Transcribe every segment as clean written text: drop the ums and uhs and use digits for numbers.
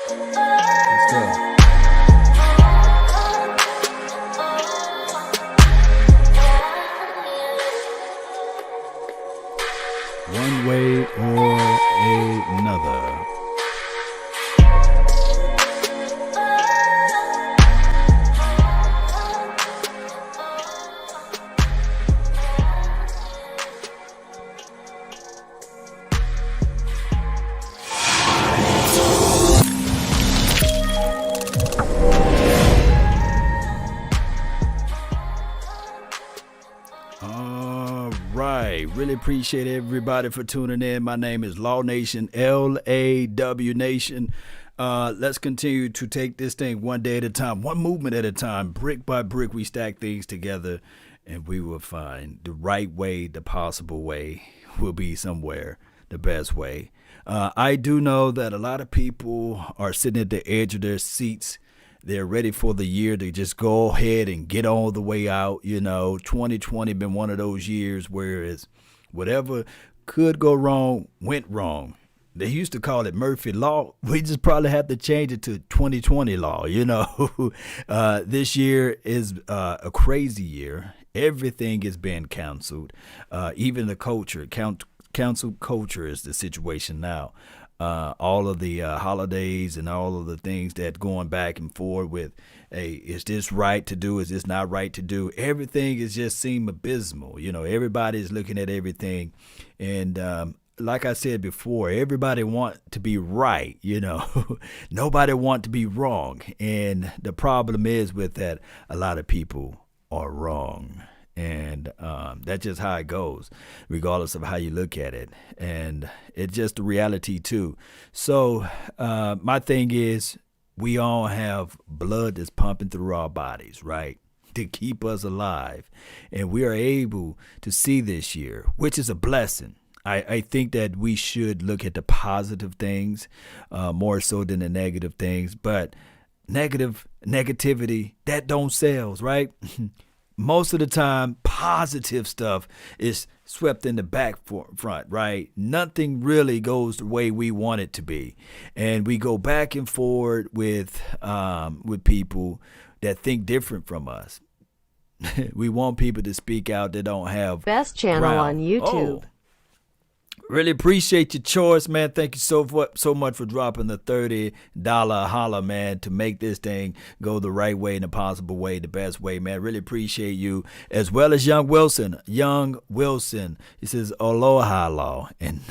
Let's go. One way or another. Really appreciate everybody for tuning in. My name is Law Nation, LAW Nation. Let's continue to take this thing one day at a time, one movement at a time. Brick by brick, we stack things together, and we will find the right way, the possible way will be somewhere the best way. I do know that a lot of people are sitting at the edge of their seats. They're ready for the year to just go ahead and get all the way out. 2020 been one of those years where it's whatever could go wrong went wrong. They used to call it Murphy Law. We just probably have to change it to 2020 law. This year is a crazy year. Everything is being canceled. Even the culture, cancel culture is the situation now. All of the holidays and all of the things that going back and forth with, hey, is this right to do? Is this not right to do? Everything is just seem abysmal. Everybody's looking at everything. And like I said before, everybody want to be right. Nobody want to be wrong. And the problem is with that, a lot of people are wrong. And that's just how it goes, regardless of how you look at it. And it's just the reality, too. So my thing is, we all have blood that's pumping through our bodies, right, to keep us alive. And we are able to see this year, which is a blessing. I think that we should look at the positive things more so than the negative things. But negativity, that don't sell, right? Most of the time, positive stuff is swept in the back front, right? Nothing really goes the way we want it to be. And we go back and forth with people that think different from us. We want people to speak out that don't have best channel ground. On YouTube. Really appreciate your choice, man. Thank you so much for dropping the $30 holla, man, to make this thing go the right way, in the possible way, the best way, man. Really appreciate you, as well as Young Wilson. He says, aloha, Law, and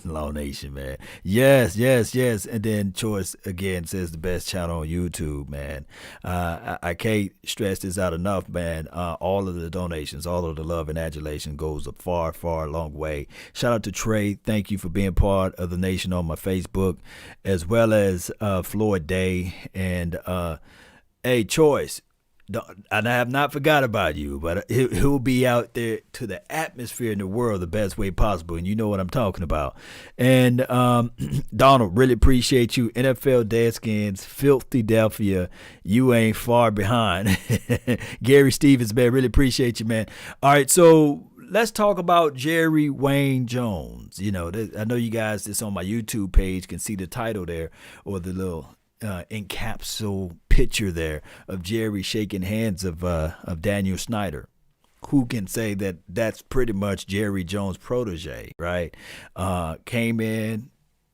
Law Nation, man. Yes. And then Choice, again, says the best channel on YouTube, man. I can't stress this out enough, man. All of the donations, all of the love and adulation goes a far, far long way. Shout out to Trey. Thank you for being part of the nation on my Facebook, as well as Floyd Day and hey, Choice. And I have not forgot about you, but he'll be out there to the atmosphere in the world the best way possible, and you know what I'm talking about. And Donald, really appreciate you. NFL Deadskins, Philadelphia, you ain't far behind. Gary Stevens, man, really appreciate you, man. All right, so let's talk about Jerry Wayne Jones. I know you guys that's on my YouTube page can see the title there, or the little encapsule picture there of Jerry shaking hands of Daniel Snyder. Who can say that that's pretty much Jerry Jones' protege, right? Came in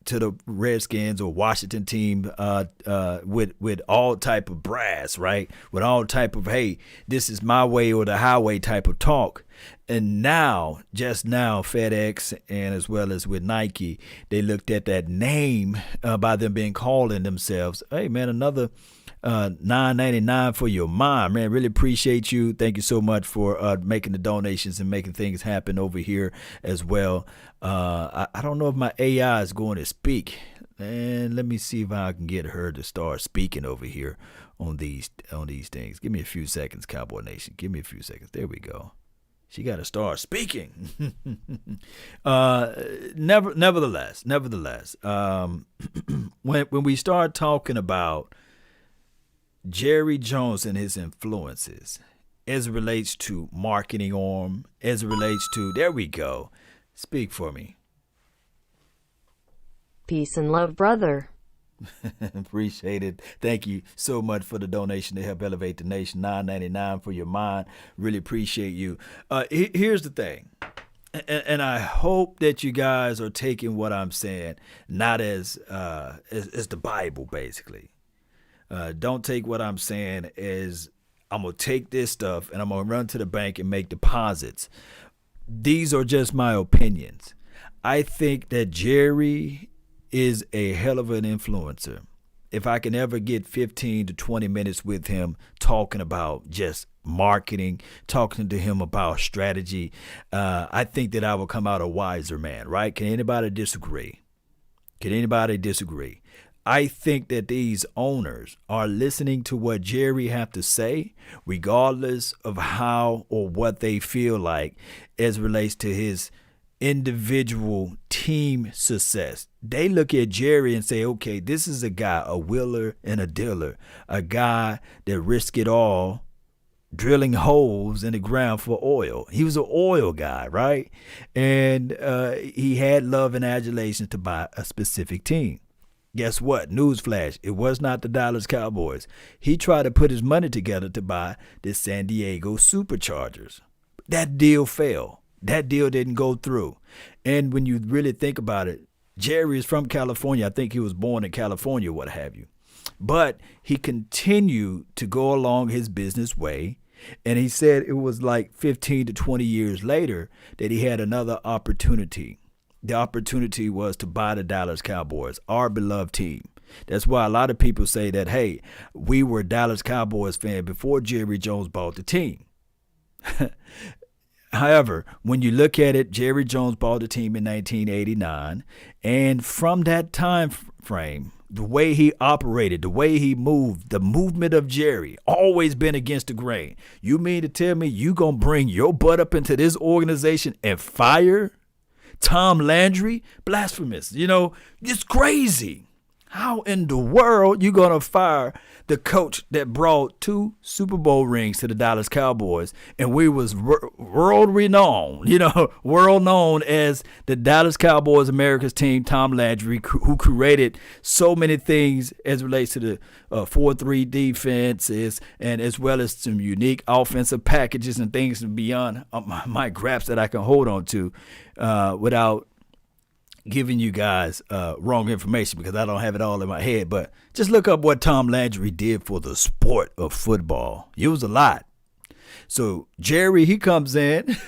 to the Redskins or Washington team with all type of brass, right? With all type of, hey, this is my way or the highway type of talk. And just now, FedEx and as well as with Nike, they looked at that name by them being calling themselves, hey, man, another $9.99 for your mind, man. Really appreciate you. Thank you so much for making the donations and making things happen over here as well. I don't know if my AI is going to speak, and let me see if I can get her to start speaking over here on these things. Give me a few seconds, Cowboy Nation. Give me a few seconds. There we go. She got to start speaking. Nevertheless, when we start talking about Jerry Jones and his influences as it relates to marketing arm, as it relates to, there we go. Speak for me. Peace and love, brother. Appreciate it. Thank you so much for the donation to help elevate the nation. $9.99 for your mind. Really appreciate you. Here's the thing. And I hope that you guys are taking what I'm saying not as the Bible, basically. Don't take what I'm saying as I'm going to take this stuff and I'm going to run to the bank and make deposits. These are just my opinions. I think that Jerry is a hell of an influencer. If I can ever get 15 to 20 minutes with him talking about just marketing, talking to him about strategy, I think that I will come out a wiser man, right? Can anybody disagree? Can anybody disagree? I think that these owners are listening to what Jerry have to say, regardless of how or what they feel like as relates to his individual team success. They look at Jerry and say, okay, this is a guy, a wheeler and a dealer, a guy that risked it all drilling holes in the ground for oil. He was an oil guy, right? And he had love and adulation to buy a specific team. Guess what? Newsflash. It was not the Dallas Cowboys. He tried to put his money together to buy the San Diego Superchargers. That deal failed. That deal didn't go through. And when you really think about it, Jerry is from California. I think he was born in California, what have you. But he continued to go along his business way. And he said it was like 15 to 20 years later that he had another opportunity. The opportunity was to buy the Dallas Cowboys, our beloved team. That's why a lot of people say that, hey, we were Dallas Cowboys fans before Jerry Jones bought the team. However, when you look at it, Jerry Jones bought the team in 1989. And from that time frame, the way he operated, the way he moved, the movement of Jerry, always been against the grain. You mean to tell me you going to bring your butt up into this organization and fire Tom Landry? Blasphemous. You know, it's crazy. How in the world you going to fire the coach that brought 2 Super Bowl rings to the Dallas Cowboys, and we was world renowned, world known as the Dallas Cowboys, America's team, Tom Landry, who created so many things as relates to the 4-3 defenses, and as well as some unique offensive packages and things beyond my grasp that I can hold on to without giving you guys wrong information, because I don't have it all in my head. But just look up what Tom Landry did for the sport of football. It was a lot. So Jerry, he comes in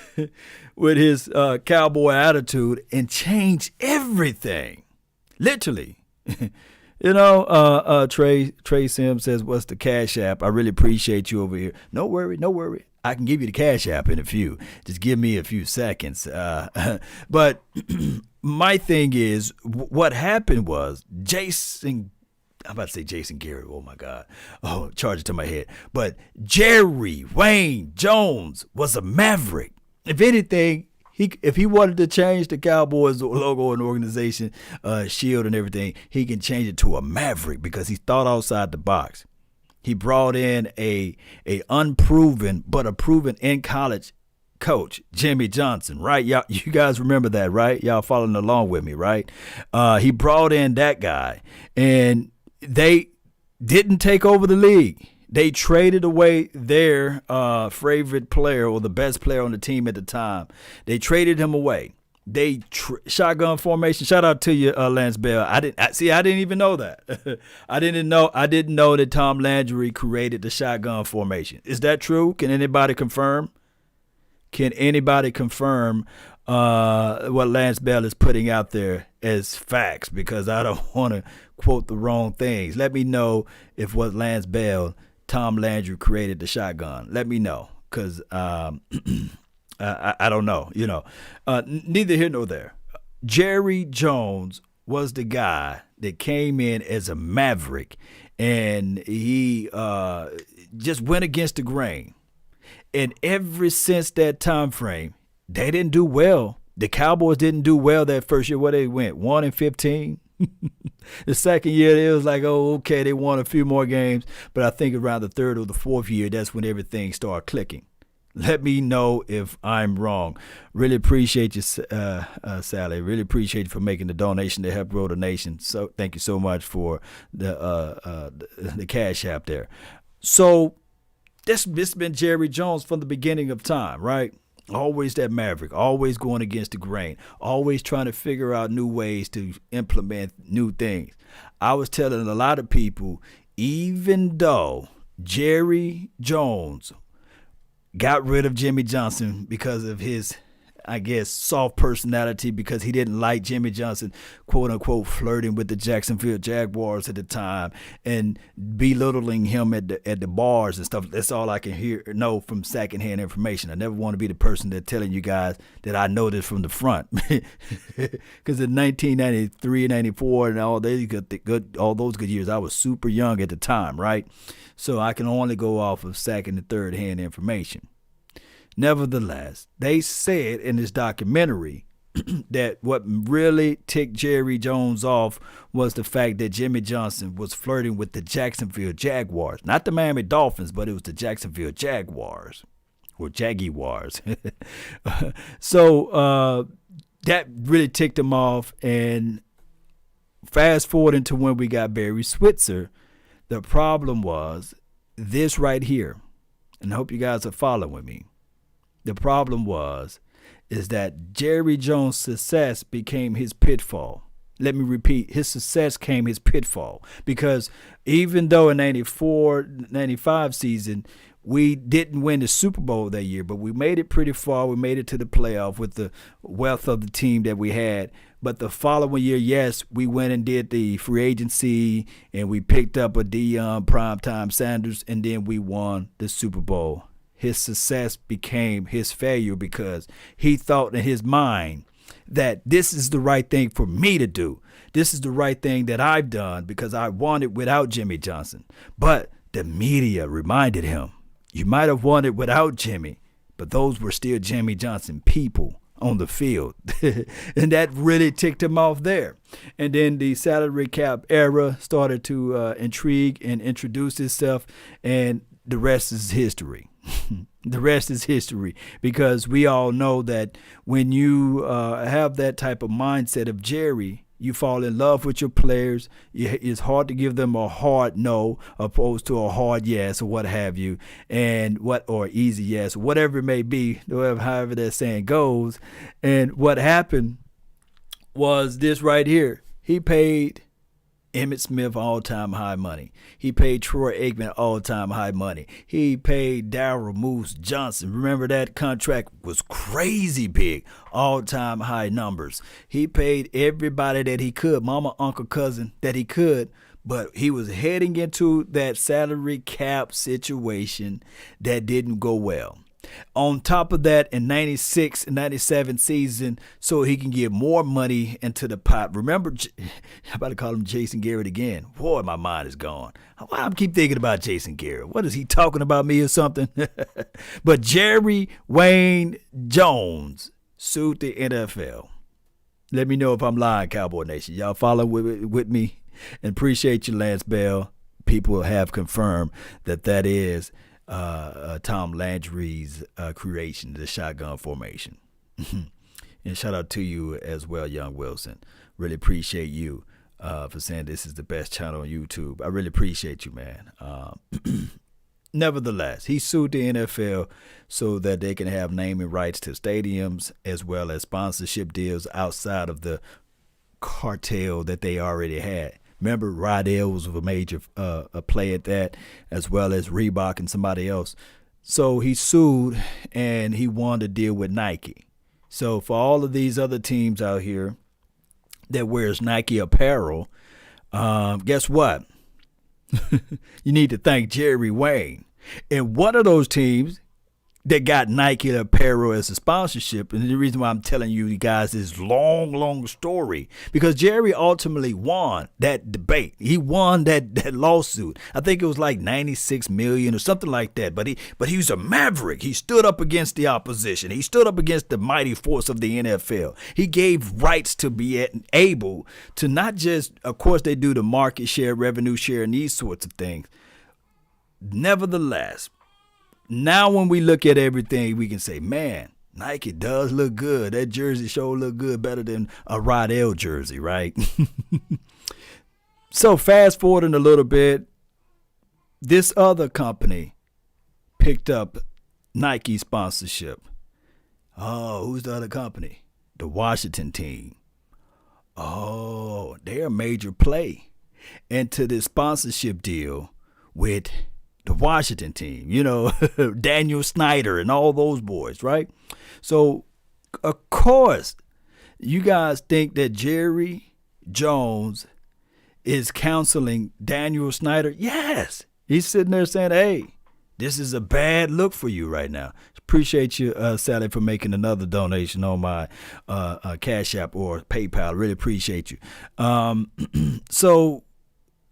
with his cowboy attitude and changed everything. Literally. Trey Sims says, what's the Cash App? I really appreciate you over here. No worry. I can give you the Cash App in a few. Just give me a few seconds. But my thing is, what happened was I'm about to say Jason Garrett. Oh, my God. Oh, charge it to my head. But Jerry Wayne Jones was a maverick. If anything, if he wanted to change the Cowboys logo and organization, shield and everything, he can change it to a maverick because he thought outside the box. He brought in a unproven but a proven in college coach, Jimmy Johnson, right? Y'all, you guys remember that, right? Y'all following along with me, right? He brought in that guy, and they didn't take over the league. They traded away their favorite player, or the best player on the team at the time. They traded him away. They shotgun formation. Shout out to you, Lance Bell. I didn't even know that. I didn't know that Tom Landry created the shotgun formation. Is that true? Can anybody confirm? Can anybody confirm what Lance Bell is putting out there as facts? Because I don't want to quote the wrong things. Let me know if what Lance Bell, Tom Landry created the shotgun. Let me know, because I don't know, neither here nor there. Jerry Jones was the guy that came in as a maverick, and he just went against the grain. And ever since that time frame, they didn't do well. The Cowboys didn't do well that first year. Where they went 1-15. The second year, it was like, oh, okay, they won a few more games. But I think around the third or the fourth year, that's when everything started clicking. Let me know if I'm wrong. Really appreciate you, Sally. Really appreciate you for making the donation to help grow the nation. So thank you so much for the Cash App there. So this has been Jerry Jones from the beginning of time, right? Always that maverick, always going against the grain, always trying to figure out new ways to implement new things. I was telling a lot of people, even though Jerry Jones got rid of Jimmy Johnson because of his, I guess, soft personality, because he didn't like Jimmy Johnson, quote unquote, flirting with the Jacksonville Jaguars at the time and belittling him at the bars and stuff. That's all I can know from secondhand information. I never want to be the person that's telling you guys that I know this from the front. Because in 1993, 94, and all those good years, I was super young at the time, right? So I can only go off of second and third hand information. Nevertheless, they said in this documentary that what really ticked Jerry Jones off was the fact that Jimmy Johnson was flirting with the Jacksonville Jaguars. Not the Miami Dolphins, but it was the Jacksonville Jaguars or Jaguars. So that really ticked him off. And fast forward into when we got Barry Switzer, the problem was this right here. And I hope you guys are following me. The problem is that Jerry Jones' success became his pitfall. Let me repeat, his success came his pitfall. Because even though in 94, 95 season, we didn't win the Super Bowl that year, but we made it pretty far. We made it to the playoff with the wealth of the team that we had. But the following year, yes, we went and did the free agency, and we picked up a Deion Primetime Sanders, and then we won the Super Bowl. His success became his failure because he thought in his mind that this is the right thing for me to do. This is the right thing that I've done because I won it without Jimmy Johnson. But the media reminded him, you might have won it without Jimmy, but those were still Jimmy Johnson people on the field. And that really ticked him off there. And then the salary cap era started to intrigue and introduce itself, and the rest is history. The rest is history, because we all know that when you have that type of mindset of Jerry, you fall in love with your players. It's hard to give them a hard no opposed to a hard yes or what have you, or easy yes, whatever it may be, however that saying goes. And what happened was this right here. He paid Emmitt Smith all-time high money. He paid Troy Aikman all-time high money. He paid Darryl Moose Johnson. Remember, that contract was crazy big, all-time high numbers. He paid everybody that he could, mama, uncle, cousin, that he could, but he was heading into that salary cap situation that didn't go well. On top of that, in 96 and 97 season, so he can get more money into the pot. Remember, I'm about to call him Jason Garrett again. Boy, my mind is gone. I keep thinking about Jason Garrett. What is he talking about, me or something? But Jerry Wayne Jones sued the NFL. Let me know if I'm lying, Cowboy Nation. Y'all follow with me, and appreciate you, Lance Bell. People have confirmed that is Tom Landry's creation, the shotgun formation. And shout out to you as well, Young Wilson. Really appreciate you for saying this is the best channel on YouTube. I really appreciate you, man. Nevertheless, he sued the NFL so that they can have naming rights to stadiums as well as sponsorship deals outside of the cartel that they already had. Remember, Rydell was a major play at that, as well as Reebok and somebody else. So he sued, and he won to deal with Nike. So for all of these other teams out here that wears Nike apparel, guess what? You need to thank Jerry Wayne. And one of those teams that got Nike apparel as a sponsorship, and the reason why I'm telling you guys this long story, because Jerry ultimately won that debate. He won that lawsuit. I think it was like $96 million or something like that. But he was a maverick. He stood up against the opposition. He stood up against the mighty force of the NFL. He gave rights to be able to not just, of course, they do the market share, revenue share, and these sorts of things. Nevertheless, Now when we look at everything, we can say, man, Nike does look good. That jersey sure look good, better than a Rodell jersey, right? So fast forwarding a little bit, this other company picked up Nike sponsorship. Oh, who's the other company? The Washington team. Oh, they're a major play into this sponsorship deal with the Washington team. You know, Daniel Snyder and all those boys, right? So, of course, you guys think that Jerry Jones is counseling Daniel Snyder? Yes. He's sitting there saying, hey, this is a bad look for you right now. Appreciate you, Sally, for making another donation on my Cash App or PayPal. Really appreciate you. So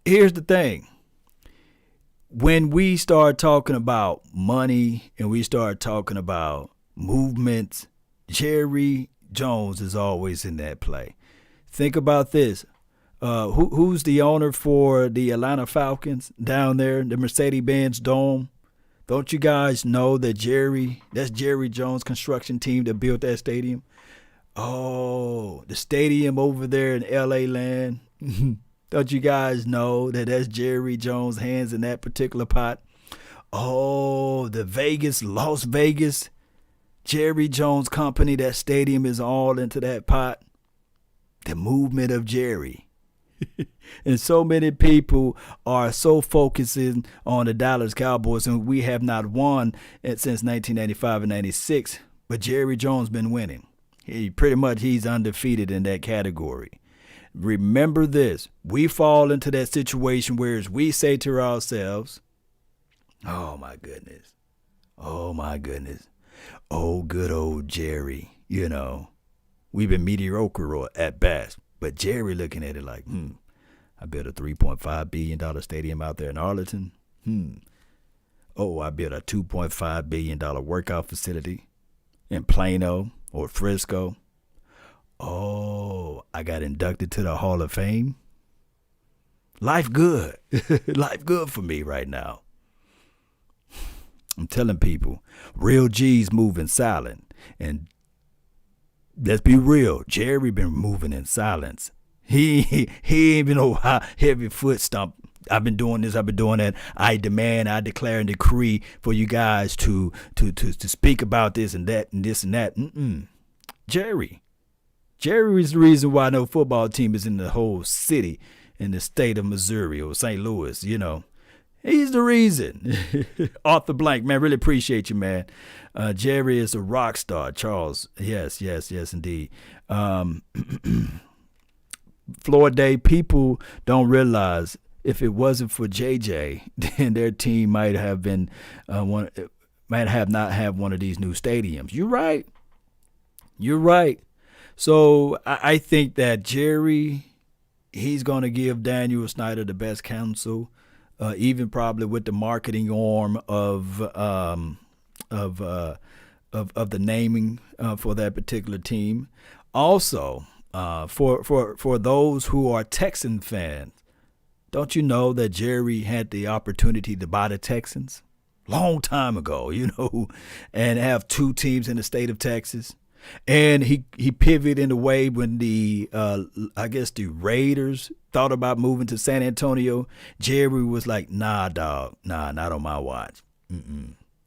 here's the thing. When we start talking about money and we start talking about movements, Jerry Jones is always in that play. Think about this. Who's the owner for the Atlanta Falcons down there, the Mercedes-Benz Dome? Don't you guys know that that's Jerry Jones' construction team that built that stadium? Oh, the stadium over there in L.A. land. Don't you guys know that that's Jerry Jones' hands in that particular pot? Oh, the Las Vegas, Jerry Jones company, that stadium is all into that pot. The movement of Jerry. And so many people are so focusing on the Dallas Cowboys, and we have not won since 1995 and 96. But Jerry Jones been winning. He's undefeated in that category. Remember this: we fall into that situation where we say to ourselves, "Oh my goodness, oh my goodness, oh good old Jerry." You know, we've been mediocre at best. But Jerry looking at it like, I built a $3.5 billion stadium out there in Arlington. Oh, I built a $2.5 billion workout facility in Plano or Frisco. Oh, I got inducted to the Hall of Fame. Life good. Life good for me right now. I'm telling people, real G's moving silent. And let's be real, Jerry been moving in silence. He ain't even know how heavy foot stomp. I've been doing this, I've been doing that. I demand, I declare and decree for you guys to speak about this and that and this and that. Jerry is the reason why no football team is in the whole city in the state of Missouri or St. Louis, you know. He's the reason. Arthur Blank, man, really appreciate you, man. Jerry is a rock star. Charles, yes, indeed. Floyd Day, people don't realize if it wasn't for JJ, then their team might have not have one of these new stadiums. You're right. So I think that Jerry, he's going to give Daniel Snyder the best counsel. Even probably with the marketing arm of the naming for that particular team. Also, for those who are Texan fans, don't you know that Jerry had the opportunity to buy the Texans long time ago, you know, and have two teams in the state of Texas? And he pivoted in a way when the Raiders thought about moving to San Antonio. Jerry was like, nah, dog. Nah, not on my watch.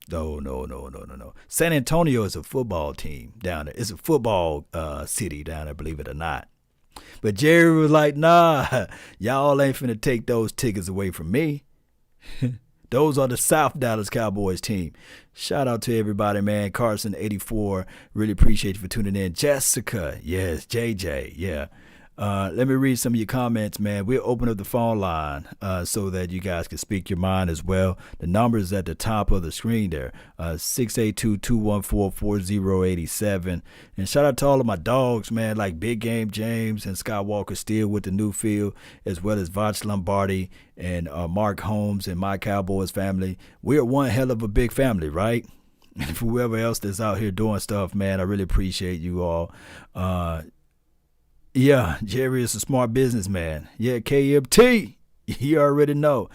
No. San Antonio is a football team down there. It's a football city down there, believe it or not. But Jerry was like, nah, y'all ain't finna take those tickets away from me. Those are the South Dallas Cowboys team. Shout out to everybody, man. Carson84, really appreciate you for tuning in. Jessica, yes. JJ, yeah. Let me read some of your comments, man. We'll open up the phone line so that you guys can speak your mind as well. The number is at the top of the screen there, 682-214-4087. And shout out to all of my dogs, man, like Big Game James and Scott Walker Steele with the new field, as well as Voch Lombardi and Mark Holmes and my Cowboys family. We're one hell of a big family, right? And for whoever else that's out here doing stuff, man, I really appreciate you all. Yeah, Jerry is a smart businessman. Yeah, KMT. You already know,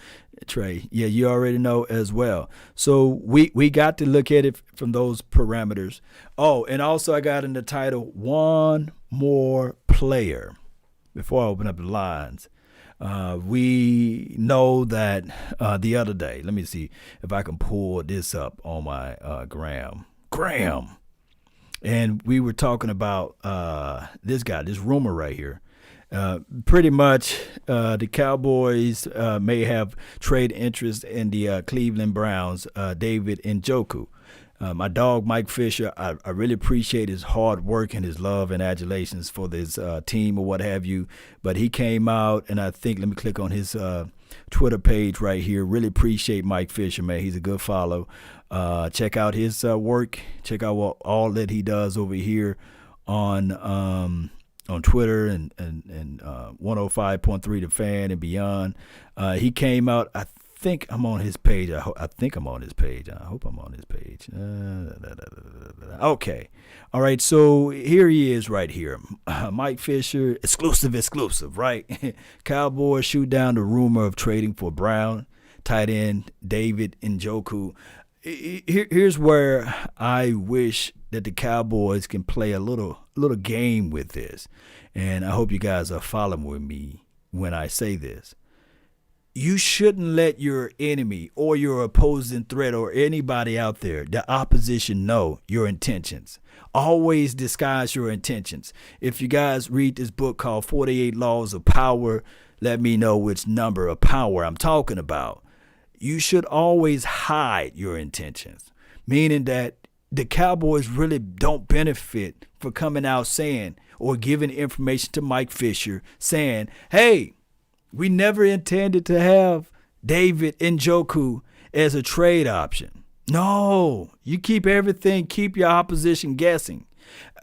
Trey. Yeah, you already know as well. So we got to look at it from those parameters. Oh, and also I got in the title one more player before I open up the lines. We know that the other day, let me see if I can pull this up on my Graham. And we were talking about this guy, this rumor right here. Pretty much the Cowboys may have trade interest in the Cleveland Browns, David Njoku. My dog, Mike Fisher, I really appreciate his hard work and his love and adulations for this team or what have you. But he came out, and I think, let me click on his Twitter page right here. Really appreciate Mike Fisher, man. He's a good follow. Check out his work. Check out all that he does over here on Twitter and 105.3 The Fan and beyond. He came out, I think I'm on his page. I think I'm on his page. I hope I'm on his page. Okay. All right. So here he is right here. Mike Fisher, exclusive, right? Cowboys shoot down the rumor of trading for Brown tight end David Njoku. Here's where I wish that the Cowboys can play a little game with this. And I hope you guys are following with me when I say this. You shouldn't let your enemy or your opposing threat or anybody out there, the opposition, know your intentions. Always disguise your intentions. If you guys read this book called 48 Laws of Power, let me know which number of power I'm talking about. You should always hide your intentions, meaning that the Cowboys really don't benefit for coming out saying or giving information to Mike Fisher saying, hey, we never intended to have David Njoku as a trade option. No, you keep your opposition guessing.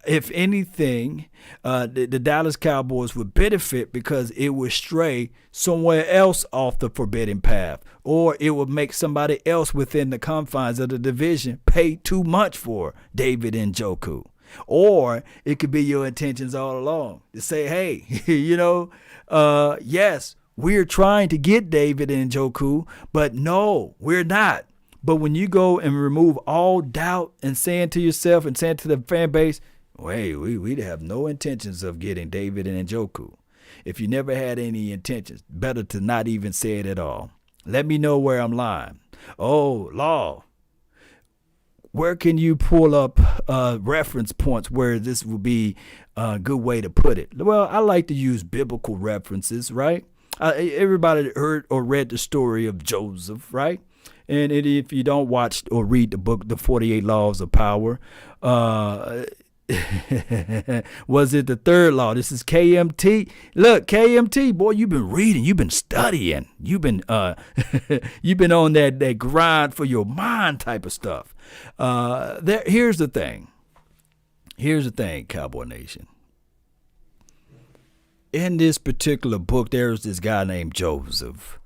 If anything, the Dallas Cowboys would benefit because it would stray somewhere else off the forbidden path, or it would make somebody else within the confines of the division pay too much for David Njoku. Or it could be your intentions all along to say, hey, yes, we're trying to get David Njoku, but no, we're not. But when you go and remove all doubt and saying to yourself and saying to the fan base, hey, we have no intentions of getting David Njoku. If you never had any intentions, better to not even say it at all. Let me know where I'm lying. Oh, Law, where can you pull up reference points where this would be a good way to put it? Well, I like to use biblical references, right? Everybody heard or read the story of Joseph, right? And if you don't watch or read the book, The 48 Laws of Power, was it the third law? This is KMT. Look, KMT, boy, you've been reading, you've been studying, you've been you've been on that grind for your mind type of stuff. Here's the thing, Cowboy Nation. In this particular book, there's this guy named Joseph.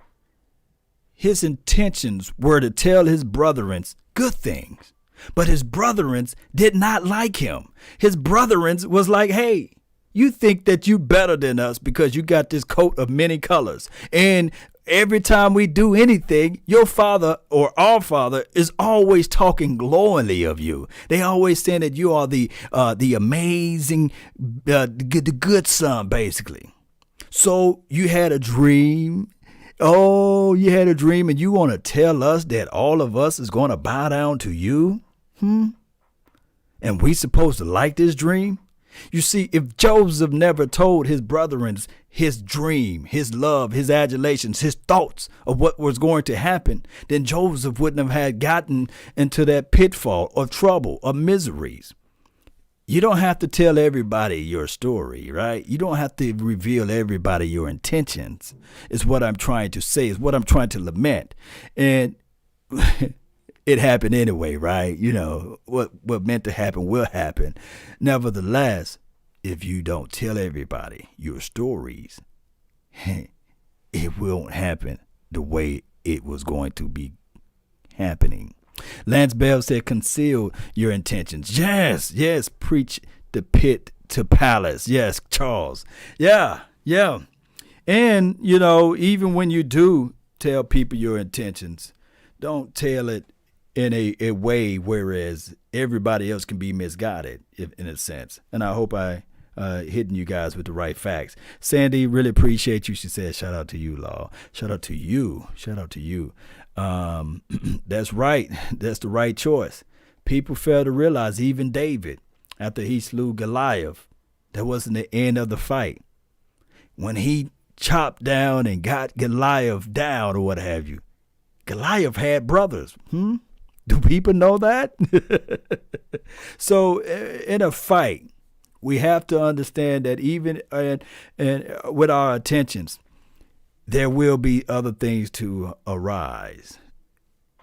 His intentions were to tell his brethren good things, but his brethren did not like him. His brethren was like, hey, you think that you better than us because you got this coat of many colors. And every time we do anything, your father or our father is always talking glowingly of you. They always saying that you are the amazing, the good son, basically. So you had a dream. Oh, you had a dream and you want to tell us that all of us is going to bow down to you? And we supposed to like this dream? You see, if Joseph never told his brethren his dream, his love, his adulations, his thoughts of what was going to happen, then Joseph wouldn't have had gotten into that pitfall of trouble, of miseries. You don't have to tell everybody your story, right? You don't have to reveal everybody your intentions, is what I'm trying to say, is what I'm trying to lament. And it happened anyway, right? You know, what meant to happen will happen. Nevertheless, if you don't tell everybody your stories, it won't happen the way it was going to be happening. Lance Bell said, conceal your intentions. Yes, preach the pit to palace. Yes, Charles. Yeah. And, you know, even when you do tell people your intentions, don't tell it in a way whereas everybody else can be misguided, in a sense. And I hope I hitting you guys with the right facts. Sandy, really appreciate you. She said, shout out to you, Law. Shout out to you. Shout out to you. That's right. That's the right choice. People fail to realize even David, after he slew Goliath, that wasn't the end of the fight. When he chopped down and got Goliath down or what have you, Goliath had brothers. Do people know that? So in a fight, we have to understand that even and with our attentions, there will be other things to arise.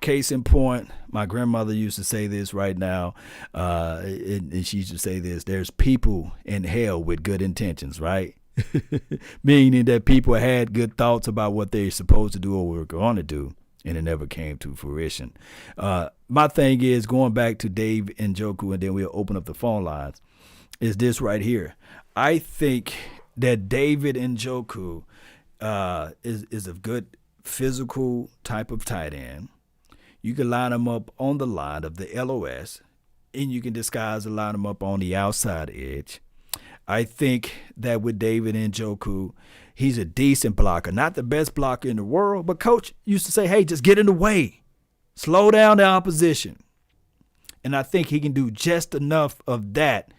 Case in point, my grandmother used to say this right now, and she used to say this: there's people in hell with good intentions, right? Meaning that people had good thoughts about what they're supposed to do or were going to do, and it never came to fruition. My thing is, going back to Dave Njoku, and then we'll open up the phone lines, is this right here. I think that David Njoku is a good physical type of tight end. You can line him up on the line of the LOS, and you can disguise and line him up on the outside edge. I think that with David Njoku, he's a decent blocker. Not the best blocker in the world, but Coach used to say, hey, just get in the way. Slow down the opposition. And I think he can do just enough of that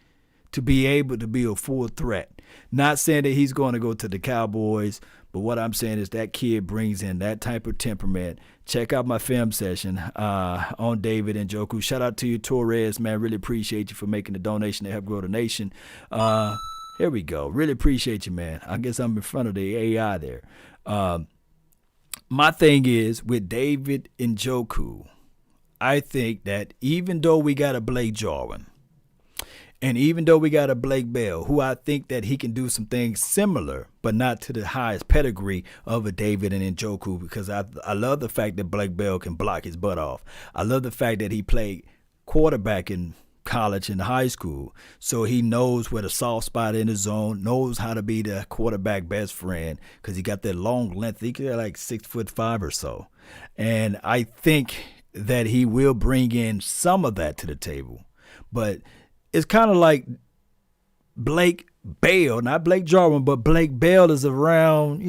to be able to be a full threat. Not saying that he's going to go to the Cowboys, but what I'm saying is that kid brings in that type of temperament. Check out my film session on David Njoku. Shout out to you, Torres, man. Really appreciate you for making the donation to help grow the nation. Here we go. Really appreciate you, man. I guess I'm in front of the AI there. My thing is, with David Njoku, I think that even though we got a Blake Jarwin, and even though we got a Blake Bell, who I think that he can do some things similar, but not to the highest pedigree of a David and Njoku, because I love the fact that Blake Bell can block his butt off. I love the fact that he played quarterback in college and high school, so he knows where the soft spot in the zone, knows how to be the quarterback best friend, because he got that long length. He could like 6'5" or so. And I think that he will bring in some of that to the table. But it's kind of like Blake Bell, not Blake Jarwin, but Blake Bell is around,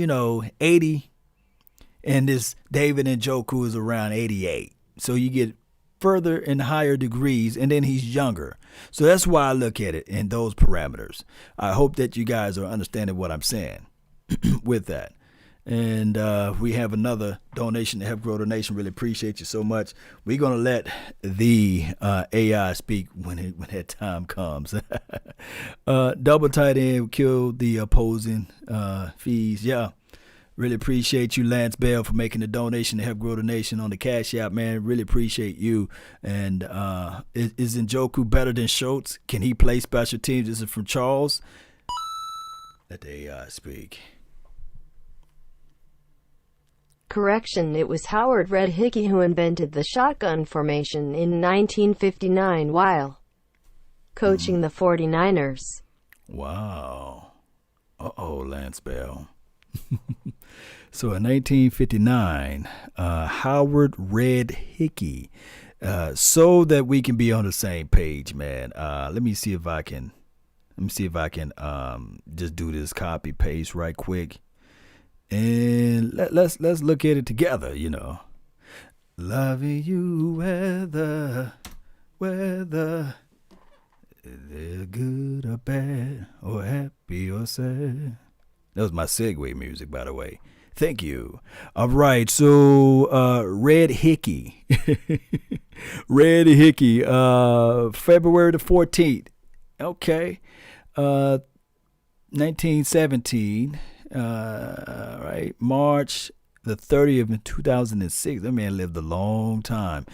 80, and this David Njoku is around 88. So you get further and higher degrees, and then he's younger. So that's why I look at it in those parameters. I hope that you guys are understanding what I'm saying with that. And we have another donation to help grow the nation. Really appreciate you so much. We're going to let the AI speak when that time comes. Double tight end killed the opposing fees. Yeah. Really appreciate you, Lance Bell, for making the donation to help grow the nation on the Cash App, man. Really appreciate you. And is Njoku better than Schultz? Can he play special teams? This is from Charles. Let the AI speak. Correction, it was Howard Red Hickey who invented the shotgun formation in 1959 while coaching the 49ers. Wow. Uh-oh, Lance Bell. So in 1959, Howard Red Hickey, so that we can be on the same page, man. Let me see if I can just do this copy paste right quick. And let's look at it together, Loving you whether they're good or bad or happy or sad. That was my segue music, by the way. Thank you. All right, so Red Hickey. Red Hickey, February the 14th. Okay. 1917. Right, March the 30th in 2006. That man lived a long time.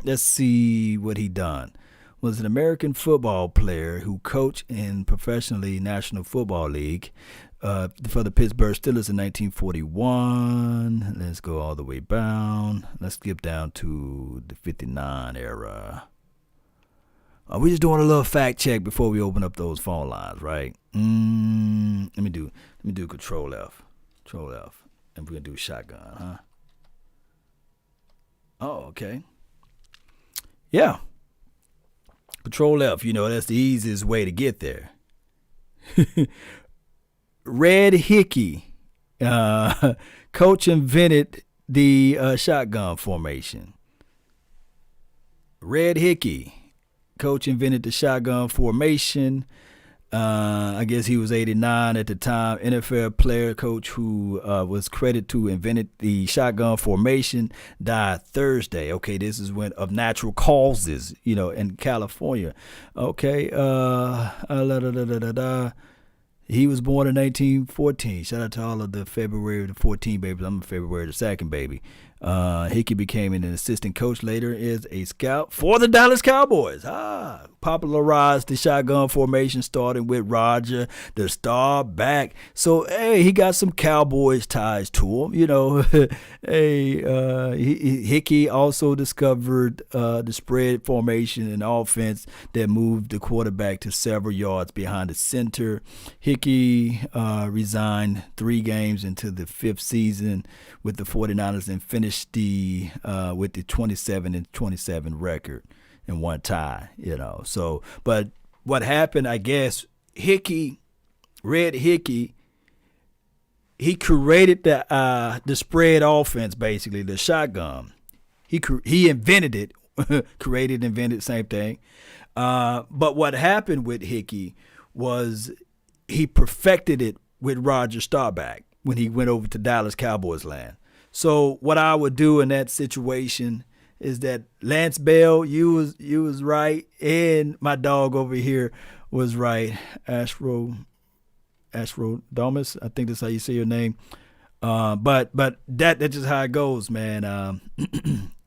Let's see what he done. Was an American football player who coached in professionally National Football League for the Pittsburgh Steelers in 1941. Let's go all the way down. Let's skip down to the 59 era. We just doing a little fact check before we open up those phone lines, right? Let me do Control F, and we're gonna do shotgun, huh? Oh, okay. Yeah. Control F. That's the easiest way to get there. Red Hickey, coach invented the shotgun formation. Red Hickey, coach invented the shotgun formation. I guess he was 89 at the time. NFL player coach who was credited to invented the shotgun formation died Thursday. Okay, this is when of natural causes, in California. Okay, he was born in 1914. Shout out to all of the February the 14th babies. I'm a February the 2nd baby. Hickey became an assistant coach later as a scout for the Dallas Cowboys. Popularized the shotgun formation, starting with Roger, the star back. So, hey, he got some Cowboys ties to him. Hickey also discovered the spread formation and offense that moved the quarterback to several yards behind the center. Hickey resigned 3 games into the 5th season with the 49ers and finished with the 27-27 record and 1 tie, So, but what happened, I guess, Red Hickey, he created the spread offense, basically the shotgun. He invented it, invented, same thing. But what happened with Hickey was he perfected it with Roger Staubach when he went over to Dallas Cowboys land. So what I would do in that situation is that Lance Bell, you was right, and my dog over here was right. Astrodomus, I think that's how you say your name. But that's just how it goes, man.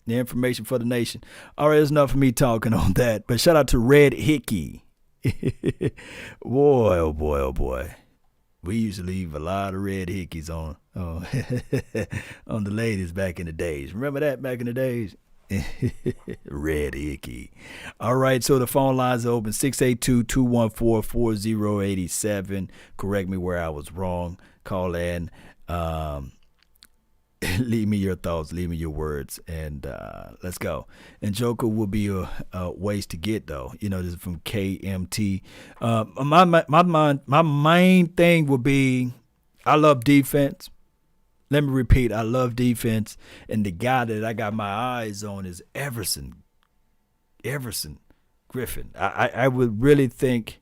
The information for the nation. All right, there's enough of me talking on that. But shout out to Red Hickey. Boy, oh boy, oh boy. We used to leave a lot of red hickeys on on the ladies back in the days. Remember that back in the days? Red Hickey. All right, so the phone lines are open, 682-214-4087. Correct me where I was wrong. Call in. Leave me your thoughts, leave me your words, and let's go. And Joker will be a ways to get, though. This is from KMT. My main thing will be, I love defense. Let me repeat, I love defense, and the guy that I got my eyes on is Everson Griffin. I would really think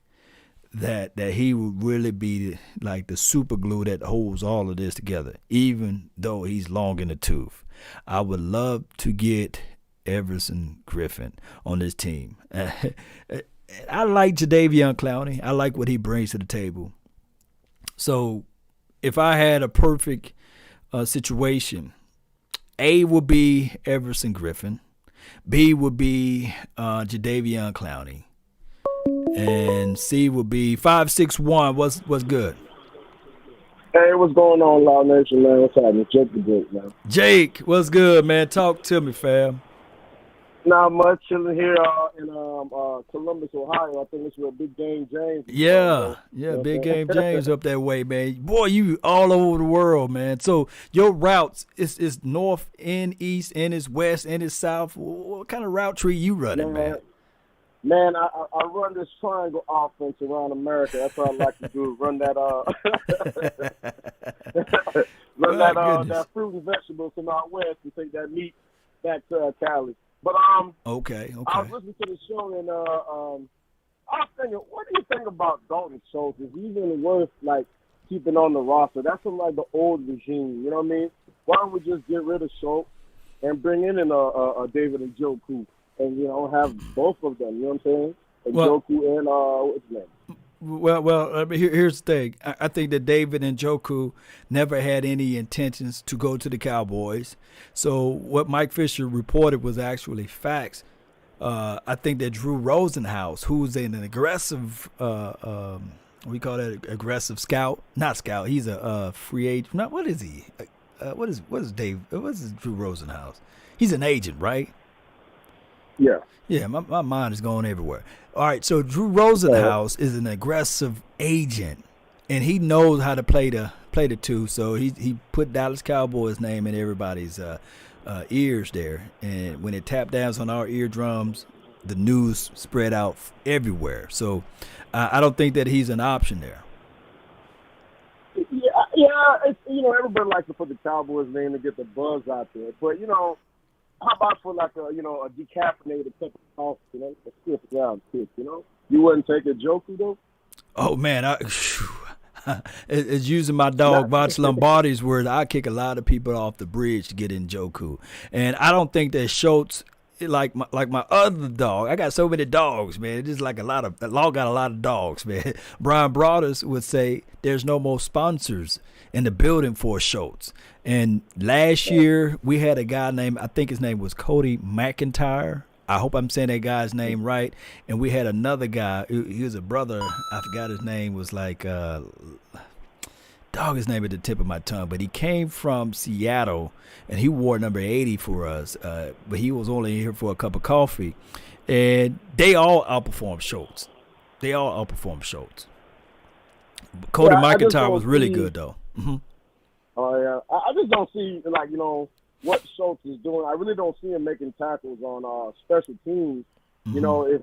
that he would really be like the super glue that holds all of this together, even though he's long in the tooth. I would love to get Everson Griffin on this team. I like Jadeveon Clowney. I like what he brings to the table. So if I had a perfect situation, A would be Everson Griffin. B would be Jadeveon Clowney. And C would be 561. What's good? Hey, what's going on, Law Nation, man? What's happening? Jake the Jake, man. Jake, what's good, man? Talk to me, fam. Not much. Chilling here in Columbus, Ohio. I think it's where Big Game James. Yeah, Big Game James up that way, man. Boy, you all over the world, man. So your routes is north and east and it's west and it's south. What kind of route tree you running, man? Man, I run this triangle offense around America. That's what I like to do. Run that that fruit and vegetables from out west and take that meat back to Cali. But okay. I was listening to the show and I was thinking, what do you think about Dalton Schultz? Is he even worth like keeping on the roster? That's from like the old regime. You know what I mean? Why don't we just get rid of Schultz and bring in a David and Njoku? And, have both of them, you know what I'm saying? And Njoku and, what's his name? Well, here's the thing. I think that David and Njoku never had any intentions to go to the Cowboys. So what Mike Fisher reported was actually facts. I think that Drew Rosenhaus, who's an aggressive, we call that aggressive scout, not scout. He's a free agent. What is he? What is Drew Rosenhaus? He's an agent, right? Yeah. Yeah, my mind is going everywhere. All right, so Drew So, Rosenhaus is an aggressive agent, and he knows how to play the two. So he put Dallas Cowboys name in everybody's ears there, and when it tapped dance on our eardrums, the news spread out everywhere. So I don't think that he's an option there. yeah, it's, everybody likes to put the Cowboys name to get the buzz out there, but how about for like a decaffeinated cup of coffee, a stiff ground kick, You wouldn't take a Joku though? Oh man, it's using my dog Not, Voch Lombardi's word. I kick a lot of people off the bridge to get in Joku, and I don't think that Schultz, like my other dog. I got so many dogs, man. It's just like the law got a lot of dogs, man. Brian Broadus would say there's no more sponsors in the building for Schultz. And last year we had a guy named, I think his name was Cody McIntyre. I hope I'm saying that guy's name right. And we had another guy. He was a brother. I forgot his name. Was like dog. His name at the tip of my tongue. But he came from Seattle, and he wore number 80 for us. But he was only here for a cup of coffee, and they all outperformed Schultz. They all outperformed Schultz. Cody I just McIntyre don't was really see. good though. Hmm. Oh yeah, I just don't see what Schultz is doing. I really don't see him making tackles on special teams. If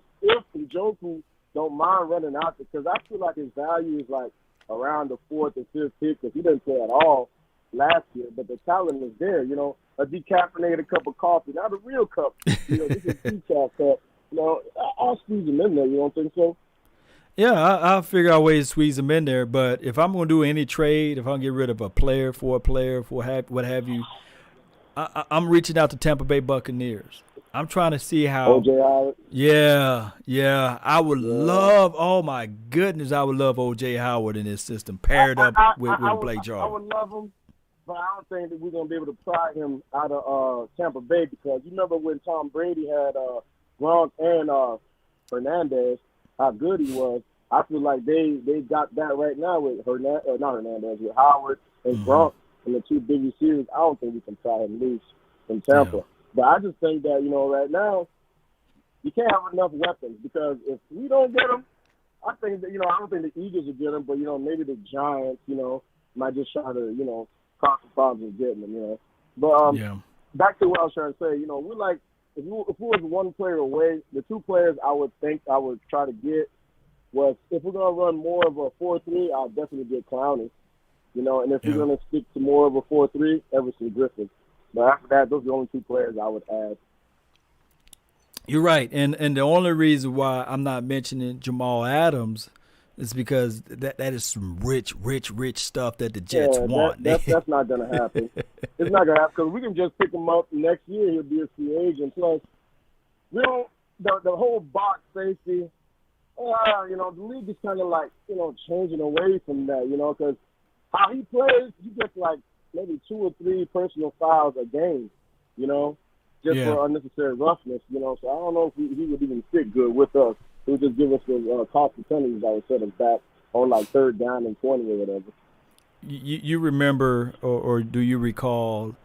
Njoku don't mind running out there, because I feel like his value is like around the fourth or fifth pick, because he didn't play at all last year, but the talent is there. A decaffeinated cup of coffee, not a real cup. This is decaf cup. I'll squeeze him in there. You don't think so? Yeah, I'll figure out ways to squeeze him in there. But if I'm going to do any trade, if I'm going to get rid of a player, what have you, I'm reaching out to Tampa Bay Buccaneers. I'm trying to see how. OJ Howard. Yeah. I would love. Oh my goodness, I would love OJ Howard in this system paired up with Blake I Jarwin. would love him, but I don't think that we're gonna be able to pry him out of Tampa Bay, because you remember when Tom Brady had Gronk and Fernandez, how good he was. I feel like they got that right now with not Hernandez, with Howard and Gronk and the two big receivers. I don't think we can pry him loose from Tampa. Yeah. But I just think that right now you can't have enough weapons, because if we don't get them, I think that I don't think the Eagles will get them, but maybe the Giants might just try to cause some problems getting them. But back to what I was trying to say, we're like, if we was one player away, the two players I would think I would try to get was, if we're gonna run more of a 4-3, I'll definitely get Clowney. And if we're gonna stick to more of a 4-3, Everson Griffin. But after that, those are the only two players I would add. You're right, and the only reason why I'm not mentioning Jamal Adams is because that is some rich stuff that the Jets want. That's not going to happen. It's not going to happen, because we can just pick him up next year. He'll be a free agent. Plus, we don't the whole box safety. The league is kind of like changing away from that. Because how he plays, he gets like maybe 2 or 3 personal fouls a game. Just for unnecessary roughness. So I don't know if he would even fit good with us. He would just give us the cost of penalties that would set us back on like 3rd down and 20 or whatever. You remember, or do you recall,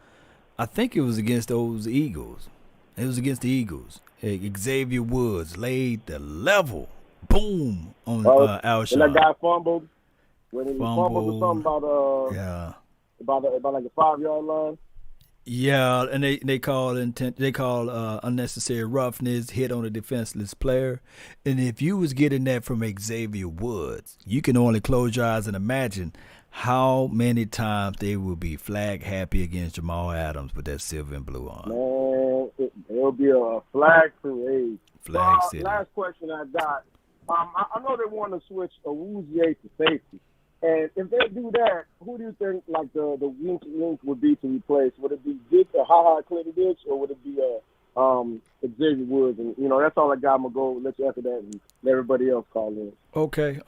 I think it was against those Eagles. It was against the Eagles. Xavier Woods laid the level. Boom on Alshon. And that guy fumbled. When he fumbled or something about like the 5-yard line. Yeah, and they call unnecessary roughness, hit on a defenseless player. And if you was getting that from Xavier Woods, you can only close your eyes and imagine how many times they will be flag happy against Jamal Adams with that silver and blue on. Man, it'll be a flag parade. Flag city. Last question I got. I know they want to switch Awuzie to safety. And if they do that, who do you think like the wink would be to replace? Would it be Dick or Ha Clinton Ditch, or would it be Xavier Woods? And that's all I got. I'm gonna go let you after that and let everybody else call in. Okay.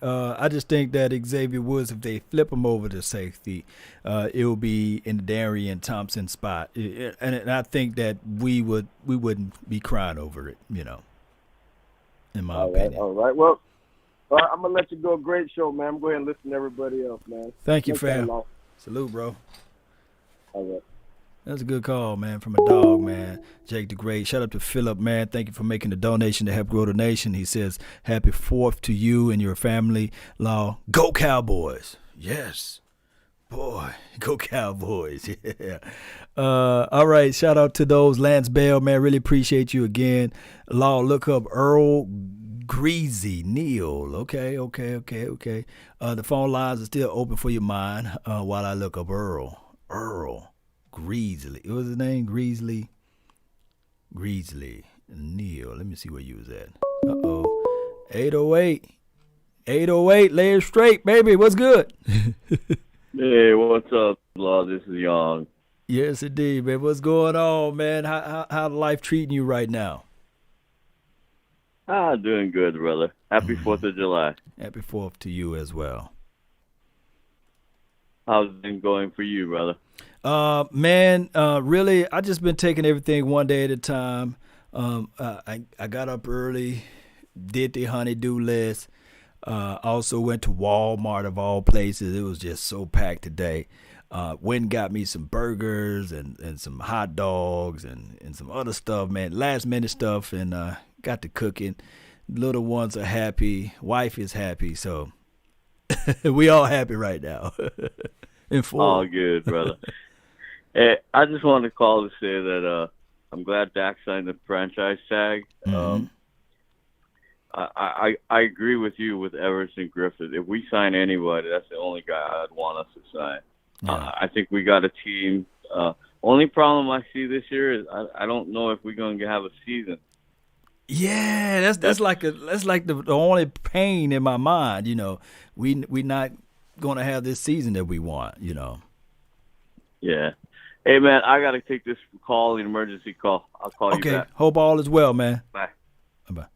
I just think that Xavier Woods, if they flip him over to safety, it will be in the Darian Thompson spot, and I think that we wouldn't be crying over it, in my opinion. All right. Well, I'm going to let you go. Great show, man. I'm going to go ahead and listen to everybody else, man. Thank you, fam. Salute, bro. All right. That's a good call, man, from a dog, man. Jake the Great. Shout out to Philip, man. Thank you for making the donation to help grow the nation. He says, happy 4th to you and your family. Law, go Cowboys. Yes. Boy, go Cowboys. Yeah. All right. Shout out to those. Lance Bell, man. Really appreciate you again. Law, look up Earl Greasy Neal. Okay. The phone lines are still open for your mind while I look up Earl. Greasley. What was his name? Greasley Neal. Let me see where you was at. 808. 808. Lay it straight, baby. What's good? Hey, what's up, Law? This is Young. Yes, indeed, man. What's going on, man? How life treating you right now? Doing good, brother. Happy 4th of July. Happy 4th to you as well. How's it been going for you, brother? Man, really, I just been taking everything one day at a time. I got up early, did the honey-do list. Also went to Walmart of all places. It was just so packed today. Went and got me some burgers and some hot dogs and some other stuff, man. Last minute stuff, and got to cooking. Little ones are happy. Wife is happy. So we all happy right now. All good, brother. Hey, I just wanted to call to say that I'm glad Dak signed the franchise tag. Mm-hmm. I agree with you with Everson Griffith. If we sign anybody, that's the only guy I'd want us to sign. Yeah. I think we got a team. Only problem I see this year is I don't know if we're going to have a season. Yeah, that's like the only pain in my mind. You know, we not going to have this season that we want. You know. Yeah. Hey man, I got to take this call, an emergency call. I'll call you back. Okay. Hope all is well, man. Bye. Bye.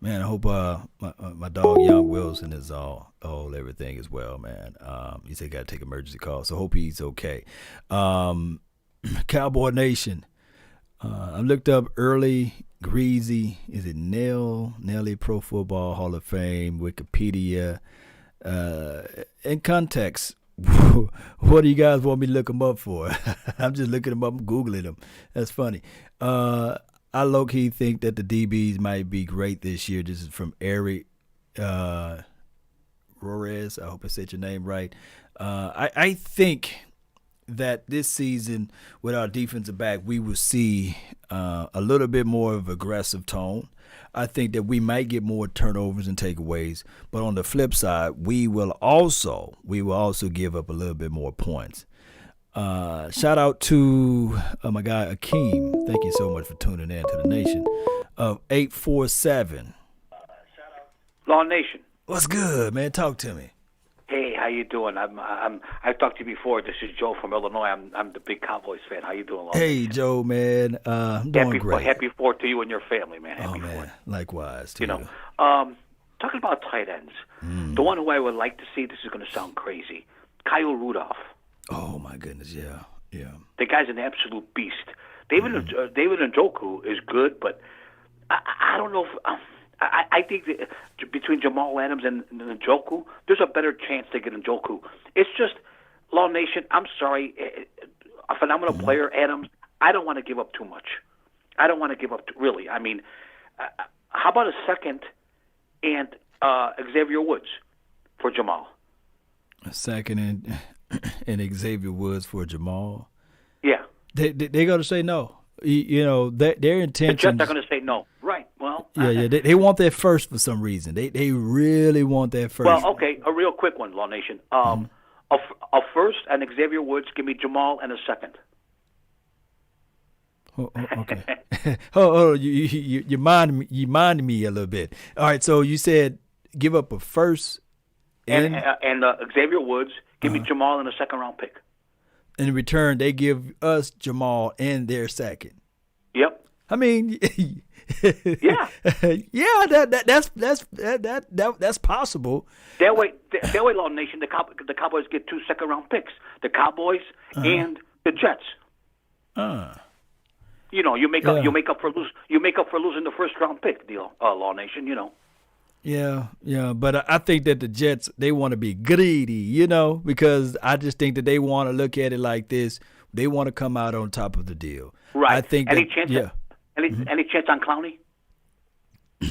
Man, I hope my dog Young Wilson is all everything is well, man. He said got to take emergency call, so hope he's okay. Cowboy Nation. I looked up early Greasy. Is it Nelly Pro Football Hall of Fame, Wikipedia. In context, what do you guys want me to look them up for? I'm just looking them up, I'm Googling them. That's funny. I low-key think that the DBs might be great this year. This is from Eric Rores. I hope I said your name right. I think that this season with our defensive back, we will see a little bit more of aggressive tone. I think that we might get more turnovers and takeaways, but on the flip side, we will also give up a little bit more points. Shout out to my guy Akeem. Thank you so much for tuning in to the Nation of 847. Law Nation. What's good, man? Talk to me. Hey, how you doing? I've talked to you before. This is Joe from Illinois. I'm the big Cowboys fan. How you doing, Law Hey, Nation? Joe, man. I'm doing great. Happy 4th to you and your family, man. Happy 4th. Likewise to You know, talking about tight ends, the one who I would like to see. This is going to sound crazy. Kyle Rudolph. Oh my goodness, yeah. The guy's an absolute beast. David Njoku is good, but I don't know if I think that between Jamal Adams and Njoku, there's a better chance to get Njoku. It's just, Law Nation, I'm sorry, a phenomenal player, Adams. I don't want to give up too much. I don't want to give up really. I mean, how about a second and Xavier Woods for Jamal? A second and Xavier Woods for Jamal. Yeah. They're going to say no. You know, their intentions. The Jets are going to say no. Right. Well. Yeah. They want that first for some reason. They really want that first. Well, okay. A real quick one, Law Nation. A first and Xavier Woods. Give me Jamal and a second. Oh, okay. You minded me a little bit. All right. So you said give up a first and Xavier Woods. Give me Jamal and a second-round pick. In return, they give us Jamal and their second. Yep. I mean, yeah, that's possible. That way, Law Nation, the Cowboys get 2 second-round picks. The Cowboys and the Jets. You know, you make up for losing the first-round pick, deal, Law Nation. You know. Yeah, but I think that the Jets, they want to be greedy, you know, because I just think that they want to look at it like this. they want to come out on top of the deal. Right. I think any chance on Clowney?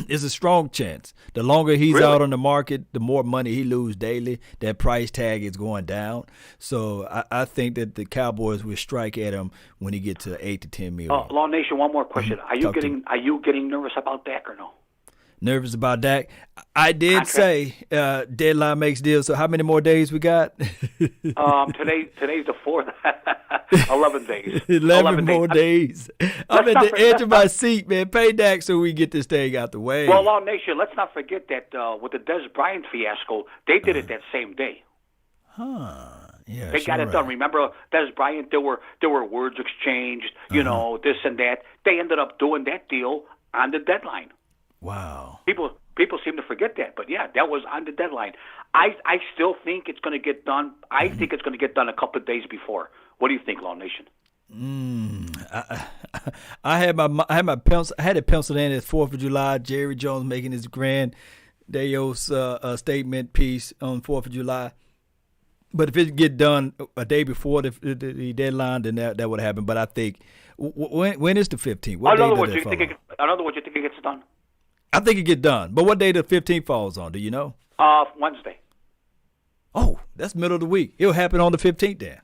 It's a strong chance. The longer he's Really? out on the market, the more money he loses daily. That price tag is going down. So I think that the Cowboys will strike at him when he gets to 8 to 10 million. Law Nation, one more question. Are you getting nervous about Dak or no? Nervous about Dak? I did say deadline makes deals. So how many more days we got? Today's the 4th. 11 days. 11 more days. I'm at the edge of my seat, man. Pay Dak so we get this thing out the way. Well, Law Nation, let's not forget that with the Des Bryant fiasco, they did it that same day. Yeah, they got it done. Remember, Des Bryant, there were words exchanged, this and that. They ended up doing that deal on the deadline. Wow. People seem to forget that, but yeah, that was on the deadline. I still think it's going to get done. I think it's going to get done a couple of days before. What do you think, Law Nation? I had it penciled in as 4th of July. Jerry Jones making his grand Deos statement piece on 4th of July. But if it get done a day before the deadline, then that would happen. But I think when is the 15th? What in other day words, does that fall on? you think it gets done? I think it get done. But what day the 15th falls on? Do you know? Wednesday. Oh, that's middle of the week. It'll happen on the 15th then.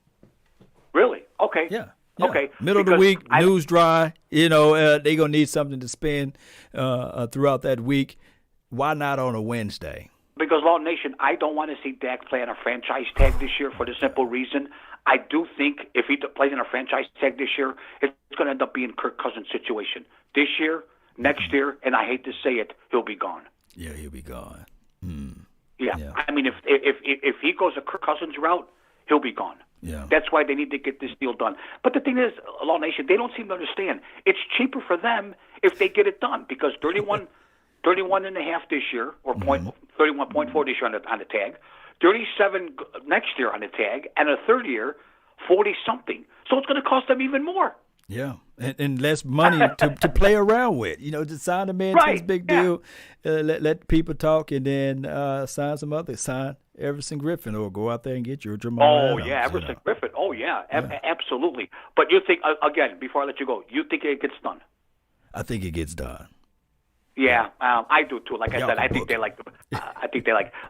Really? Okay. Yeah. Okay. Middle of the week, news dry. They're going to need something to spend throughout that week. Why not on a Wednesday? Because, Law Nation, I don't want to see Dak play on a franchise tag this year for the simple reason. I do think if he plays on a franchise tag this year, it's going to end up being Kirk Cousins' situation. This year, next year, and I hate to say it, he'll be gone. Yeah, he'll be gone. Yeah. I mean, if he goes a Kirk Cousins route, he'll be gone. Yeah. That's why they need to get this deal done. But the thing is, Law Nation, they don't seem to understand. It's cheaper for them if they get it done because 31 and a half this year, or 31.4 this year on the tag, 37 next year on the tag, and a third year, 40-something. So it's going to cost them even more. Yeah, and less money to play around with. To sign a man to this big deal, let people talk, and then sign some others. Sign Everson Griffin, or go out there and get your Jamal Adams. Yeah, Everson Griffin. Oh, yeah, absolutely. But you think, again, before I let you go, you think it gets done? I think it gets done. Yeah, I do too. Like I said, I think they like.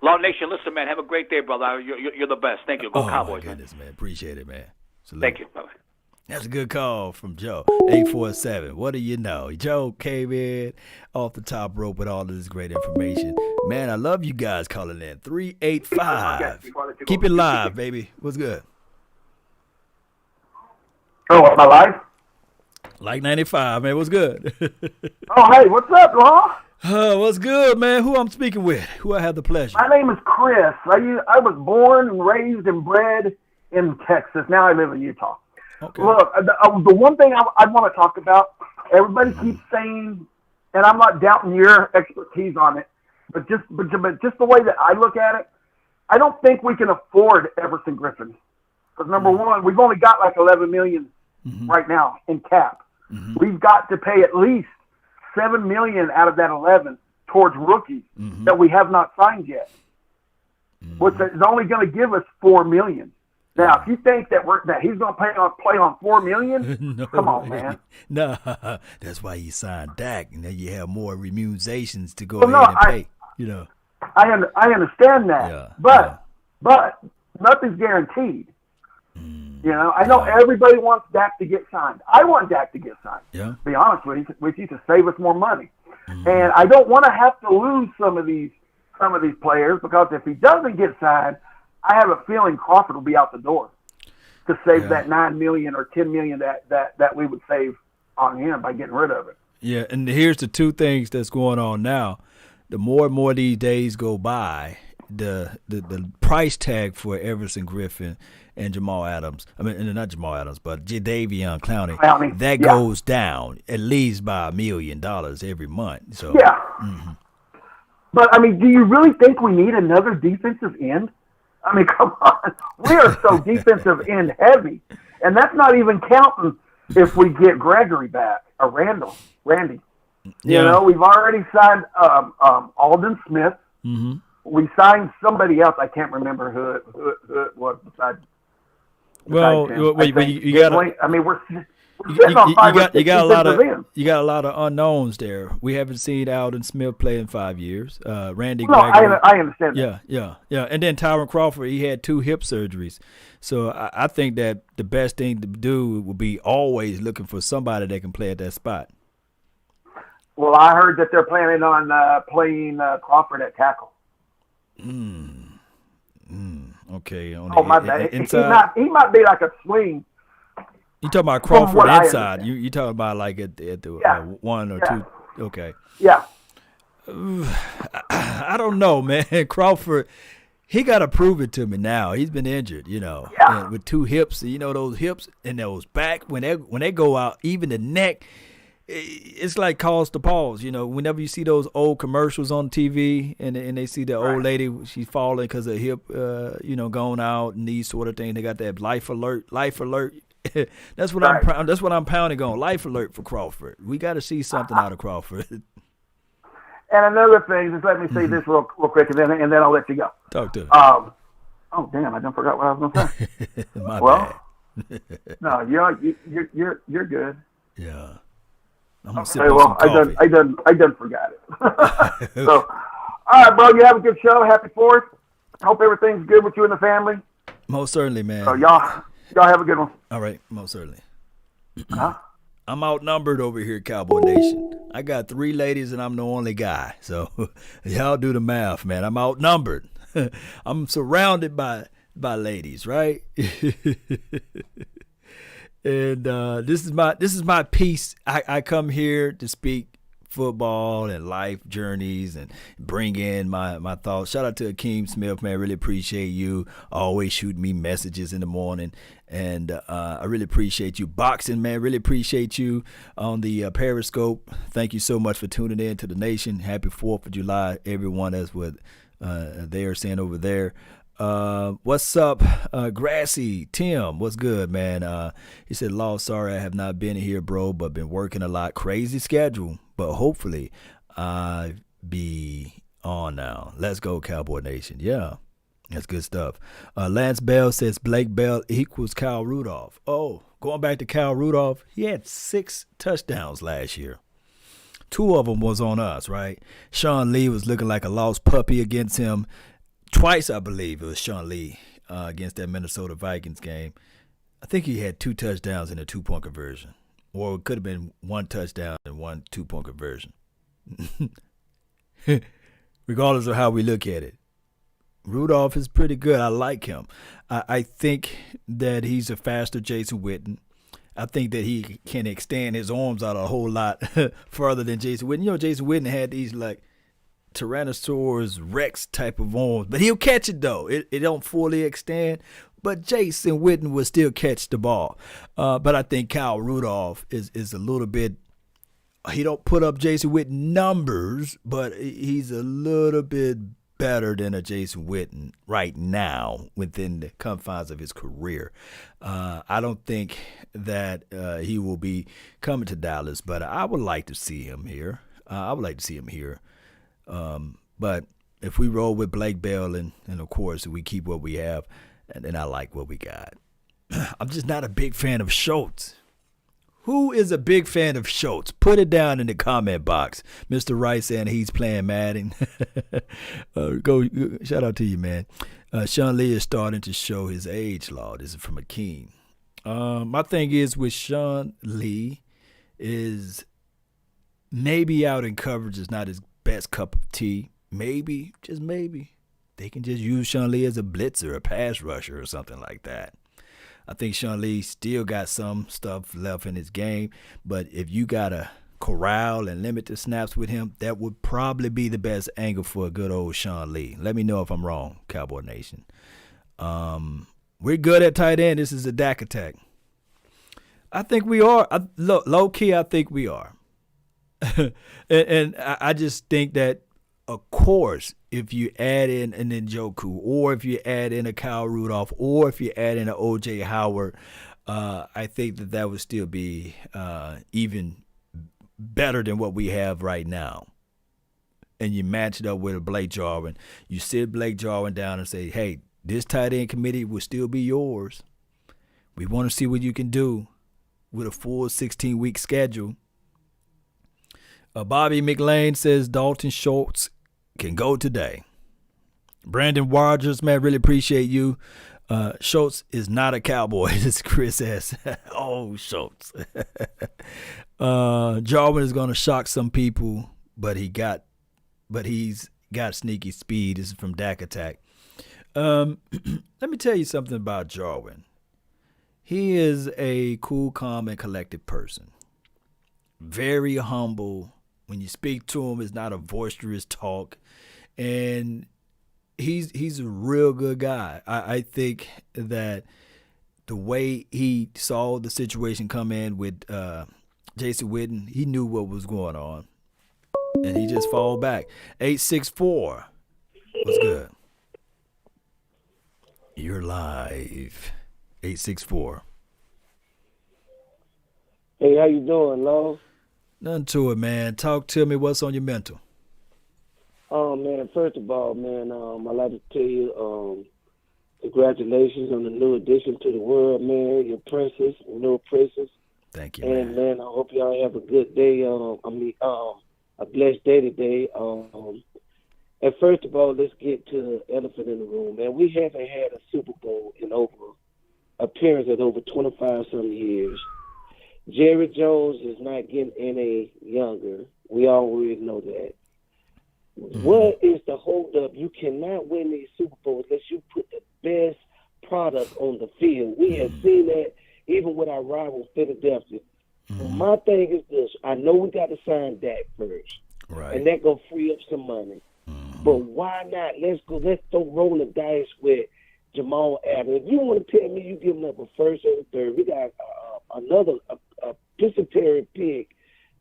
Law Nation, listen, man. Have a great day, brother. You're the best. Thank you. Go Cowboys, my goodness, man. Appreciate it, man. Salute. Thank you. Bye-bye. That's a good call from Joe. 847. What do you know? Joe came in off the top rope with all of this great information. Man, I love you guys calling in. 385. Keep it live, baby. What's good? Oh, am I live? Like 95, man. What's good? Oh, hey, what's up, Law? What's good, man? Who I'm speaking with? Who I have the pleasure? My name is Chris. I was born and raised and bred in Texas. Now I live in Utah. Okay. Look, the one thing I want to talk about, everybody keeps saying, and I'm not doubting your expertise on it, but just the way that I look at it, I don't think we can afford Everson Griffin. Because number one, we've only got like $11 million right now in cap. We've got to pay at least $7 million out of that 11 towards rookies that we have not signed yet, which is only going to give us $4 million. Now, if you think that he's going to play on $4 million, no come on, way. man. No, that's why you signed Dak, and then you have more remunerations to go ahead and pay. I understand that, but nothing's guaranteed. I know everybody wants Dak to get signed. I want Dak to get signed. Yeah. To be honest with you, to save us more money, and I don't want to have to lose some of these players because if he doesn't get signed, I have a feeling Crawford will be out the door to save that $9 million or $10 million that we would save on him by getting rid of it. Yeah, and here's the two things that's going on now. The more and more these days go by, the price tag for Everson Griffin and Jamal Adams, not Jamal Adams, but Jadeveon Clowney, that goes down at least by $1 million every month. So yeah. But, do you really think we need another defensive end? Come on. We are so defensive end heavy. And that's not even counting if we get Gregory back or Randy. Yeah. We've already signed Alden Smith. We signed somebody else. I can't remember who it was besides. Well, you got. I mean, we're sitting on 5 or 6 you got a lot of unknowns there. We haven't seen Alden Smith play in 5 years. Randy Gregory. I understand that. Yeah. And then Tyron Crawford, he had 2 hip surgeries. So I think that the best thing to do would be always looking for somebody that can play at that spot. Well, I heard that they're planning on playing Crawford at tackle. Okay. My bad. He might be like a swing. You talking about Crawford inside? You talking about like at the 1 or 2? Okay. Yeah. I don't know, man. Crawford, he got to prove it to me now. He's been injured, Yeah. and with 2 hips. Those hips and those back when they go out, even the neck. It's like cause to pause, whenever you see those old commercials on TV and they see the old lady, she's falling because her hip, going out and these sort of things. They got that life alert. That's what I'm pounding on. Life alert for Crawford. We got to see something out of Crawford. And another thing, just let me say this real quick, and then I'll let you go. Talk to me. Oh damn! I done forgot what I was going to say. My bad. No, you're good. Yeah. I done forgot it. So, all right, bro. You have a good show. Happy 4th. Hope everything's good with you and the family. Most certainly, man. So y'all have a good one. All right, most certainly. Huh? I'm outnumbered over here, Cowboy Nation. I got 3 ladies and I'm the only guy. So y'all do the math, man. I'm outnumbered. I'm surrounded by ladies, right? And this is my piece. I come here to speak football and life journeys and bring in my thoughts. Shout out to Akeem Smith, man. Really appreciate you. Always shooting me messages in the morning. And I really appreciate you. Boxing, man. Really appreciate you on the Periscope. Thank you so much for tuning in to the nation. Happy 4th of July, everyone. That's what they are saying over there. What's up, Grassy Tim? What's good, man? He said, "Law, sorry I have not been here, bro, but been working a lot. Crazy schedule, but hopefully I be on now. Let's go, Cowboy Nation." Yeah, that's good stuff. Lance Bell says Blake Bell equals Kyle Rudolph. Oh, going back to Kyle Rudolph, he had 6 touchdowns last year. 2 of them was on us, right? Sean Lee was looking like a lost puppy against him. Twice, I believe, it was Sean Lee against that Minnesota Vikings game. I think he had 2 touchdowns and a 2-point conversion. Or it could have been 1 touchdown and 1 2-point conversion. Regardless of how we look at it. Rudolph is pretty good. I like him. I think that he's a faster Jason Witten. I think that he can extend his arms out a whole lot further than Jason Witten. Jason Witten had these like Tyrannosaurus Rex type of arms, but he'll catch it though. It don't fully extend, but Jason Witten will still catch the ball. But I think Kyle Rudolph is a little bit. He don't put up Jason Witten numbers, but he's a little bit better than a Jason Witten right now within the confines of his career. I don't think that he will be coming to Dallas, but I would like to see him here. But if we roll with Blake Bell and of course we keep what we have, and then I like what we got. I'm just not a big fan of Schultz. Who is a big fan of Schultz? Put it down in the comment box. Mr. Wright saying he's playing Madden. Shout out to you, man. Sean Lee is starting to show his age, Law. This is from Akeem. My thing is with Sean Lee is maybe out in coverage is not his best cup of tea. Maybe, just maybe, they can just use Sean Lee as a blitzer, a pass rusher or something like that. I think Sean Lee still got some stuff left in his game, but if you got to corral and limit the snaps with him, that would probably be the best angle for a good old Sean Lee. Let me know if I'm wrong, Cowboy Nation. We're good at tight end. This is a Dak attack. I think we are. Low key, I think we are. and I just think that, of course, if you add in an Njoku, or if you add in a Kyle Rudolph, or if you add in an O.J. Howard, I think that would still be even better than what we have right now. And you match it up with a Blake Jarwin. You sit Blake Jarwin down and say, hey, this tight end committee will still be yours. We want to see what you can do with a full 16-week schedule. Bobby McLean says Dalton Schultz can go today. Brandon Rogers, man, really appreciate you. Schultz is not a Cowboy. This is Chris S. Oh, Schultz. Jarwin is going to shock some people, but he's got sneaky speed. This is from Dak Attack. Let me tell you something about Jarwin. He is a cool, calm, and collected person. Very humble. When you speak to him, it's not a boisterous talk. And he's a real good guy. I think that the way he saw the situation come in with Jason Witten, he knew what was going on. And he just fall back. 864. What's good? You're live. 864. Hey, how you doing, Lo? Nothing to it, man. Talk to me. What's on your mental? Oh, man, first of all, man, I'd like to tell you congratulations on the new addition to the world, man. You're precious, no princess. Thank you, and, man, I hope y'all have a good day. A blessed day today. And first of all, let's get to the elephant in the room, man. We haven't had a Super Bowl in appearance in over 25-some years. Jerry Jones is not getting any younger. We already know that. Mm-hmm. What is the holdup? You cannot win these Super Bowls unless you put the best product on the field. We have seen that even with our rival Philadelphia. Mm-hmm. My thing is this. I know we got to sign Dak first. Right. And that's going to free up some money. Mm-hmm. But why not? Let's throw roll the dice with Jamal Adams. If you want to tell me you giving up a first or a third, we got another participatory pick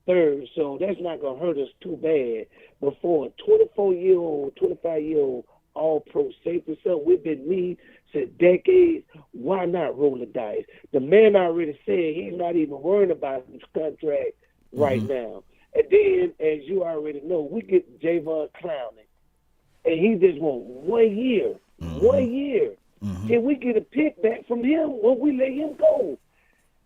third, so that's not going to hurt us too bad. But for a 24-year-old, 25-year-old all-pro safety, so we've been need since decades, why not roll the dice? The man already said he's not even worrying about his contract right now. And then, as you already know, we get Javon Clowney, and he just want 1 year. 1 year. Can we get a pick back from him when we let him go?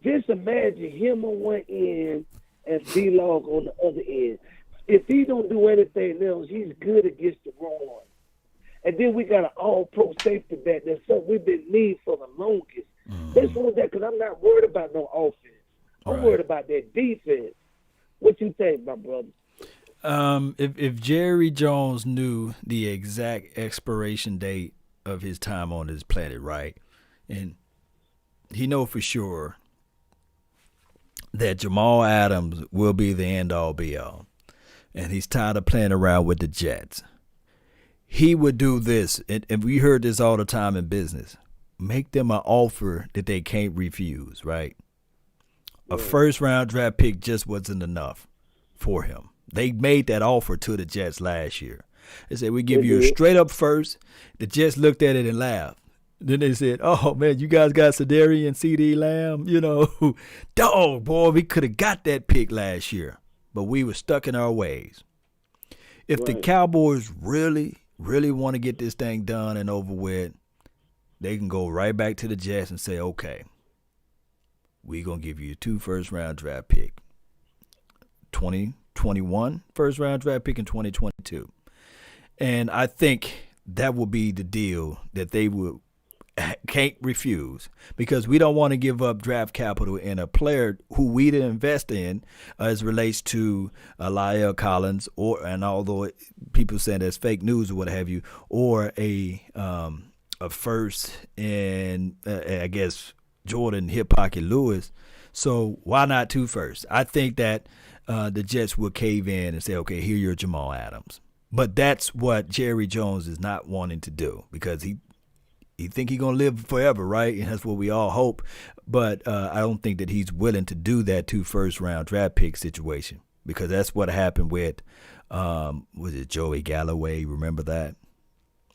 Just imagine him on one end and D-Log on the other end. If he don't do anything else, he's good against the run. And then we got an all-pro safety back. That's something we've been needing for the longest. That's one of that, because I'm not worried about no offense. I'm worried about that defense. What you think, my brother? If Jerry Jones knew the exact expiration date of his time on this planet, right, and he know for sure that Jamal Adams will be the end-all, be-all, and he's tired of playing around with the Jets, he would do this, and we heard this all the time in business, make them an offer that they can't refuse, right? A first-round draft pick just wasn't enough for him. They made that offer to the Jets last year. They said, we give you a straight-up first. The Jets looked at it and laughed. Then they said, oh, man, you guys got Sedary and C.D. Lamb. You know, dog, boy, we could have got that pick last year, but we were stuck in our ways. If the Cowboys really, really want to get this thing done and over with, they can go right back to the Jets and say, okay, we're going to give you 2 first-round draft pick, 2021 first-round draft pick in 2022. And I think that will be the deal that they can't refuse, because we don't want to give up draft capital in a player who we didn't invest in as relates to La'el Collins, and although people say that's fake news or what have you, or a first and I guess Jordan Hip Pocket Lewis. So why not 2 firsts? I think that the Jets will cave in and say, okay, here you're Jamal Adams. But that's what Jerry Jones is not wanting to do, because he think he's going to live forever, right? And that's what we all hope. But I don't think that he's willing to do that 2 first-round draft pick situation, because that's what happened with, was it Joey Galloway? Remember that?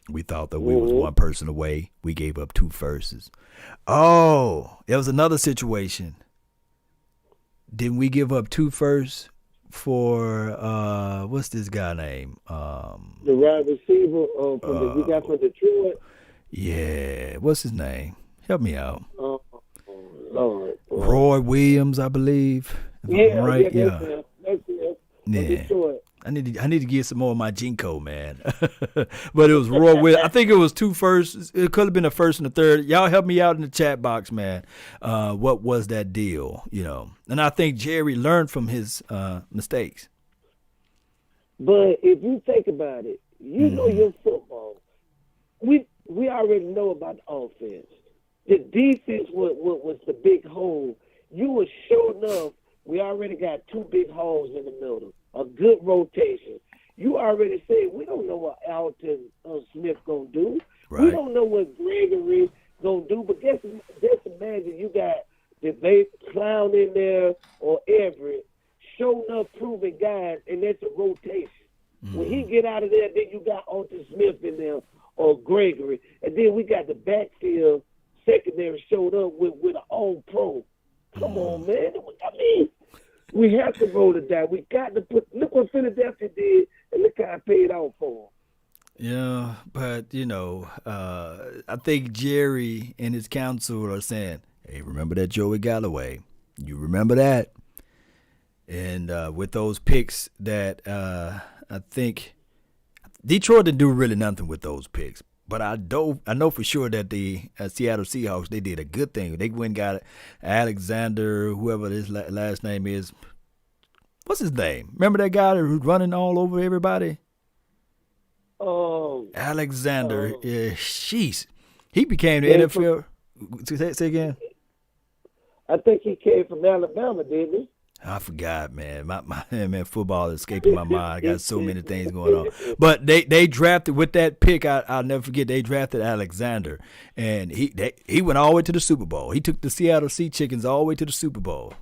We thought that we was 1 person away. We gave up 2 firsts. Oh, it was another situation. Didn't we give up 2 firsts for what's this guy name? The wide receiver we got from Detroit. Yeah, what's his name? Help me out. Lord. Roy Williams, I believe. Yeah, right. Yeah. That's it. Yeah. Detroit. I need to get some more of my Jinko, man. But it was Roy Williams. I think it was 2 firsts. It could have been a first and a third. Y'all help me out in the chat box, man. What was that deal? And I think Jerry learned from his mistakes. But if you think about it, you know your football. We already know about the offense. The defense was the big hole. You were sure enough. We already got 2 big holes in the middle. A good rotation. You already said we don't know what Alton Smith gonna do. Right. We don't know what Gregory gonna do. But just imagine you got the Clown in there or Everett, sure enough proven guys, and that's a rotation. When he get out of there, then you got Alton Smith in there or Gregory, and then we got the backfield secondary showed up with an all-pro. Come on, man. I mean, we have to roll it down. We got to look what Philadelphia did, and look how it paid off for them. Yeah, but, I think Jerry and his council are saying, hey, remember that Joey Galloway? You remember that? And with those picks that I think Detroit didn't do really nothing with those picks. But I know for sure that the Seattle Seahawks, they did a good thing. They went and got Alexander, whoever his last name is. What's his name? Remember that guy who's running all over everybody? Alexander. Sheesh. He became the NFL. Say again? I think he came from Alabama, didn't he? I forgot, man. Man, football is escaping my mind. I got so many things going on. But they drafted with that pick. I'll never forget. They drafted Alexander, and he went all the way to the Super Bowl. He took the Seattle Sea Chickens all the way to the Super Bowl.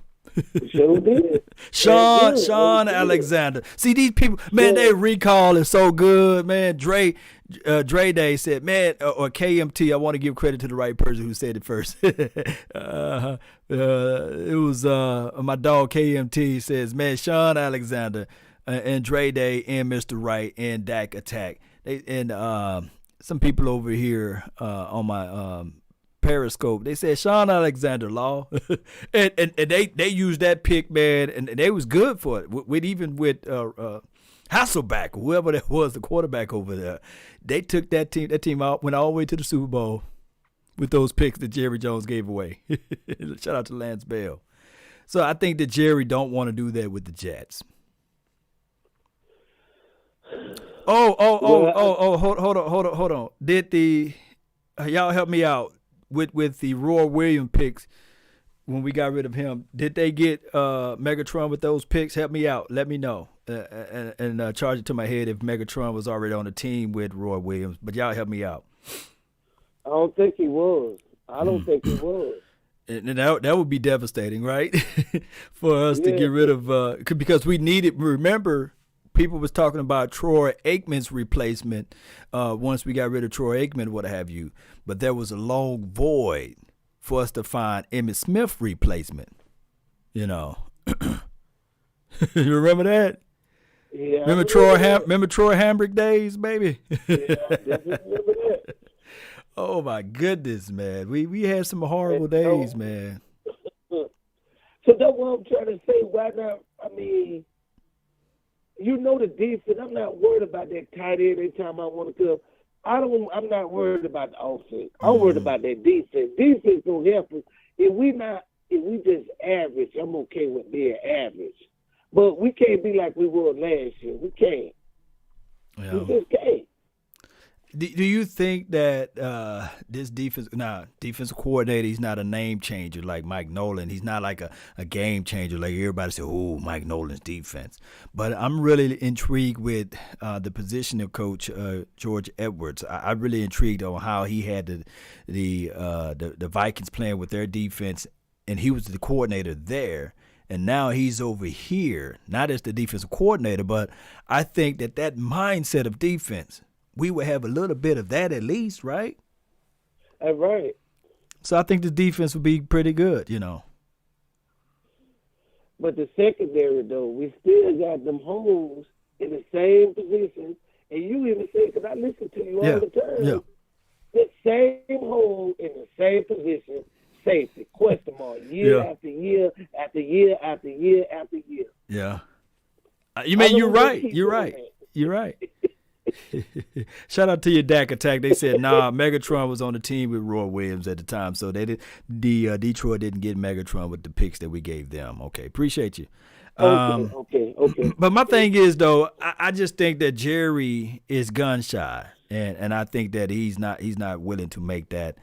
Sure did. Sean Alexander. See, these people, man, they recall is so good, man. Dre Day said, man, or KMT, I want to give credit to the right person who said it first. It was my dog KMT says, man, Sean Alexander and Dre Day and Mr. Wright and Dak Attack. Some people over here on my Periscope, they said Sean Alexander Law, and they used that pick, man, and they was good for it. With Hasselback, whoever that was, the quarterback over there, they took that team out, went all the way to the Super Bowl with those picks that Jerry Jones gave away. Shout out to Lance Bell. So I think that Jerry don't want to do that with the Jets. Hold on. Did y'all help me out? With the Roy Williams picks, when we got rid of him, did they get Megatron with those picks? Help me out. Let me know. And charge it to my head if Megatron was already on the team with Roy Williams. But y'all help me out. I don't think he was. And that would be devastating, right? For us to get rid of because we needed. Remember, people was talking about Troy Aikman's replacement once we got rid of Troy Aikman, what have you. But there was a long void for us to find Emmitt Smith replacement. You remember that? Yeah. Remember Troy Hambrick days, baby? Yeah, I definitely remember that. Oh my goodness, man. We had some horrible days, man. So that's what I'm trying to say. Why not? I mean, the defense. I'm not worried about that tight end every time I want to come. I'm not worried about the offense. I'm worried about that defense. Defense gonna help us. If we just average, I'm okay with being average. But we can't be like we were last year. We can't. Yeah. We just can't. Do you think that this defensive coordinator, he's not a name changer like Mike Nolan. He's not like a game changer like everybody said, oh, Mike Nolan's defense. But I'm really intrigued with the position of Coach George Edwards. I'm really intrigued on how he had the Vikings playing with their defense, and he was the coordinator there. And now he's over here, not as the defensive coordinator, but I think that mindset of defense, we would have a little bit of that at least, right? That's right. So I think the defense would be pretty good, But the secondary, though, we still got them holes in the same position. And you even say, because I listen to you all the time, the same hole in the same position, safety. Question mark. Year after year after year after year after year. Yeah. You mean you're right. You're right. You're right. Shout out to your Dak attack. They said, Megatron was on the team with Roy Williams at the time, so they Detroit didn't get Megatron with the picks that we gave them. Okay, appreciate you. Okay. But my thing is, though, I just think that Jerry is gun shy, and I think that he's not willing to make that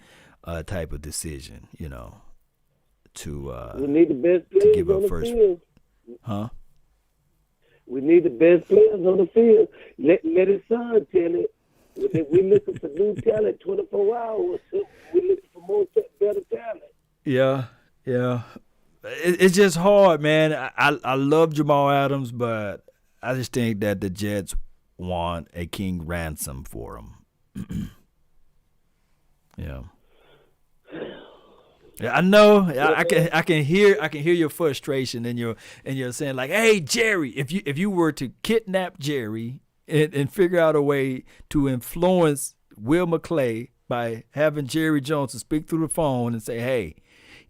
type of decision, to we need the best players give up on the first. field. Huh? We need the best players on the field. Let his son tell it. We looking for new talent 24 hours. We looking for more better talent. Yeah. It's just hard, man. I love Jamal Adams, but I just think that the Jets want a king ransom for him. Yeah. Yeah, I know. I can hear your frustration, and you're saying like, "Hey, Jerry, if you were to kidnap Jerry and figure out a way to influence Will McClay by having Jerry Jones to speak through the phone and say, hey,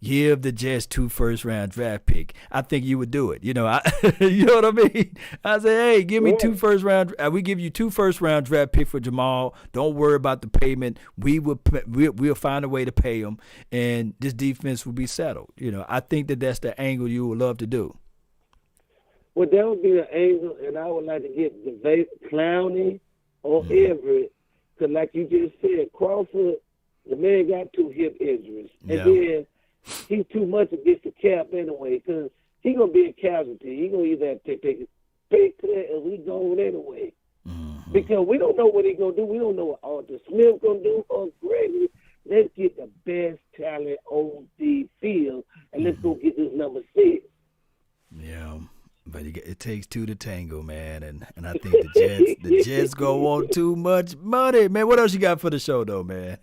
give the Jets 2 first-round draft pick, I think you would do it. You know what I mean? I say, hey, give me 2 first-round. We give you 2 first-round draft pick for Jamal. Don't worry about the payment. We'll find a way to pay him, and this defense will be settled. I think that's the angle you would love to do. Well, that would be an angle, and I would like to get the Clowney or Everett, because like you just said, Crawford, the man got 2 hip injuries, and then he's too much against the cap anyway, because he's going to be a casualty. He's going to either have to take a big cut or we going anyway. Mm-hmm. Because we don't know what he's going to do. We don't know what Arthur Smith's going to do or Gregory. Let's get the best talent on the field, and let's go get this number 6. Yeah. But it takes 2 to tango, man, and I think the Jets go want too much money, man. What else you got for the show, though, man?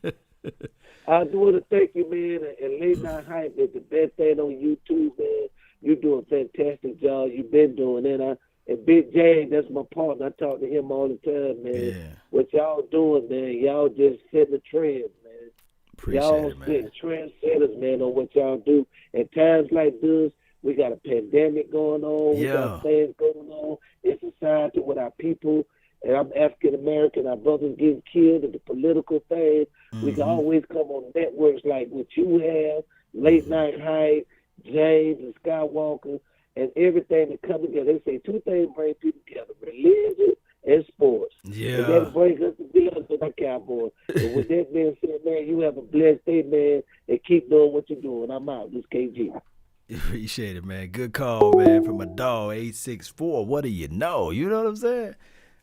I do want to thank you, man, and Late Night Hype is the best thing on YouTube, man. You're doing a fantastic job. You've been doing it. And Big J, that's my partner. I talk to him all the time, man. Yeah. What y'all doing, man, y'all just setting the trend, man. Appreciate y'all it, man. setting trendsetters, man, on what y'all do. At times like this, we got a pandemic going on. We got things going on in society with our people. And I'm African-American. Our brothers getting killed in the political thing. Mm-hmm. We can always come on networks like what you have, Late Night Hype, James and Skywalker, and everything that come together. They say 2 things bring people together, religion and sports. Yeah. And that brings us together with our Cowboys. And with that being said, man, you have a blessed day, man, and keep doing what you're doing. I'm out. This is KG. Appreciate it, man. Good call, man, from a dog, 864. What do you know? You know what I'm saying?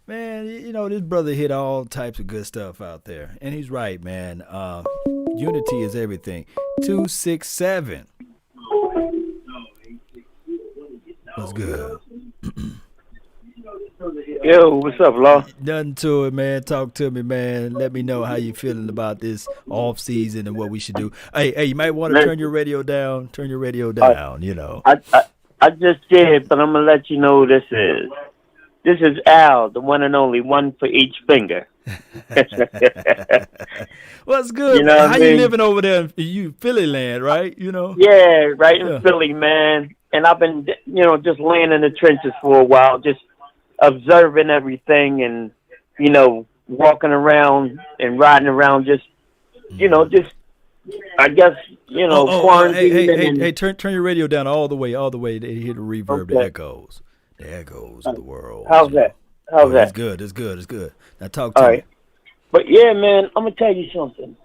Man, this brother hit all types of good stuff out there. And he's right, man. Unity is everything. 267. What's good? Yo, what's up, Law? Nothing to it, man. Talk to me, man. Let me know how you feeling about this off season and what we should do. Hey, you might want to turn your radio down. Turn your radio down, I just did, but I'm going to let you know who this is. This is Al, the one and only, one for each finger. What's good? How you living over there in Philly land, right? Yeah, right in Philly, man. And I've been, just laying in the trenches for a while, just observing everything and, walking around and riding around, just, I guess, quarantine. Hey, turn your radio down all the way. They hear the reverb, the echoes. The echoes of the world. How's that? It's good. Now talk to me. But yeah, man, I'm gonna tell you something.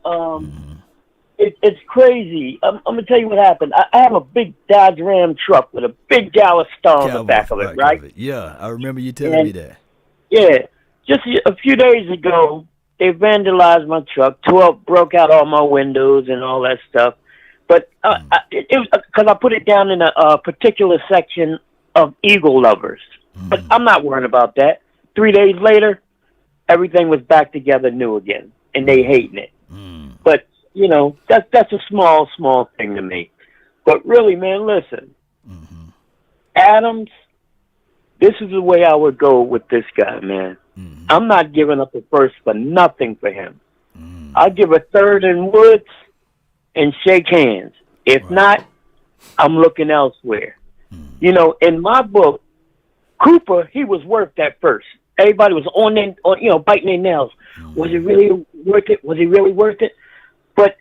It's crazy. I'm gonna tell you what happened. I have a big Dodge Ram truck with a big Dallas star on the back of it, right? Yeah, I remember you telling me that. Yeah, just a few days ago, they vandalized my truck, broke out all my windows and all that stuff. But it was because I put it down in a particular section of Eagle lovers. But I'm not worrying about that. 3 days later, everything was back together new again, and they hating it. But, that's a small thing to me. But really, man, listen. Adams, this is the way I would go with this guy, man. I'm not giving up a first for nothing for him. I'll give a third in Woods and shake hands. If not, I'm looking elsewhere. You know, in my book, Cooper, he was worth that first. Everybody was biting their nails. Was it really worth it? Was he really worth it? But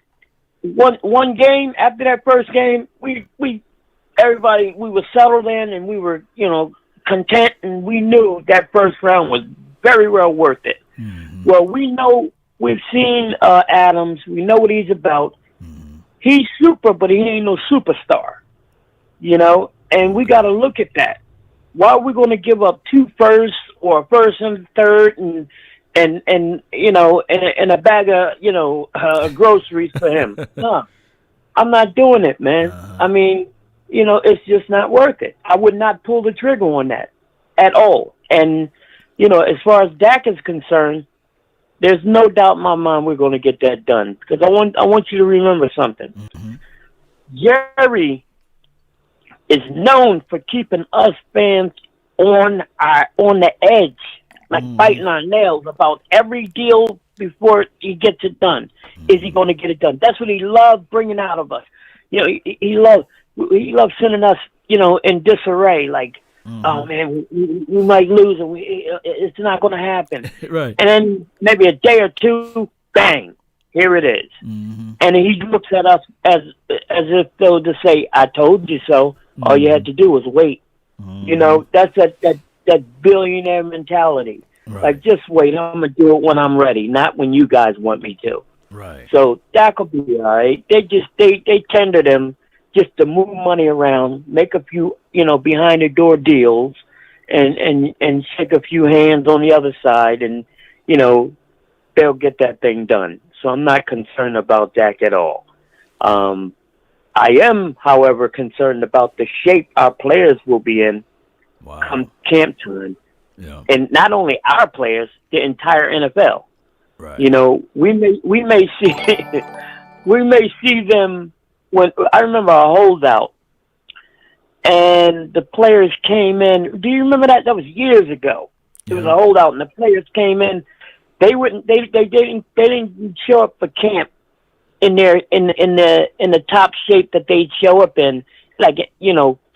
one game, after that first game, we were settled in and we were, content, and we knew that first round was very well worth it. Well, we've seen Adams. We know what he's about. He's super, but he ain't no superstar, and we got to look at that. Why are we going to give up 2 firsts or a first and a third and a bag of, groceries for him? No, I'm not doing it, man. I mean, it's just not worth it. I would not pull the trigger on that at all. And, as far as Dak is concerned, there's no doubt in my mind we're going to get that done. Because I want you to remember something. Jerry is known for keeping us fans on the edge, like biting our nails about every deal before he gets it done. Is he going to get it done? That's what he loved bringing out of us. He loved sending us, in disarray. Like, oh man, we might lose, and it's not going to happen. Right. And then maybe a day or two, bang, here it is. And he looks at us as if though to say, "I told you so." All you had to do was wait. That's that billionaire mentality. Right. Like, just wait. I'm gonna do it when I'm ready, not when you guys want me to. Right. So that could be all right. They tendered him just to move money around, make a few behind the door deals, and shake a few hands on the other side, and they'll get that thing done. So I'm not concerned about Dak at all. I am, however, concerned about the shape our players will be in come camp time. Yeah. And not only our players, the entire NFL. Right. We may see we may see them when I remember a holdout and the players came in. Do you remember that? That was years ago. It was a holdout and the players came in. They didn't show up for camp in the top shape that they'd show up in, like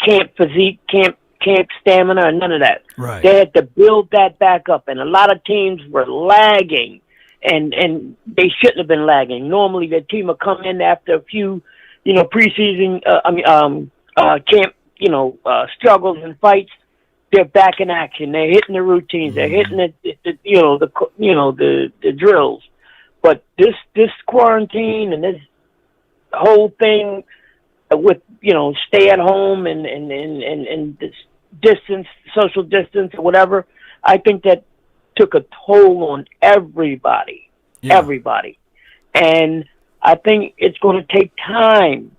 camp physique, camp stamina, and none of that. Right. They had to build that back up, and a lot of teams were lagging, and they shouldn't have been lagging. Normally, the team would come in after a few, preseason, camp, struggles and fights. They're back in action. They're hitting the routines. They're hitting the drills. But this quarantine and this whole thing with stay at home and this distance, social distance or whatever, I think that took a toll on everybody. And I think it's going to take time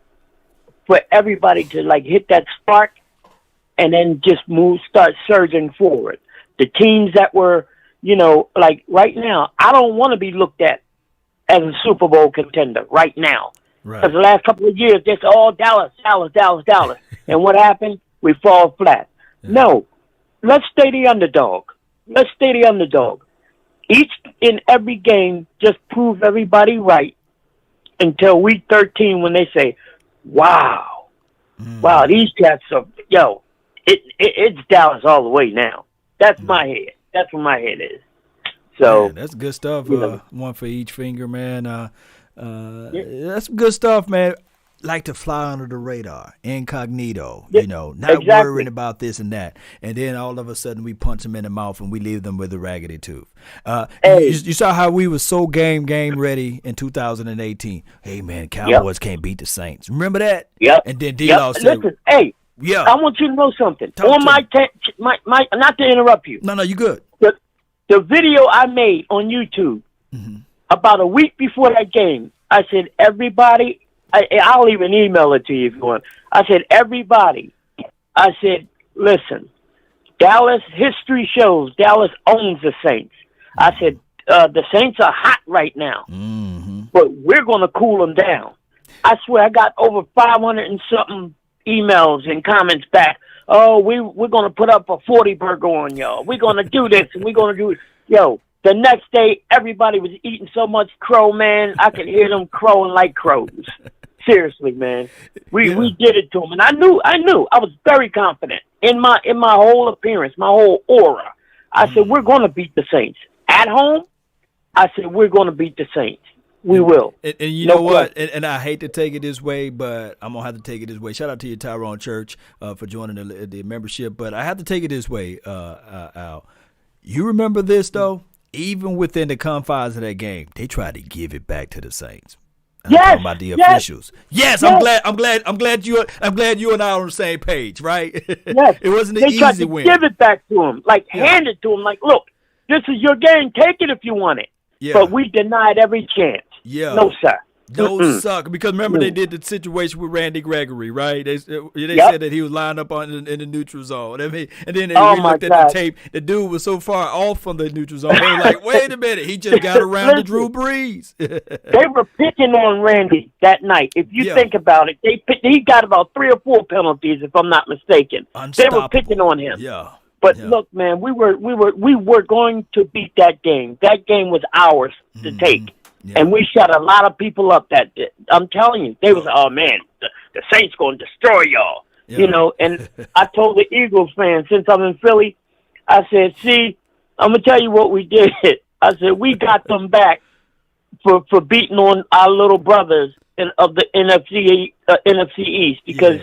for everybody to hit that spark and then just start surging forward. The teams that were, right now, I don't want to be looked at as a Super Bowl contender right now. Because the last couple of years, it's all Dallas. And what happened? We fall flat. Yeah. No, let's stay the underdog. Each and every game, just prove everybody right until week 13 when they say, wow, these cats are, it's Dallas all the way now. That's my head. That's where my head is. So man, that's good stuff. One for each finger, man. That's good stuff, man. Like to fly under the radar, incognito, not worrying about this and that. And then all of a sudden we punch them in the mouth and we leave them with a raggedy tooth. You saw how we were so game ready in 2018. Hey, man, Cowboys can't beat the Saints. Remember that? Yep. And then D-Law said, listen, hey, I want you to know something. My not to interrupt you. No, you good. The video I made on YouTube about a week before that game, I said, everybody, I'll even email it to you if you want. I said, everybody, listen, Dallas, history shows Dallas owns the Saints. I said, the Saints are hot right now, but we're going to cool them down. I swear I got over 500 and something emails and comments back. Oh, we're going to put up a 40 burger on y'all. We're going to do this and we're going to do it. Yo, the next day, everybody was eating so much crow, man. I could hear them crowing like crows. Seriously, man. We did it to him. And I knew. I was very confident in my whole appearance, my whole aura. I said, we're going to beat the Saints. At home, I said, we're going to beat the Saints. We will. And you know what? And I hate to take it this way, but I'm going to have to take it this way. Shout out to you, Tyrone Church, for joining the membership. But I have to take it this way, Al. You remember this, though? Even within the confines of that game, they tried to give it back to the Saints. I'm talking about the officials. Yes, I'm glad you and I are on the same page, right? Yes. It wasn't an easy win. They tried to give it back to him, hand it to him, look, this is your game. Take it if you want it. Yeah. But we denied every chance. Yeah. No, sir. No, suck. Because remember, they did the situation with Randy Gregory, right? They said that he was lined up in the neutral zone. I mean, and then they looked at the tape. The dude was so far off from the neutral zone. They were like, wait a minute. He just got around to Drew Brees. They were picking on Randy that night. If you think about it, he got about 3 or 4 penalties, if I'm not mistaken. They were picking on him. Yeah. But look, man, we were going to beat that game. That game was ours to take. Yeah. And we shut a lot of people up that day. I'm telling you, they was, oh man, the Saints going to destroy y'all. Yeah. You know, and I told the Eagles fans, since I'm in Philly, I said, see, I'm going to tell you what we did. I said, we got them back for beating on our little brothers of the NFC East, because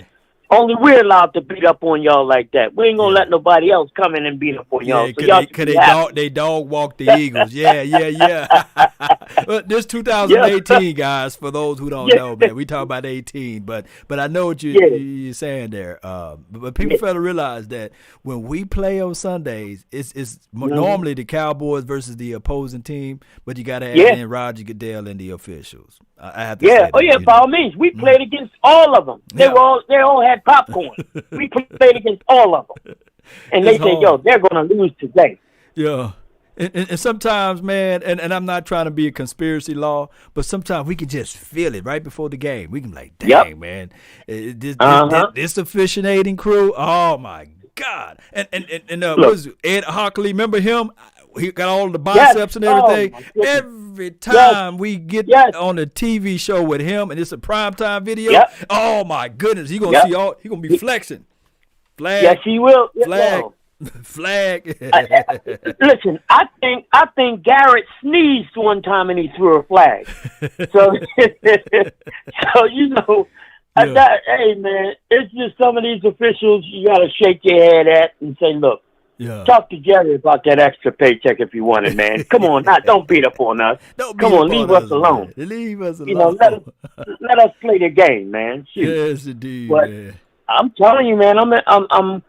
only we're allowed to beat up on y'all like that. We ain't going to let nobody else come in and beat up on y'all. So they dog walk the Eagles. Yeah. Well, this 2018, guys, for those who don't know, man. We talk about 18, but I know what you're saying there. But people fail to realize that when we play on Sundays, it's normally the Cowboys versus the opposing team, but you got to add in Roger Goodell and the officials. I have to say that, by all means. We played against all of them. They all had popcorn. We played against all of them. And they said, yo, they're going to lose today. Yeah. And sometimes, man, and I'm not trying to be a conspiracy law, but sometimes we can just feel it right before the game. We can be like, dang, man, this officiating crew, oh, my God. And what was it, Ed Hockley, remember him? He got all the biceps and everything. Every time we get on a TV show with him, and it's a primetime video, oh my goodness, he gonna be flexing. Flag. Yes, he will. Flag. Flag. Listen, I think Garrett sneezed one time and he threw a flag. So you know, hey man, it's just some of these officials you got to shake your head at and say, look. Yeah. Talk to Jerry about that extra paycheck if you want it, man. Come on, don't beat up on us. Come on, leave us alone. Leave us alone. You know, let us play the game, man. Shoot. Yes, indeed, but man. I'm telling you, man. I'm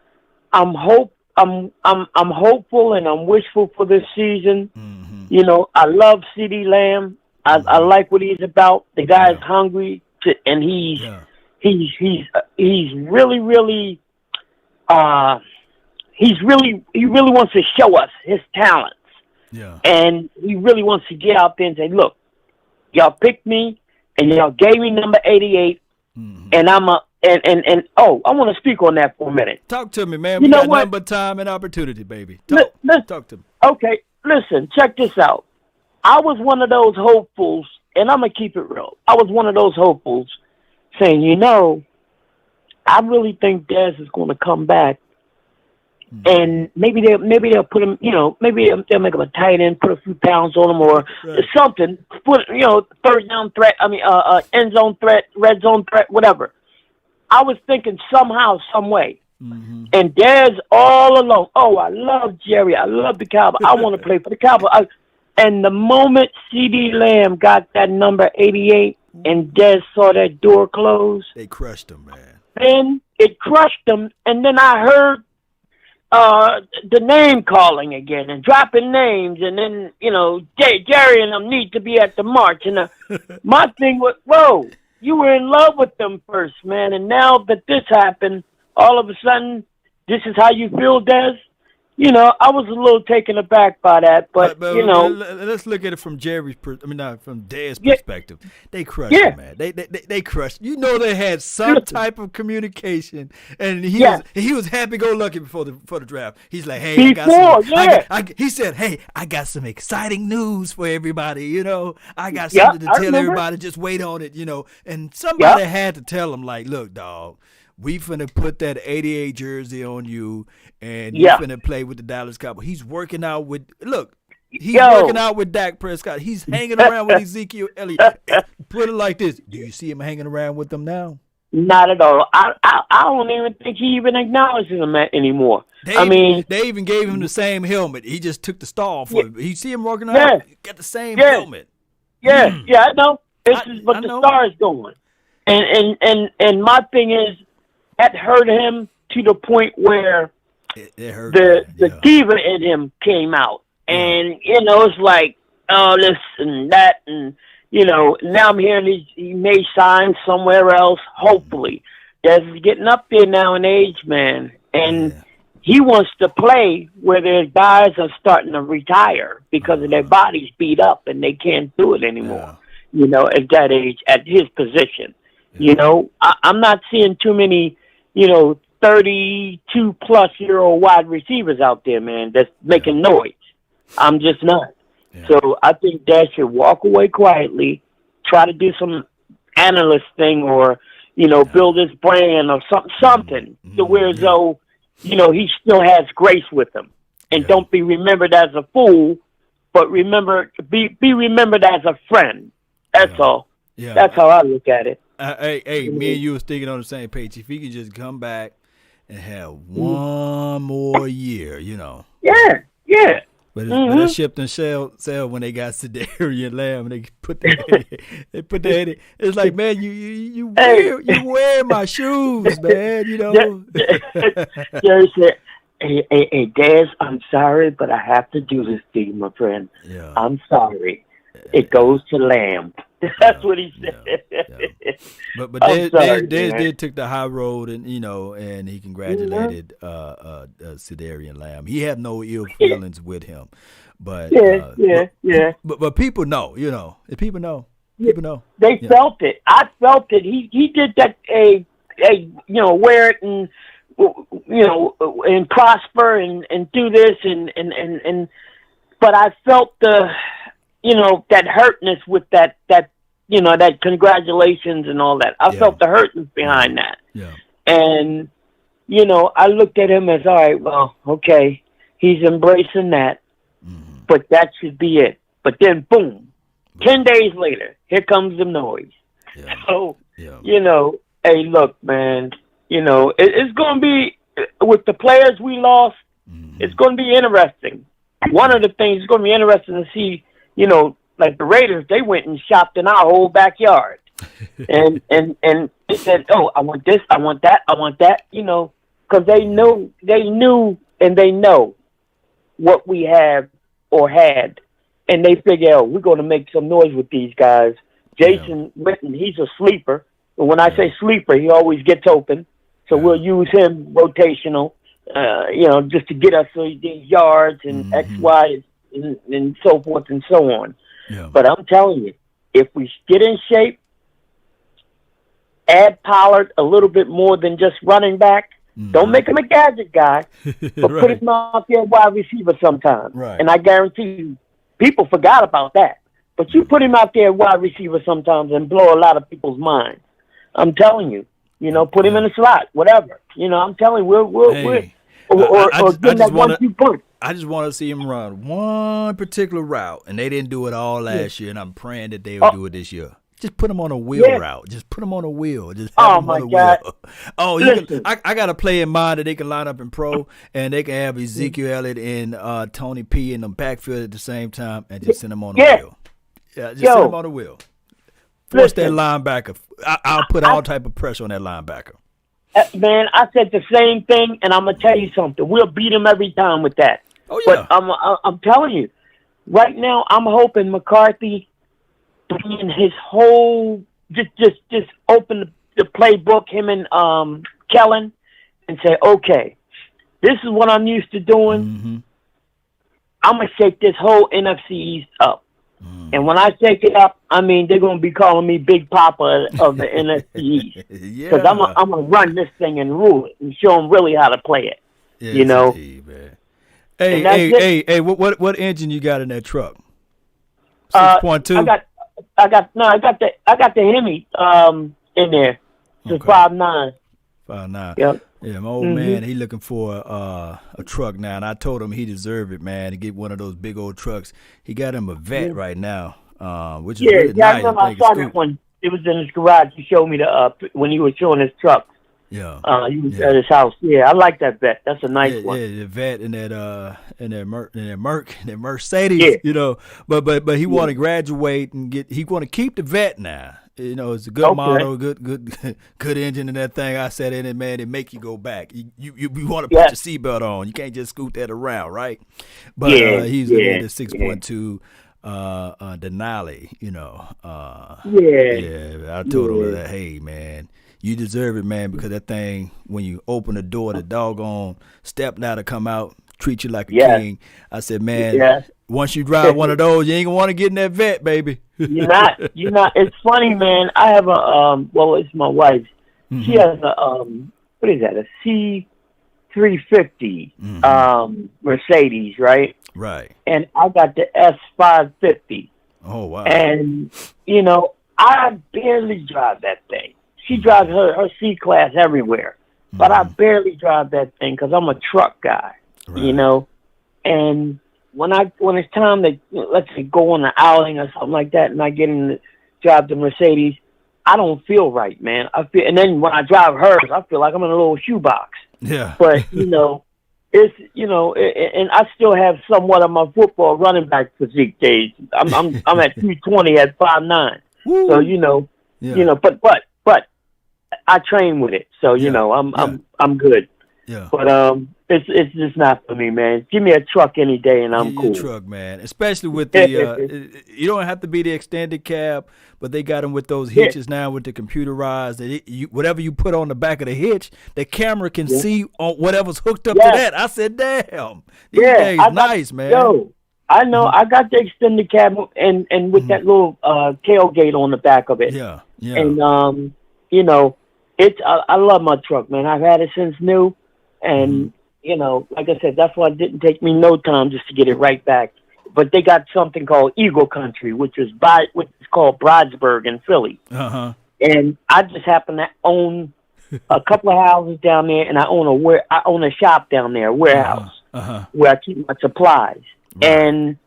hopeful and I'm wishful for this season. Mm-hmm. You know, I love CeeDee Lamb. I like what he's about. The guy's hungry, and he really wants to show us his talents. Yeah. And he really wants to get out there and say, look, y'all picked me and y'all gave me number 88 and I want to speak on that for a minute. Talk to me, man. We got nothing but time and opportunity, baby. Talk to me. Okay, listen, check this out. I was one of those hopefuls, and I'm going to keep it real. I was one of those hopefuls saying, you know, I really think Dez is going to come back. And maybe they'll put him, you know, maybe they'll make him a tight end, put a few pounds on him or something. Put, you know, third down threat. End zone threat, red zone threat, whatever. I was thinking somehow, some way. Mm-hmm. And Dez all along. Oh, I love Jerry. I love the Cowboys. I want to play for the Cowboys. And the moment CeeDee Lamb got that number 88 and Dez saw that door close, they crushed him, man. Then it crushed him. And then I heard the name calling again and dropping names, and then, you know, Jerry and them need to be at the march. And my thing was, whoa, you were in love with them first, man, and now that this happened, all of a sudden, this is how you feel, Des? I was a little taken aback by that, but let's look at it from from Dad's perspective. They crushed him, man. They crushed. They had some type of communication, and he was happy-go-lucky before the draft. He's like, hey, he said, hey, I got some exciting news for everybody. I got something to tell everybody. Just wait on it. And somebody had to tell him, like, look, dog. We finna put that 88 jersey on you, and you finna play with the Dallas Cowboys. He's working out with working out with Dak Prescott. He's hanging around with Ezekiel Elliott. Put it like this: do you see him hanging around with them now? Not at all. I don't even think he even acknowledges them anymore. They even gave him the same helmet. He just took the stall for it. You see him working out? Got the same helmet. Yeah, I know. But the star is going, and my thing is. That hurt him to the point where it hurt the diva in him came out. And, it's like, oh, this and that. And, now I'm hearing he may sign somewhere else, hopefully. He's getting up there now in age, man. And he wants to play where their guys are starting to retire because of their bodies beat up and they can't do it anymore, at that age, at his position. I'm not seeing too many 32-plus-year-old wide receivers out there, man, that's making noise. I'm just not. Yeah. So I think Dad should walk away quietly, try to do some analyst thing or, build his brand or something to where as though, he still has grace with him. And don't be remembered as a fool, but be remembered as a friend. That's all. Yeah. That's how I look at it. Hey, me and you was thinking on the same page. If he could just come back and have one more year, Yeah. But that shipped and sell when they got Sedarian Lamb and they put their head. It's like, man, you wear my shoes, man. Jerry said, hey, Daz, I'm sorry, but I have to do this to you, my friend. Yeah. I'm sorry. It goes to Lamb. That's what he said. But Dez did took the high road, and and he congratulated Sedarian Lamb. He had no ill feelings with him, but But people know, people know. People know. They felt it. I felt it. He did that. Wear it and and prosper and do this and. But I felt that hurtness with that congratulations and all that. I felt the hurtness behind that. Yeah. And, I looked at him as, all right, well, okay, he's embracing that, but that should be it. But then, boom, 10 days later, here comes the noise. Yeah. So, hey, look, man, it's going to be, with the players we lost, it's going to be interesting. One of the things it's going to be interesting to see, like the Raiders, they went and shopped in our whole backyard, and they said, "Oh, I want this, I want that, because they knew, and they know what we have or had, and they figure, oh, we're going to make some noise with these guys. Jason Witten, he's a sleeper, but when I say sleeper, he always gets open, so we'll use him rotational, just to get us these yards and X, Y, and so forth and so on." Yeah. But I'm telling you, if we get in shape, add Pollard a little bit more than just running back. Don't make him a gadget guy, but put him out there wide receiver sometime. Right. And I guarantee you, people forgot about that. But you put him out there wide receiver sometimes and blow a lot of people's minds. I'm telling you, put him in the slot, whatever. I'm telling you, we'll give him that 1-2 punch. I just want to see him run one particular route, and they didn't do it all last year, and I'm praying that they will do it this year. Just put him on a wheel route. Just put him on a wheel. Just have him on a wheel. Oh, I got a play in mind that they can line up in pro, and they can have Ezekiel Elliott and Tony P in the backfield at the same time, and just send him on a wheel. Yeah, just send him on a wheel. Force that linebacker. I'll put all type of pressure on that linebacker. Man, I said the same thing, and I'm gonna tell you something. We'll beat him every time with that. Oh yeah. But I'm telling you, right now I'm hoping McCarthy bringing his whole just open the playbook, him and Kellen, and say, okay, this is what I'm used to doing. Mm-hmm. I'm going to shake this whole NFC East up. And when I shake it up, I mean, they're going to be calling me Big Papa of the NFC East. Because I'm going to run this thing and rule it and show them really how to play it. Yes, you know? Indeed, man. Hey, what engine you got in that truck? 6.2? I got the Hemi in there. It's 5.9. 5.9. Yep. Yeah, my old man, he looking for a truck now, and I told him he deserved it, man, to get one of those big old trucks. He got him a Vet right now, which is really nice. I remember I saw that one. It was in his garage. He showed me when he was showing his truck. Yeah. He was at his house. Yeah, I like that Vet. That's a nice one. Yeah, the Vet and that Mercedes, you know. But he want to graduate and he want to keep the Vet now. You know, it's a good model, good engine in that thing. I said in it, man, it make you go back. You want to put your seatbelt on. You can't just scoot that around, right? But he's looking at the 6.2 Denali, you know. I told him that, hey, man, you deserve it, man, because that thing, when you open the door, the doggone step ladder come out, treat you like a king. I said, man, once you drive one of those, you ain't gonna want to get in that Vet, baby. You're not. It's funny, man. I have it's my wife. Mm-hmm. She has a what is that? A C350 Mercedes, right? Right. And I got the S550. Oh wow. And you know, I barely drive that thing. She drives her C-Class everywhere, but I barely drive that thing because I'm a truck guy, you know. And when it's time to, let's say, go on an outing or something like that, and I get in the drive the Mercedes, I don't feel right, man. And then when I drive hers, I feel like I'm in a little shoebox. Yeah. But you know, it's and I still have somewhat of my football running back physique days. I'm at 220 at 5'9". So you know, but I train with it, so you know I'm good. Yeah. But it's just not for me, man. Give me a truck any day, and I'm cool. Truck, man. Especially with the you don't have to be the extended cab, but they got them with those hitches now with the computerized. Whatever you put on the back of the hitch, the camera can see on whatever's hooked up to that. I said, damn, these things nice, man. Yo, I know. I got the extended cab and with that little tailgate on the back of it. Yeah. And you know, I love my truck, man. I've had it since new, and you know, like I said, that's why it didn't take me no time just to get it right back. But they got something called Eagle Country, which is called Bridesburg in Philly. And I just happen to own a couple of houses down there, and I own a shop down there, a warehouse, where I keep my supplies. And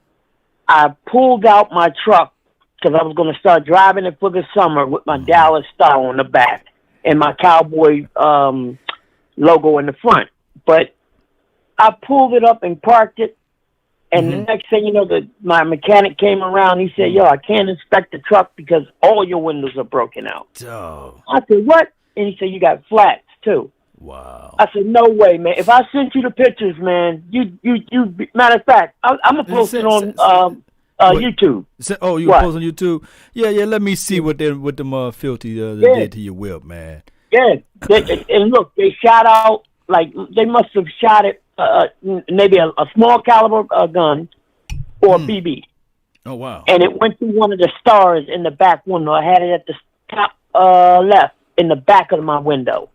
I pulled out my truck because I was going to start driving it for the summer with my Dallas star on the back and my Cowboy logo in the front. But I pulled it up and parked it, and the next thing you know, my mechanic came around. He said, yo, I can't inspect the truck because all your windows are broken out. Oh. I said, what? And he said, you got flats, too. Wow. I said, no way, man. If I sent you the pictures, man, you matter of fact, I'm going to post it on YouTube. You post on YouTube? Yeah, let me see what them filthy did to your whip, man. Yeah, and look, they shot out, like, they must have shot it, maybe a small caliber gun or a BB. Oh, wow. And it went through one of the stars in the back window. I had it at the top left in the back of my window.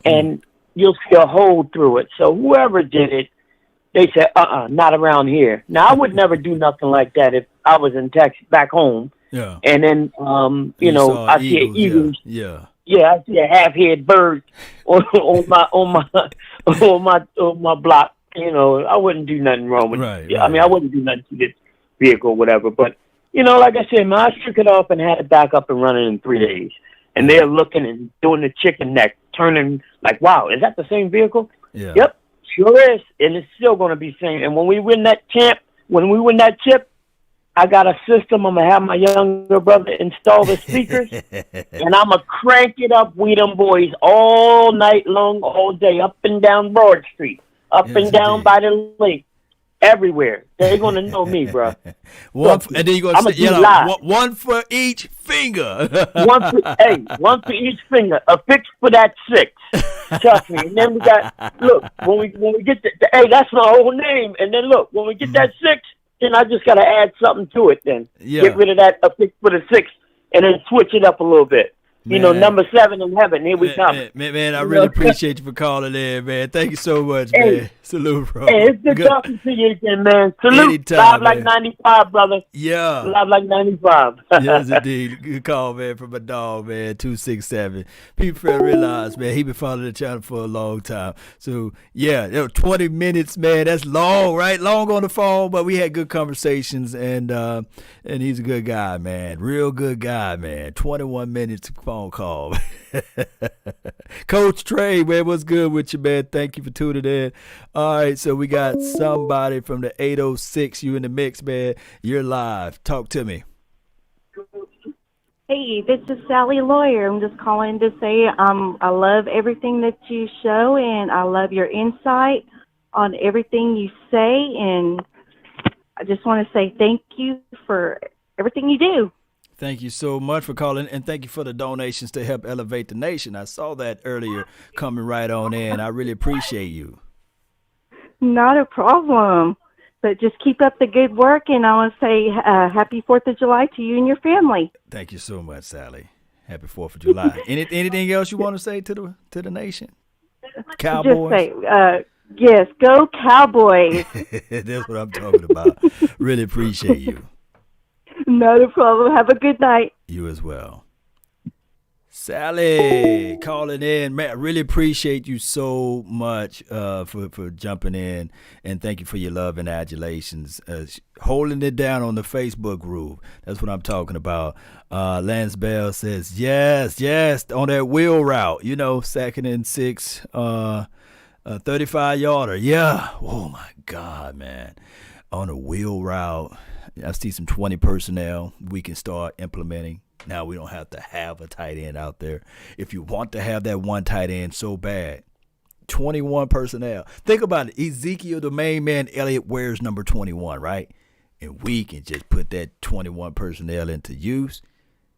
And you'll see a hole through it. So whoever did it, they said, not around here. Now, I would never do nothing like that if I was in Texas, back home. Yeah. And then, you know, I see an eagle. Yeah. Yeah, I see a half-head bird on my block. You know, I wouldn't do nothing wrong with it. I mean, I wouldn't do nothing to this vehicle or whatever. But, you know, like I said, man, I shook it off and had it back up and running in 3 days. And they're looking and doing the chicken neck, turning like, wow, is that the same vehicle? Yeah. Yep, sure is. And it's still going to be the same. And when we win that chip, I got a system. I'm going to have my younger brother install the speakers, and I'm going to crank it up, we them boys, all night long, all day, up and down Broad Street, up and down by the lake. everywhere. They're gonna know me, bro. And then you're gonna say, one for each finger. one for each finger. A fix for that 6. Trust me. And then we got when we get hey, that's my whole name. And then look, when we get that 6, then I just gotta add something to it. Then get rid of that a fix for the 6, and then switch it up a little bit. Man. Number 7 in heaven. Here we come. Man, I really appreciate you for calling in, man. Thank you so much, man. Salute, bro. Hey, it's good talking to you again, man. Salute. Anytime, Live man. like 95, brother. Yeah. Live like 95. Yes, indeed. Good call, man, from a dog, man, 267. People realize, man, he been following the channel for a long time. So, yeah, 20 minutes, man. That's long, right? Long on the phone, but we had good conversations, and he's a good guy, man. Real good guy, man. 21 minutes phone call. Coach Trey, man, what's good with you, man? Thank you for tuning in. All right, so we got somebody from the 806. You in the mix, man. You're live. Talk to me. Hey, this is Sally Lawyer. I'm just calling to say I love everything that you show, and I love your insight on everything you say, and I just want to say thank you for everything you do. Thank you so much for calling, and thank you for the donations to help elevate the nation. I saw that earlier coming right on in. I really appreciate you. Not a problem. But just keep up the good work, and I want to say happy 4th of July to you and your family. Thank you so much, Sally. Happy 4th of July. Anything else you want to say to the nation? Cowboys? Just say, yes, go Cowboys. That's what I'm talking about. Really appreciate you. Not a problem. Have a good night. You as well. Sally, calling in. Man, I really appreciate you so much for jumping in, and thank you for your love and adulations. Holding it down on the Facebook group. That's what I'm talking about. Lance Bell says, yes, on that wheel route. 2nd and 6, 35-yarder. Yeah. Oh, my God, man. On a wheel route. I see some 20 personnel we can start implementing. Now we don't have to have a tight end out there. If you want to have that one tight end so bad, 21 personnel. Think about it. Ezekiel, the main man, Elliott wears number 21, right? And we can just put that 21 personnel into use.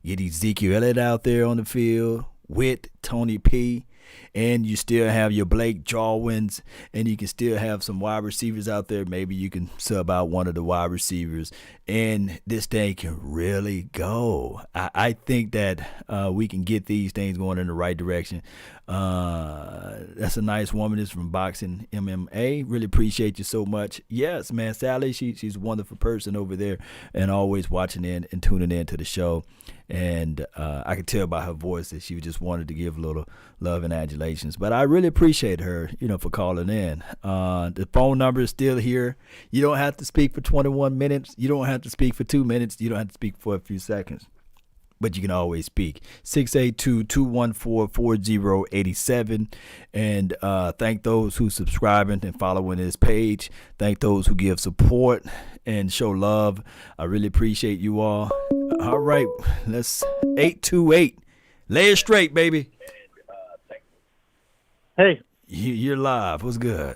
Get Ezekiel Elliott out there on the field with Tony P. And you still have your Blake Jarwins, and you can still have some wide receivers out there. Maybe you can sub out one of the wide receivers, and this thing can really go. I think that we can get these things going in the right direction. That's a nice woman. This is from Boxing MMA. Really appreciate you so much. Yes, man, Sally, she's a wonderful person over there, and always watching in and tuning in to the show. And I could tell by her voice that she just wanted to give a little love and adulations. But I really appreciate her, for calling in. The phone number is still here. You don't have to speak for 21 minutes. You don't have to speak for 2 minutes. You don't have to speak for a few seconds. But you can always speak. 682-214-4087. And thank those who subscribing and following this page. Thank those who give support and show love. I really appreciate you all. All right, let's 828. Lay it straight, baby. Hey. You're live. What's good?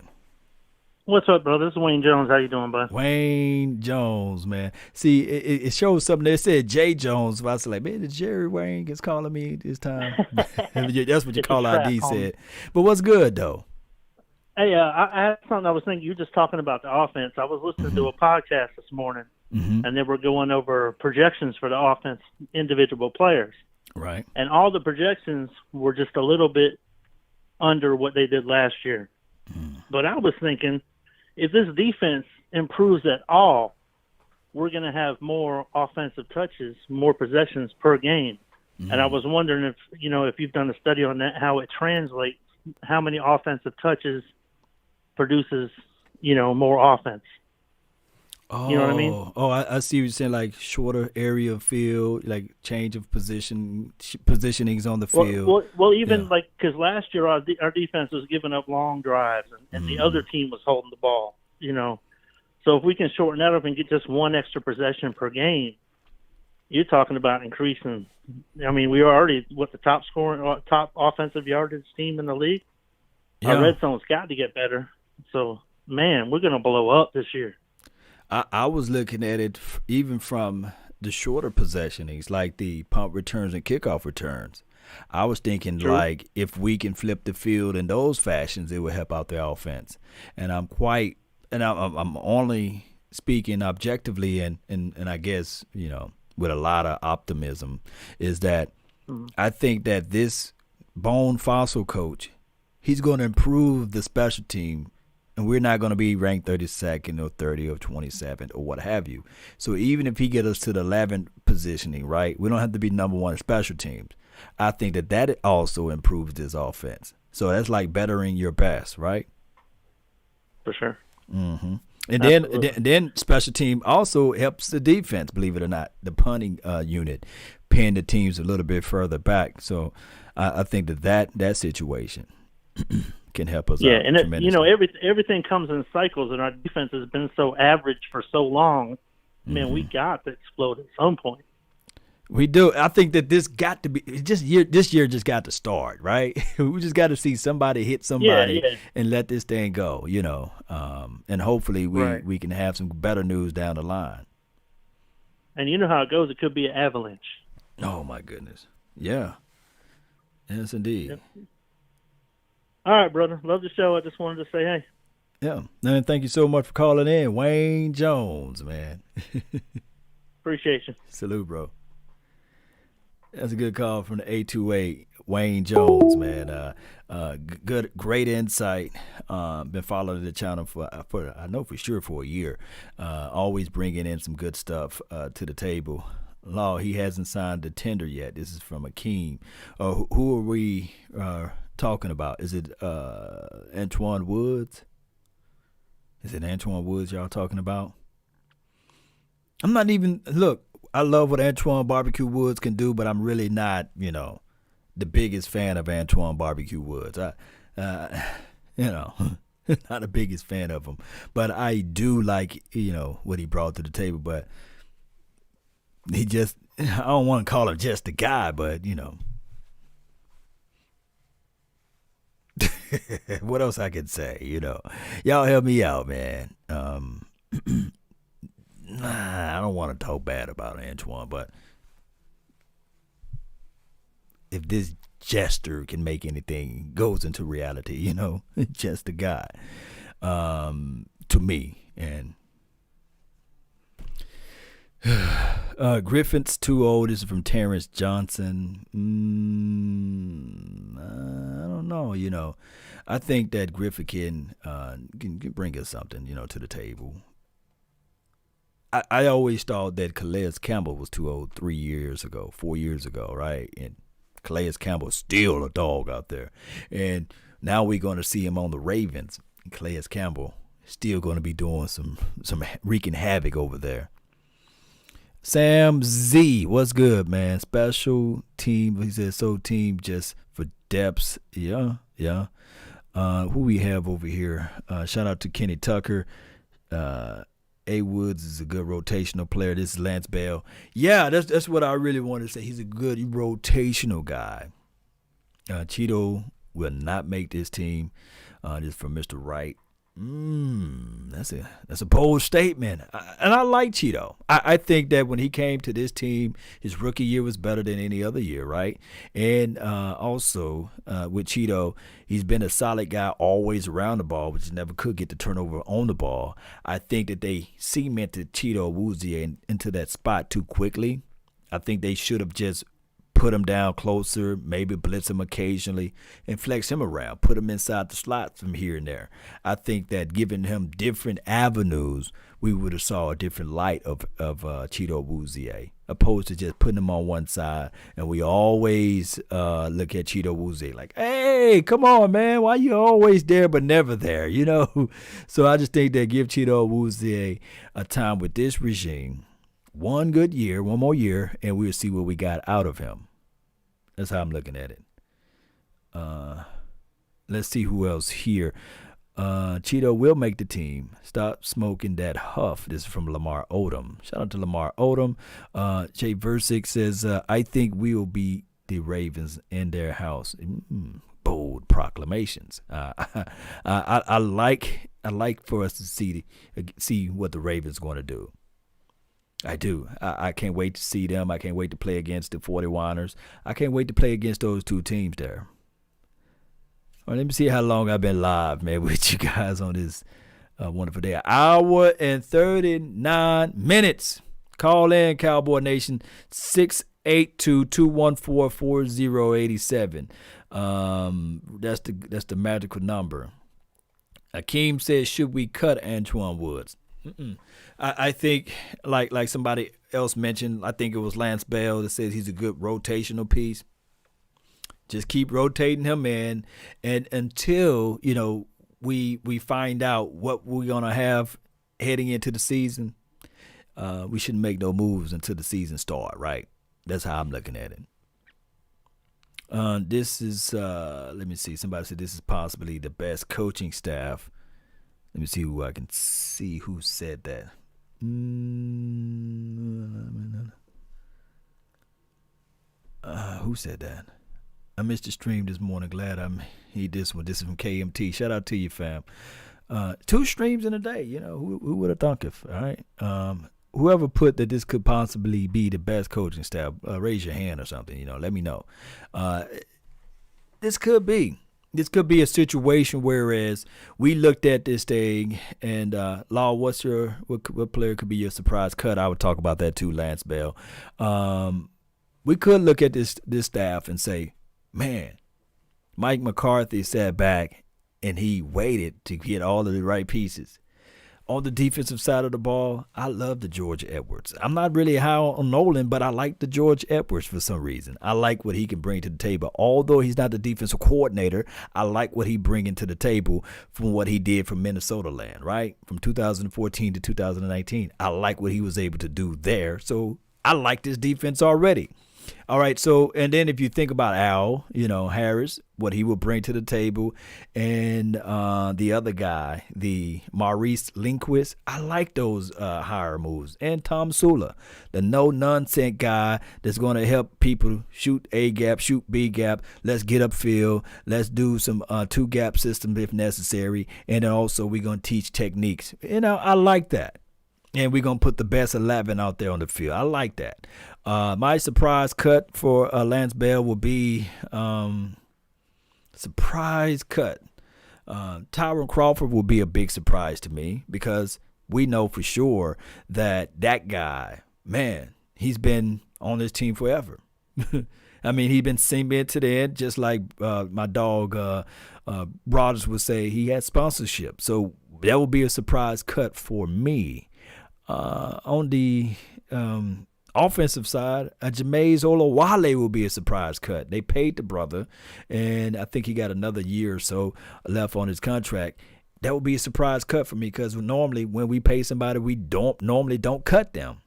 What's up, bro? This is Wayne Jones. How you doing, bud? Wayne Jones, man. See, it shows something. They said Jay Jones. But I was like, man, the Jerry Wayne is calling me this time. That's what your call ID said. But what's good, though? Hey, I had something I was thinking. You were just talking about the offense. I was listening to a podcast this morning, and they were going over projections for the offense, individual players. Right. And all the projections were just a little bit under what they did last year. But I was thinking, if this defense improves at all, we're going to have more offensive touches, more possessions per game. And I was wondering if you've done a study on that, how it translates, how many offensive touches produces, more offense. Oh, you know what I mean? Oh, I see what you're saying, like shorter area of field, like change of positionings on the field. Well, even because last year our defense was giving up long drives, and the other team was holding the ball, So if we can shorten that up and get just one extra possession per game, you're talking about increasing. I mean, we are already the top offensive yardage team in the league. Yeah. Our red zone's got to get better. So man, we're going to blow up this year. I was looking at it even from the shorter possessionings, like the punt returns and kickoff returns. I was thinking like if we can flip the field in those fashions, it would help out the offense. And I'm only speaking objectively and I guess, with a lot of optimism, is that I think that this Bone Fossil coach, he's going to improve the special team, and we're not going to be ranked 32nd or 30 or 27th or what have you. So even if he gets us to the 11th positioning, right, we don't have to be number one in special teams. I think that also improves this offense. So that's like bettering your best, right? For sure. Mm-hmm. And then special team also helps the defense, believe it or not, the punting unit, pinning the teams a little bit further back. So I think that situation can help us out. Yeah, and everything comes in cycles, and our defense has been so average for so long. Man, we got to explode at some point. We do. I think that this got to be this year just got to start, right? We just got to see somebody hit somebody and let this thing go, and hopefully we can have some better news down the line. And you know how it goes. It could be an avalanche. Oh, my goodness. Yeah. Yes, indeed. Yep. All right, brother. Love the show. I just wanted to say hey. Yeah. And thank you so much for calling in. Wayne Jones, man. Appreciate you. Salute, bro. That's a good call from the 828, Wayne Jones, man. Great insight. Been following the channel for I know for sure for a year. Always bringing in some good stuff to the table. Law, he hasn't signed the tender yet. This is from Akeem. Who are we talking about? Is it Antoine Woods? Is it Antoine Woods y'all talking about? I'm not even look. I love what Antoine Barbecue Woods can do, but I'm really not, the biggest fan of Antoine Barbecue Woods. Not the biggest fan of him, but I do like, what he brought to the table. But he just, I don't want to call him just a guy, but what else I can say? Y'all help me out, man. I don't want to talk bad about Antoine, but if this jester can make anything goes into reality, just a guy, to me. And Griffin's too old. This is from Terrence Johnson. I don't know. I think that Griffin can bring us something, to the table. I always thought that Calais Campbell was too old 4 years ago, right? And Calais Campbell's still a dog out there. And now we're going to see him on the Ravens. Calais Campbell still going to be doing some wreaking havoc over there. Sam Z, what's good, man? Special team. He says, team just for depths. Yeah. Who we have over here? Shout out to Kenny Tucker. A. Woods is a good rotational player. This is Lance Bell. Yeah, that's what I really want to say. He's a good rotational guy. Cheeto will not make this team. This is from Mr. Wright. That's a bold statement. And I like Cheeto. I think that when he came to this team, his rookie year was better than any other year, right? And also with Cheeto, he's been a solid guy always around the ball, but never could get the turnover on the ball. I think that they cemented Cheeto Awuzie into that spot too quickly. I think they should have just put him down closer, maybe blitz him occasionally, and flex him around, put him inside the slots from here and there. I think that giving him different avenues, we would have saw a different light of Cheeto Awuzie, opposed to just putting him on one side. And we always look at Cheeto Awuzie like, hey, come on, man, why you always there but never there, So I just think that give Cheeto Awuzie a time with this regime. One more year, and we'll see what we got out of him. That's how I'm looking at it. Let's see who else here. Cheeto will make the team. Stop smoking that huff. This is from Lamar Odom. Shout out to Lamar Odom. Jay Versick says, I think we will beat the Ravens in their house. Bold proclamations. I like I like for us to see what the Ravens going to do. I do. I can't wait to see them. I can't wait to play against the 49ers. I can't wait to play against those two teams there. All right, let me see how long I've been live, man, with you guys on this wonderful day. An hour and 39 minutes. Call in, Cowboy Nation, 682-214-4087. That's the magical number. Akeem says, should we cut Antoine Woods? I think, like somebody else mentioned, I think it was Lance Bell that says he's a good rotational piece. Just keep rotating him in, and until we find out what we're gonna have heading into the season, we shouldn't make no moves until the season start. Right? That's how I'm looking at it. This is let me see. Somebody said this is possibly the best coaching staff. Let me see who I can see who said that. Who said that? I missed the stream this morning. Glad he this one. This is from KMT. Shout out to you, fam. 2 streams in a day. Who would have thunk it? All right. Whoever put that this could possibly be the best coaching staff, raise your hand or something. Let me know. This could be a situation whereas we looked at this thing and Law, what player could be your surprise cut? I would talk about that too, Lance Bell. We could look at this staff and say, man, Mike McCarthy sat back and he waited to get all of the right pieces. On the defensive side of the ball, I love the George Edwards. I'm not really high on Nolan, but I like the George Edwards for some reason. I like what he can bring to the table. Although he's not the defensive coordinator, I like what he bringing to the table from what he did from Minnesota land, right? From 2014 to 2019. I like what he was able to do there. So I like this defense already. All right, so and then if you think about Al, Harris, what he will bring to the table, and the other guy, the Maurice Lindquist, I like those hire moves. And Tom Sula, the no-nonsense guy that's going to help people shoot A gap, shoot B gap. Let's get upfield. Let's do some two-gap systems if necessary. And then also we're going to teach techniques. I like that. And we're going to put the best 11 out there on the field. I like that. My surprise cut for Lance Bell will be surprise cut. Tyron Crawford will be a big surprise to me because we know for sure that guy, man, he's been on this team forever. I mean, he's been cemented to the end, just like my dog Brothers would say he had sponsorship. So that will be a surprise cut for me. On the offensive side, Jameis Olawale will be a surprise cut. They paid the brother, and I think he got another year or so left on his contract. That would be a surprise cut for me because normally when we pay somebody, we don't cut them.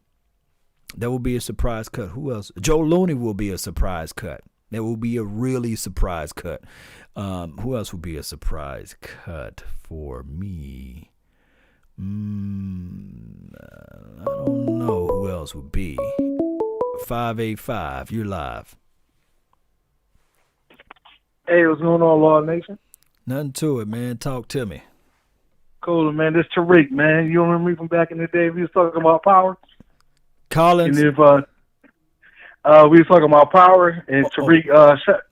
That will be a surprise cut. Who else? Joe Looney will be a surprise cut. That will be a really surprise cut. Who else will be a surprise cut for me? I don't know who else would be. 585, you're live. Hey, what's going on, Law Nation? Nothing to it, man. Talk to me. Cool, man. This Tariq, man. You remember me from back in the day? We was talking about power. Collins. And if we was talking about power, and Tariq,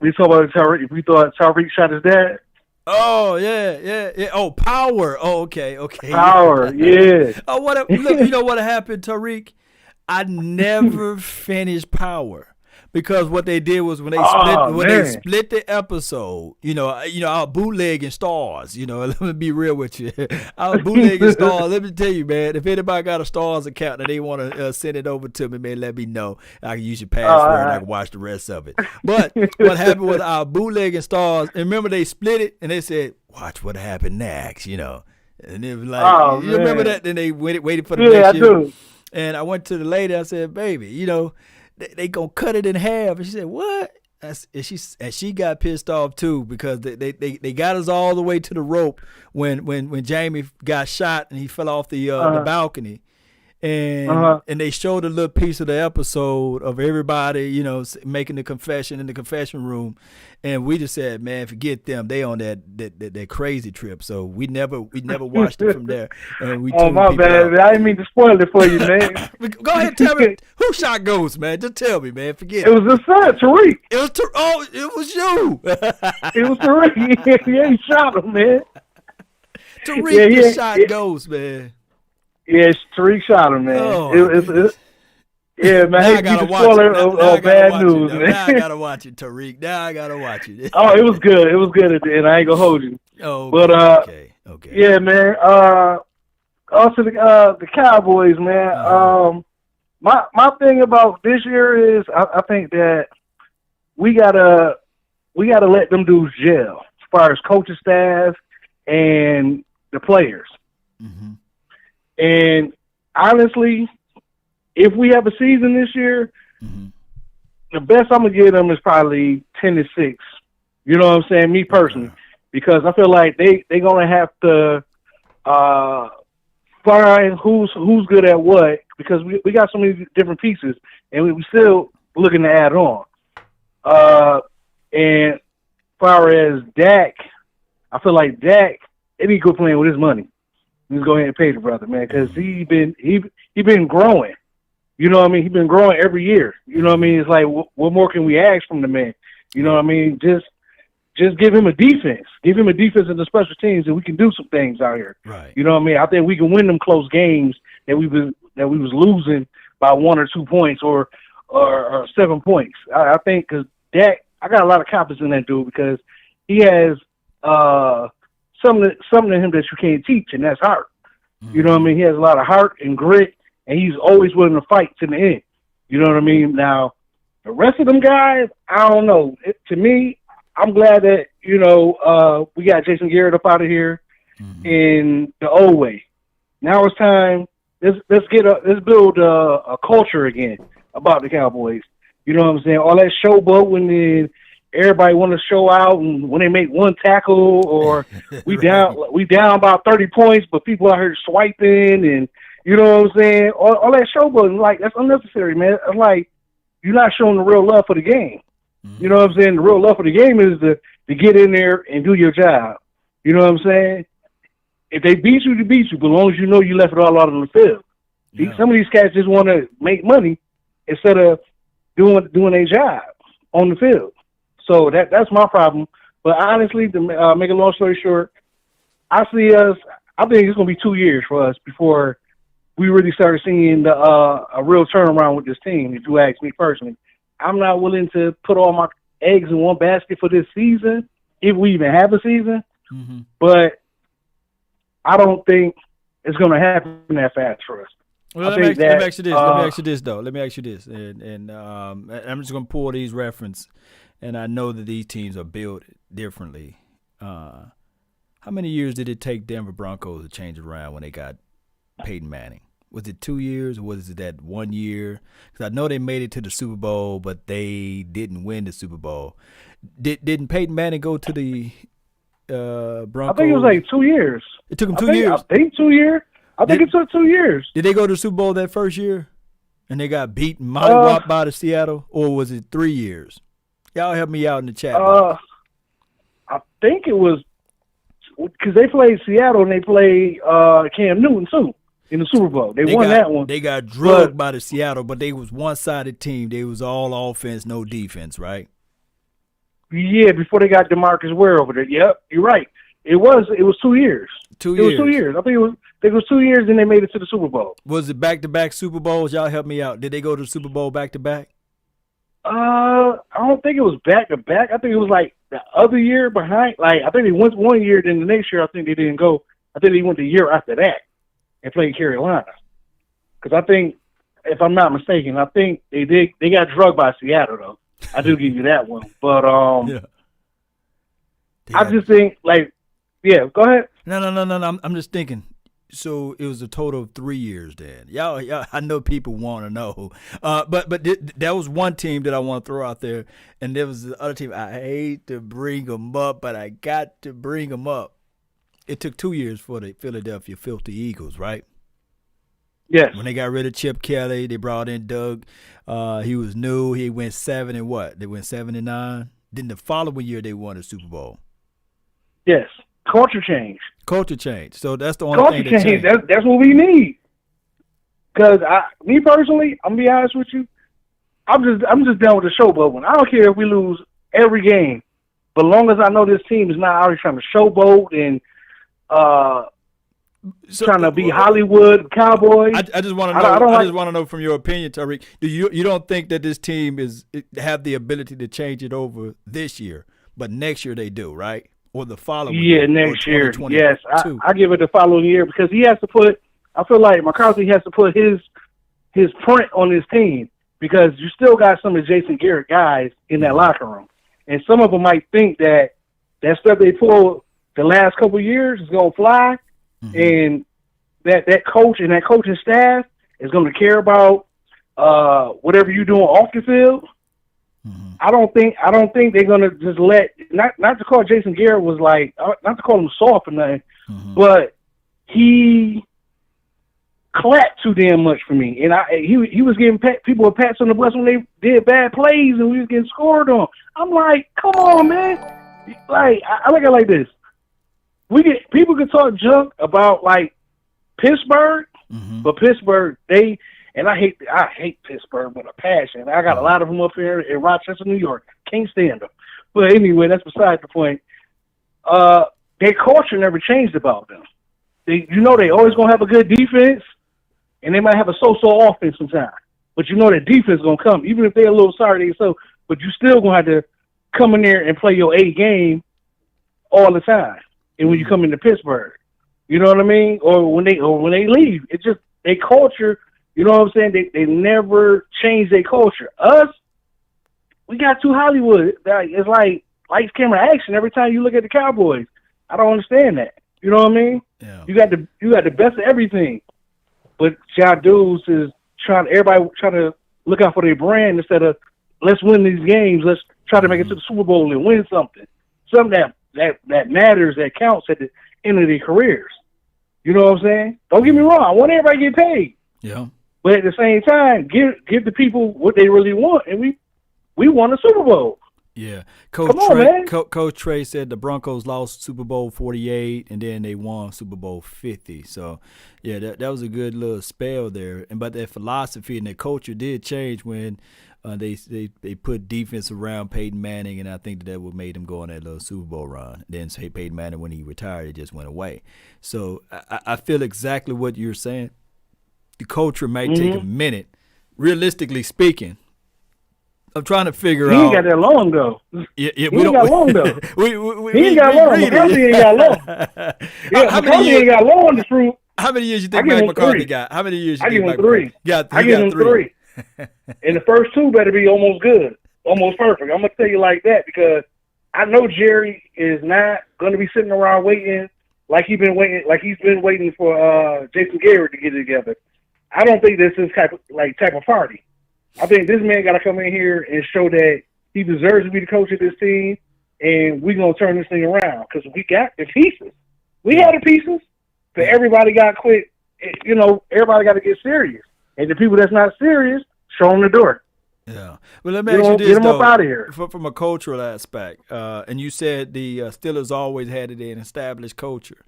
we talking about Tariq. We thought Tariq shot his dad. Oh yeah. Oh, power. Oh, okay. Power, yeah. Oh, look, you know what happened, Tariq? I never finished Power because what they did was when they split the episode. I was bootlegging Stars. Let me be real with you. I was bootlegging Stars. Let me tell you, man. If anybody got a Stars account and they want to send it over to me, man, let me know. I can use your password and I can watch the rest of it. But what happened was I was bootlegging Stars. And remember they split it and they said, "Watch what happened next." And it was like, you remember that? Then they waited for the next year. Do. And I went to the lady. I said, "Baby, they gonna cut it in half." And she said, "What?" And she got pissed off too because they got us all the way to the rope when Jamie got shot and he fell off the balcony. and they showed a little piece of the episode of everybody, you know, making the confession in the confession room, and we just said, man, forget them. They on that crazy trip. So we never watched it from there. And we oh my bad, I didn't mean to spoil it for you, man. Go ahead, and tell me who shot Ghost, man. Just tell me, man. Forget it. It was his son, Tariq. It was you. It was Tariq. Yeah, he shot him, man. Tariq shot Ghost, man. Yeah, Tariq shot him, man. Oh, yeah, man. Now I gotta watch it. Bad news, man. Now I gotta watch it, Tariq. Now I gotta watch it. Oh, it was good. It was good at the end. I ain't gonna hold you. Oh, but okay. Yeah, man. Also the Cowboys, man. My thing about this year is I think that we gotta let them dudes gel as far as coaching staff and the players. Mm-hmm. And honestly, if we have a season this year, the best I'm gonna give them is probably 10-6. You know what I'm saying? Me personally, because I feel like they gonna have to find who's good at what, because we got so many different pieces, and we still looking to add on. And as far as Dak, I feel like Dak, they need to go playing with his money. Let's go ahead and pay the brother, man, because he been growing. You know what I mean? He's been growing every year. You know what I mean? It's like, what more can we ask from the man? You know what I mean? Just give him a defense. Give him a defense in the special teams, and we can do some things out here. Right. You know what I mean? I think we can win them close games that we was losing by 1 or 2 points or 7 points. I think because Dak, I got a lot of confidence in that dude because he has something in him that you can't teach, and that's heart. You know what I mean? He has a lot of heart and grit, and he's always willing to fight to the end. You know what I mean? Now, the rest of them guys, I don't know. To me, I'm glad that, you know, we got Jason Garrett up out of here in the old way. Now it's time. Let's build a culture again about the Cowboys. You know what I'm saying? All that showboat and then everybody want to show out, and when they make one tackle or we down about 30 points, but people out here swiping and you know what I'm saying? All that showboating, like, that's unnecessary, man. It's like you're not showing the real love for the game. You know what I'm saying? The real love for the game is to get in there and do your job. You know what I'm saying? If they beat you, they beat you, but as long as you know you left it all out on the field. Yeah. Some of these cats just want to make money instead of doing their job on the field. So that's my problem. But honestly, to make a long story short, I think it's going to be 2 years for us before we really started seeing a real turnaround with this team, if you ask me personally. I'm not willing to put all my eggs in one basket for this season, if we even have a season. Mm-hmm. But I don't think it's going to happen that fast for us. Well, let me ask you this, and I'm just going to pull these reference, and I know that these teams are built differently. How many years did it take Denver Broncos to change around when they got Peyton Manning? Was it 2 years, or was it that 1 year? Because I know they made it to the Super Bowl, but they didn't win the Super Bowl. Didn't Peyton Manning go to the Broncos? I think it was like 2 years. It took him 2 years. I think 2 years. I think it took 2 years. Did they go to the Super Bowl that first year, and they got beaten mollywopped by the Seattle, or was it 3 years? Y'all help me out in the chat. I think it was because they played Seattle and they played Cam Newton too in the Super Bowl. They won that one. They got drugged by the Seattle, but they was one-sided team. They was all offense, no defense, right? Yeah, before they got DeMarcus Ware over there. Yep, you're right. It was 2 years. 2 years. It was 2 years. I think it was 2 years, and they made it to the Super Bowl. Was it back-to-back Super Bowls? Y'all help me out. Did they go to the Super Bowl back-to-back? I don't think it was back-to-back. I think it was like the other year behind. Like, I think they went 1 year, then the next year I think they didn't go. I think they went the year after that and played Carolina. Because I think, if I'm not mistaken, I think they got drugged by Seattle, though. I do give you that one. But yeah. I just think, like, yeah, go ahead. No. I'm just thinking. So it was a total of 3 years then. Y'all, I know people want to know. But that was one team that I want to throw out there. And there was the other team. I hate to bring them up, but I got to bring them up. It took 2 years for the Philadelphia Filthy Eagles, right? Yes. When they got rid of Chip Kelly, they brought in Doug. He was new. He went 7 and what? They went 7-9. Then the following year they won the Super Bowl. Yes. Culture change. Culture change. So that's the only thing that changed. That's what we need. Because me personally, I'm gonna be honest with you. I'm just done with the showboat one. I don't care if we lose every game, but as long as I know this team is not already trying to showboat and trying to be Hollywood Cowboys. I just want to know. I just want to know from your opinion, Tariq. Do you don't think that this team have the ability to change it over this year, but next year they do, right? Or the following year? Yeah, next year. Yes, I give it the following year because he has to put. I feel like McCarthy has to put his print on his team because you still got some of Jason Garrett guys in that locker room, and some of them might think that stuff they pulled the last couple of years is gonna fly, and that coach and that coaching staff is gonna care about whatever you're doing off the field. I don't think they're gonna just let not to call Jason Garrett was like not to call him soft or nothing, but he clapped too damn much for me, and he was getting people with pats on the bus when they did bad plays and we was getting scored on. I'm like, come on, man! Like I look at it like this: people can talk junk about like Pittsburgh, but Pittsburgh and I hate Pittsburgh with a passion. I got a lot of them up here in Rochester, New York. Can't stand them. But anyway, that's beside the point. Their culture never changed about them. They always gonna have a good defense, and they might have a so-so offense sometimes. But you know that defense gonna come, even if they're a little sorry themselves. But you still gonna have to come in there and play your A game all the time. And when you come into Pittsburgh, you know what I mean? Or when they leave, it's just their culture. You know what I'm saying? They never change their culture. Us, we got too Hollywood. It's like lights, camera, action every time you look at the Cowboys. I don't understand that. You know what I mean? Yeah. You got the best of everything, but y'all dudes is everybody trying to look out for their brand instead of let's win these games. Let's try to make it to the Super Bowl and win something that matters, that counts at the end of their careers. You know what I'm saying? Don't get me wrong. I want everybody to get paid. Yeah. But at the same time, give the people what they really want, and we won a Super Bowl. Yeah. Coach Trey said the Broncos lost Super Bowl 48, and then they won Super Bowl 50. So, yeah, that was a good little spell there. But their philosophy and their culture did change when they put defense around Peyton Manning, and I think that what made him go on that little Super Bowl run. Then say Peyton Manning, when he retired, it just went away. So I feel exactly what you're saying. The culture may take a minute. Realistically speaking, I'm trying to figure out. He ain't got that long, though. Yeah, he ain't got long, though. He ain't got long. McCarthy ain't got long. Yeah, McCarthy ain't got long to prove. How many years you think Mike McCarthy got? How many years you think Mike McCarthy got? I give him three. And the first two better be almost good, almost perfect. I'm going to tell you like that because I know Jerry is not going to be sitting around waiting like he's been waiting for Jason Garrett to get it together. I don't think this is type of party. I think this man got to come in here and show that he deserves to be the coach of this team, and we're going to turn this thing around because we got the pieces. We had the pieces, but everybody got quit. You know, everybody got to get serious. And the people that's not serious, show them the door. Yeah. Well, let me ask you this, get them up out of here. From a cultural aspect, and you said the Steelers always had an established culture.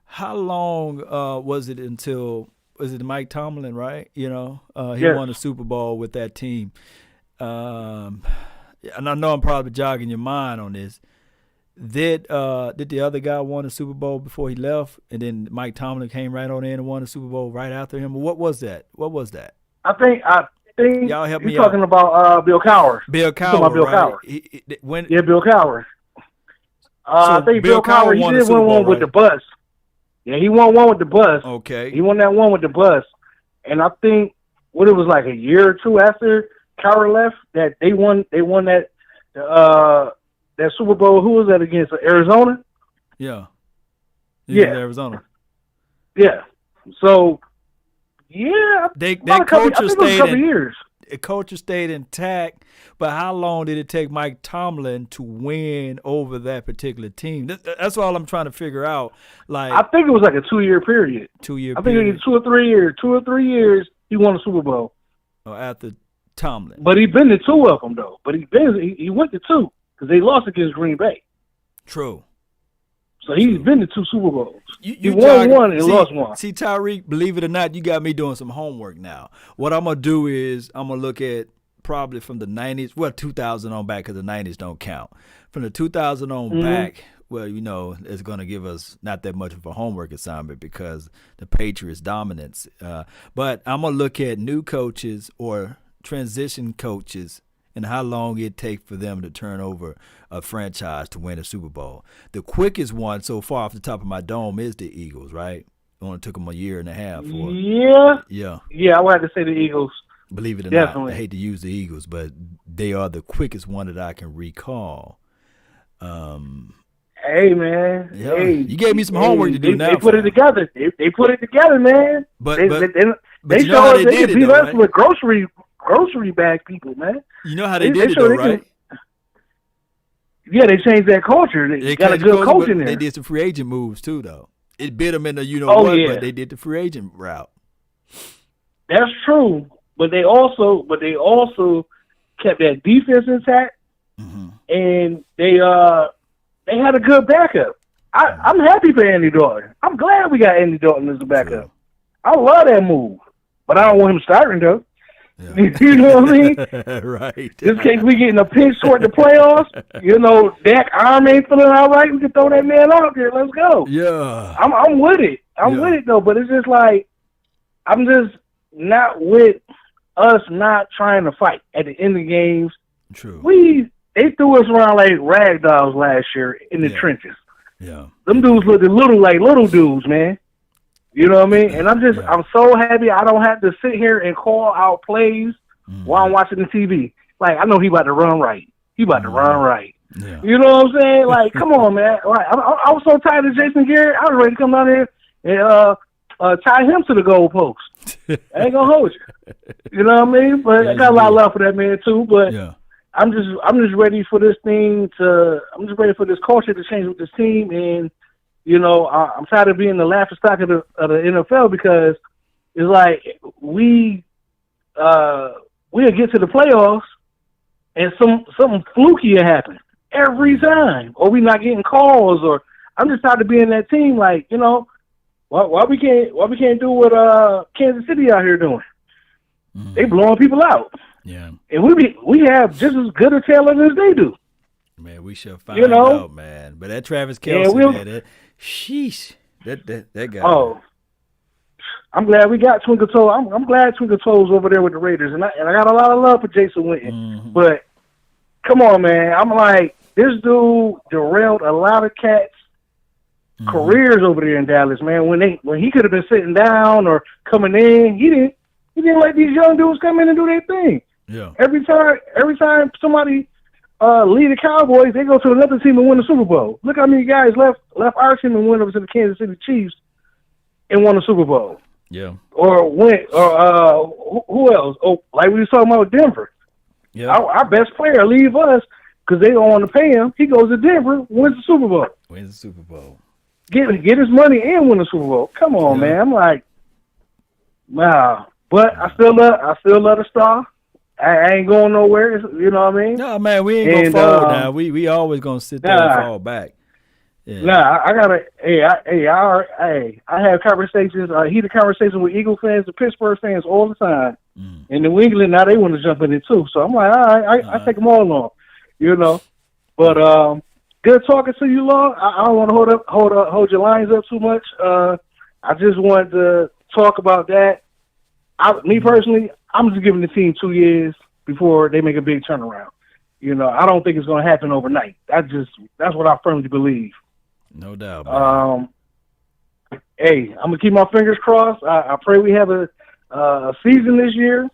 How long was it until – was it Mike Tomlin, right? You know, he won the Super Bowl with that team. And I know I'm probably jogging your mind on this. Did the other guy won the Super Bowl before he left, and then Mike Tomlin came right on in and won the Super Bowl right after him? What was that? I think y'all help me you're talking about Bill Cowher. Bill Cowher, Bill Cowher. Yeah, Bill Cowher. I think Bill Cowher, he did win one with the bus. Yeah, he won one with the bus. Okay. He won that one with the bus. And I think it was like a year or two after Cowher left that they won that Super Bowl. Who was that against? Arizona? Yeah. Arizona. Yeah. So, yeah. That culture stayed in, years. the culture stayed intact, but how long did it take Mike Tomlin to win over that particular team? That's all I'm trying to figure out. Like, I think it was like a 2-year period. 2-year I think period. it was 2 or 3 years. 2 or 3 years, he won a Super Bowl. Oh, after Tomlin. But he been to 2 of them, though. But he went to 2 because they lost against Green Bay. True. So he's been to 2 Super Bowls. You he won one and lost one. See, Tyreek, believe it or not, you got me doing some homework now. What I'm going to do is I'm going to look at probably from the 90s, 2000 on back because the 90s don't count. From the 2000 on back, well, it's going to give us not that much of a homework assignment because the Patriots' dominance. But I'm going to look at new coaches or transition coaches and how long it takes for them to turn over a franchise to win a Super Bowl. The quickest one so far off the top of my dome is the Eagles, right? It only took them a year and a half. Yeah, I would have to say the Eagles. Believe it or Definitely. not, I hate to use the Eagles, but they are the quickest one that I can recall. Hey, man. Yeah. Hey, you gave me some homework to do now. They put it together. They put it together, man. But they you know showed how us they did could it, beat though, us right? with grocery bag people, man. You know how they did it, though, right? Yeah, they changed that culture. They got a good coach in there. They did some free agent moves, too, though. It bit them in the but they did the free agent route. That's true. But they also kept that defense intact, and they had a good backup. I'm happy for Andy Dalton. I'm glad we got Andy Dalton as a backup. True. I love that move, but I don't want him starting though. Yeah. You know what I mean? Right. Just in case we get in a pinch toward the playoffs, Dak arm ain't feeling all right. We can throw that man out there. Let's go. Yeah. I'm with it. I'm with it though, but it's just like I'm just not with us not trying to fight at the end of the games. True. They threw us around like rag dolls last year in the trenches. Yeah. Them dudes looked little dudes, man. You know what I mean? And I'm so happy I don't have to sit here and call out plays while I'm watching the TV. Like, I know he about to run right. He about to run right. Yeah. You know what I'm saying? Like, come on, man. Like, I was so tired of Jason Garrett. I was ready to come down here and tie him to the goalpost. I ain't gonna hold you. You know what I mean? But I got a lot of love for that man too. But I'm just ready for this thing I'm just ready for this culture to change with this team, and I'm tired of being the laughing stock of the NFL because it's like we'll get to the playoffs and something fluky will happen every time, or we not getting calls, or I'm just tired of being that team. Like, why we can't do what Kansas City out here doing? They blowing people out. Yeah. And we have just as good a talent as they do. Man, we shall find out, man. But that Travis Kelce, man, sheesh, that guy. Oh, I'm glad we got Twinkle Toes. I'm glad Twinkle Toes over there with the Raiders, and I got a lot of love for Jason Witten. But come on, man, I'm like, this dude derailed a lot of cats' careers over there in Dallas, man. When he could have been sitting down or coming in, he didn't let these young dudes come in and do their thing. Yeah. Every time somebody lead the Cowboys, they go to another team and win the Super Bowl. Look how many guys left our team and went over to the Kansas City Chiefs and won the Super Bowl. Yeah. Or who else? Oh, like we were talking about with Denver. Yeah. Our best player leave us because they don't want to pay him. He goes to Denver, wins the Super Bowl. Get his money and win the Super Bowl. Come on, man. I'm like, wow. But I still love the star. I ain't going nowhere. You know what I mean? No, man, we ain't gonna forward now. We always gonna sit there and fall back. Yeah. Nah, I gotta. I have conversations, heated conversations with Eagle fans and Pittsburgh fans all the time. In New England, now they want to jump in it too. So I'm like, all right, I take them all along, But good talking to you, Long. I don't want to hold your lines up too much. I just wanted to talk about that. Me personally, I'm just giving the team 2 years before they make a big turnaround. I don't think it's going to happen overnight. That's what I firmly believe. No doubt. Man. Hey, I'm gonna keep my fingers crossed. I pray we have a season this year.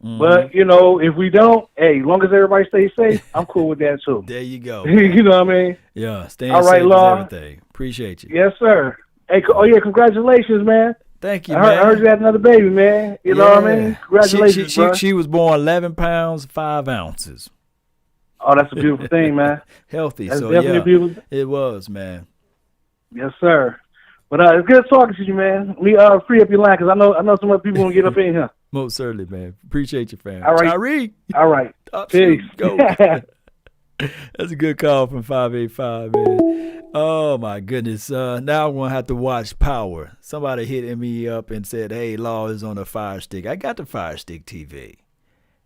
But if we don't, hey, as long as everybody stays safe, I'm cool with that too. There you go. You know what I mean? Yeah, staying safe is everything. Appreciate you. Yes, sir. Hey, congratulations, man. Thank you, I man. heard you had another baby, man. You know what I mean? Congratulations, bro. She was born 11 pounds, 5 ounces. Oh, that's a beautiful thing, man. Healthy. That's so, definitely beautiful. It was, man. Yes, sir. But it's good talking to you, man. We free up your line because I know some other people want to get up in here. Most certainly, man. Appreciate you, fam. All right. Tyree. All right. Peace. Go. That's a good call from 585, man. Oh, my goodness. Now I'm going to have to watch Power. Somebody hit me up and said, hey, Law is on the Fire Stick. I got the Fire Stick TV.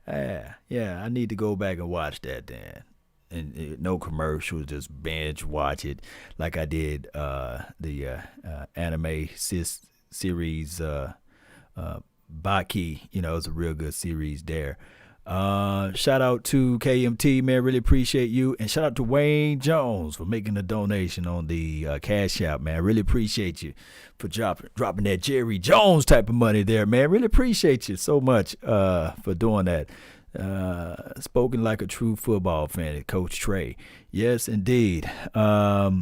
Yeah, I need to go back and watch that then. And no commercials, just binge watch it like I did the anime series Baki. You know, it's a real good series there. Shout out to KMT, man. Really appreciate you. And shout out to Wayne Jones for making a donation on the Cash App, man. Really appreciate you for dropping that Jerry Jones type of money there, man. Really appreciate you so much for doing that. Spoken like a true football fan, Coach Trey. Yes, indeed. Joe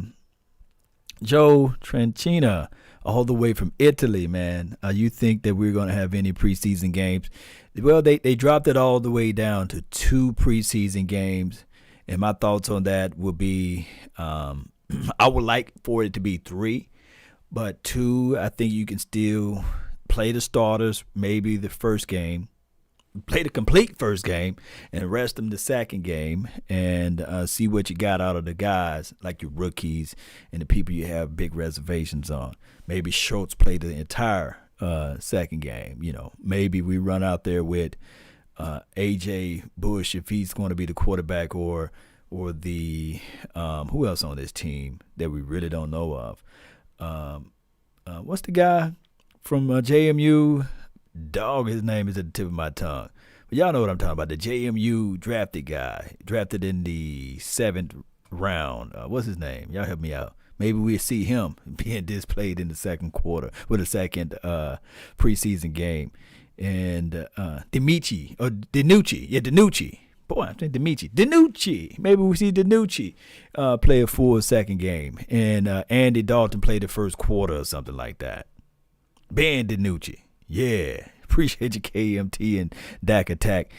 Tranchina, all the way from Italy, man. You think that we're going to have any preseason games? Well, they dropped it all the way down to 2 preseason games. And my thoughts on that would be I would like for it to be 3. But 2, I think you can still play the starters, maybe the first game. Play the complete first game and rest them the second game and see what you got out of the guys, like your rookies and the people you have big reservations on. Maybe Schultz play the entire second game. You know, maybe we run out there with A.J. Bush if he's going to be the quarterback or the who else on this team that we really don't know of. What's the guy from JMU? Dog, his name is at the tip of my tongue. But y'all know what I'm talking about. The JMU drafted guy. Drafted in the 7th round. What's his name? Y'all help me out. Maybe we'll see him being displayed in the second quarter with a second preseason game. And DiNucci. Yeah, DiNucci. Boy, I'm saying DiNucci. Maybe we see DiNucci play a full second game. And Andy Dalton play the first quarter or something like that. Ben DiNucci. Yeah, appreciate you, KMT and Dak Attack.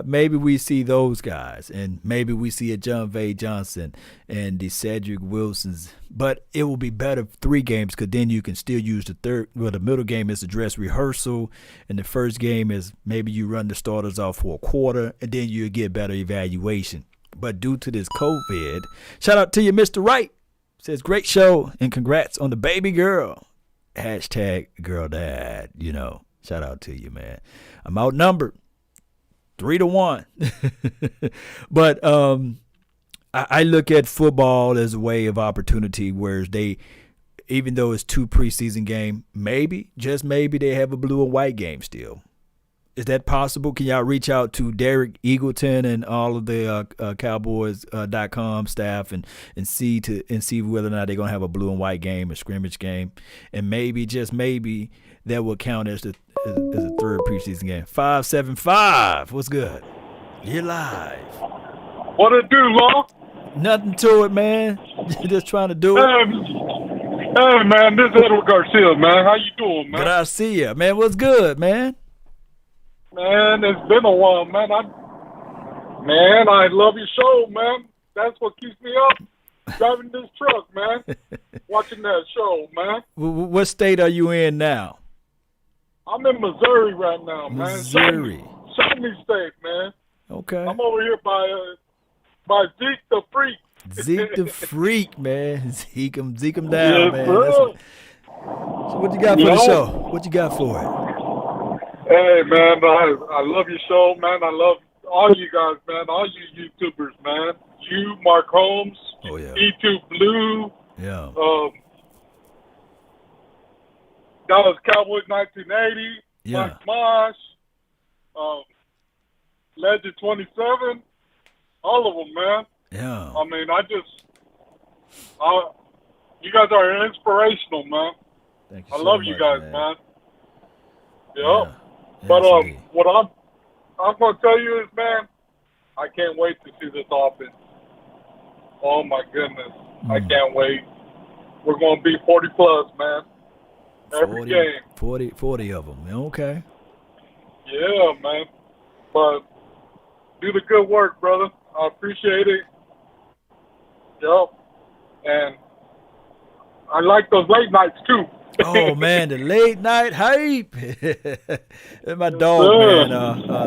Maybe we see those guys, and maybe we see a John Vay Johnson and the Cedric Wilsons. But it will be better 3 games because then you can still use the third. Well, the middle game is a dress rehearsal, and the first game is maybe you run the starters off for a quarter, and then you get better evaluation. But due to this COVID, shout out to you, Mr. Wright. Says great show and congrats on the baby girl. Hashtag girl dad, you know. Shout out to you, man. I'm outnumbered 3-1. But I look at football as a way of opportunity, whereas even though it's 2 preseason games, maybe, just maybe, they have a blue and white game still. Is that possible? Can y'all reach out to Derek Eagleton and all of the Cowboys.com staff and see whether or not they're gonna have a blue and white game, a scrimmage game, and maybe, just maybe, that will count as a 3rd preseason game. 575. What's good? You're live. What it do, Law? Nothing to it, man. Just trying to do it. Hey, man, this is Edward Garcia, man. How you doing, man? Garcia, man. What's good, man? Man, it's been a while, man. I love your show, man. That's what keeps me up, driving this truck, man. Watching that show, man. What state are you in now? I'm in Missouri right now, man. Missouri. Show me State, man. Okay. I'm over here by Zeke the Freak. Zeke the Freak, man. Zeke him down, yes, man. So what you got for the show? What you got for it? Hey, man, I love your show, man. I love all you guys, man. All you YouTubers, man. You, Mark Holmes, E2 Blue, Dallas Cowboys 1980, Mike Mosh, Legend 27, all of them, man. Yeah. I mean, you guys are inspirational, man. Thank you I love so you much, guys, man. Yep. Yeah. But indeed. what I'm going to tell you is, man, I can't wait to see this offense. Oh, my goodness. I can't wait. We're going to be 40 plus, man. every game. 40 of them. Okay. Yeah, man. But do the good work, brother. I appreciate it. Yep. And I like those late nights, too. Oh, man, the late night hype. And my dog, man,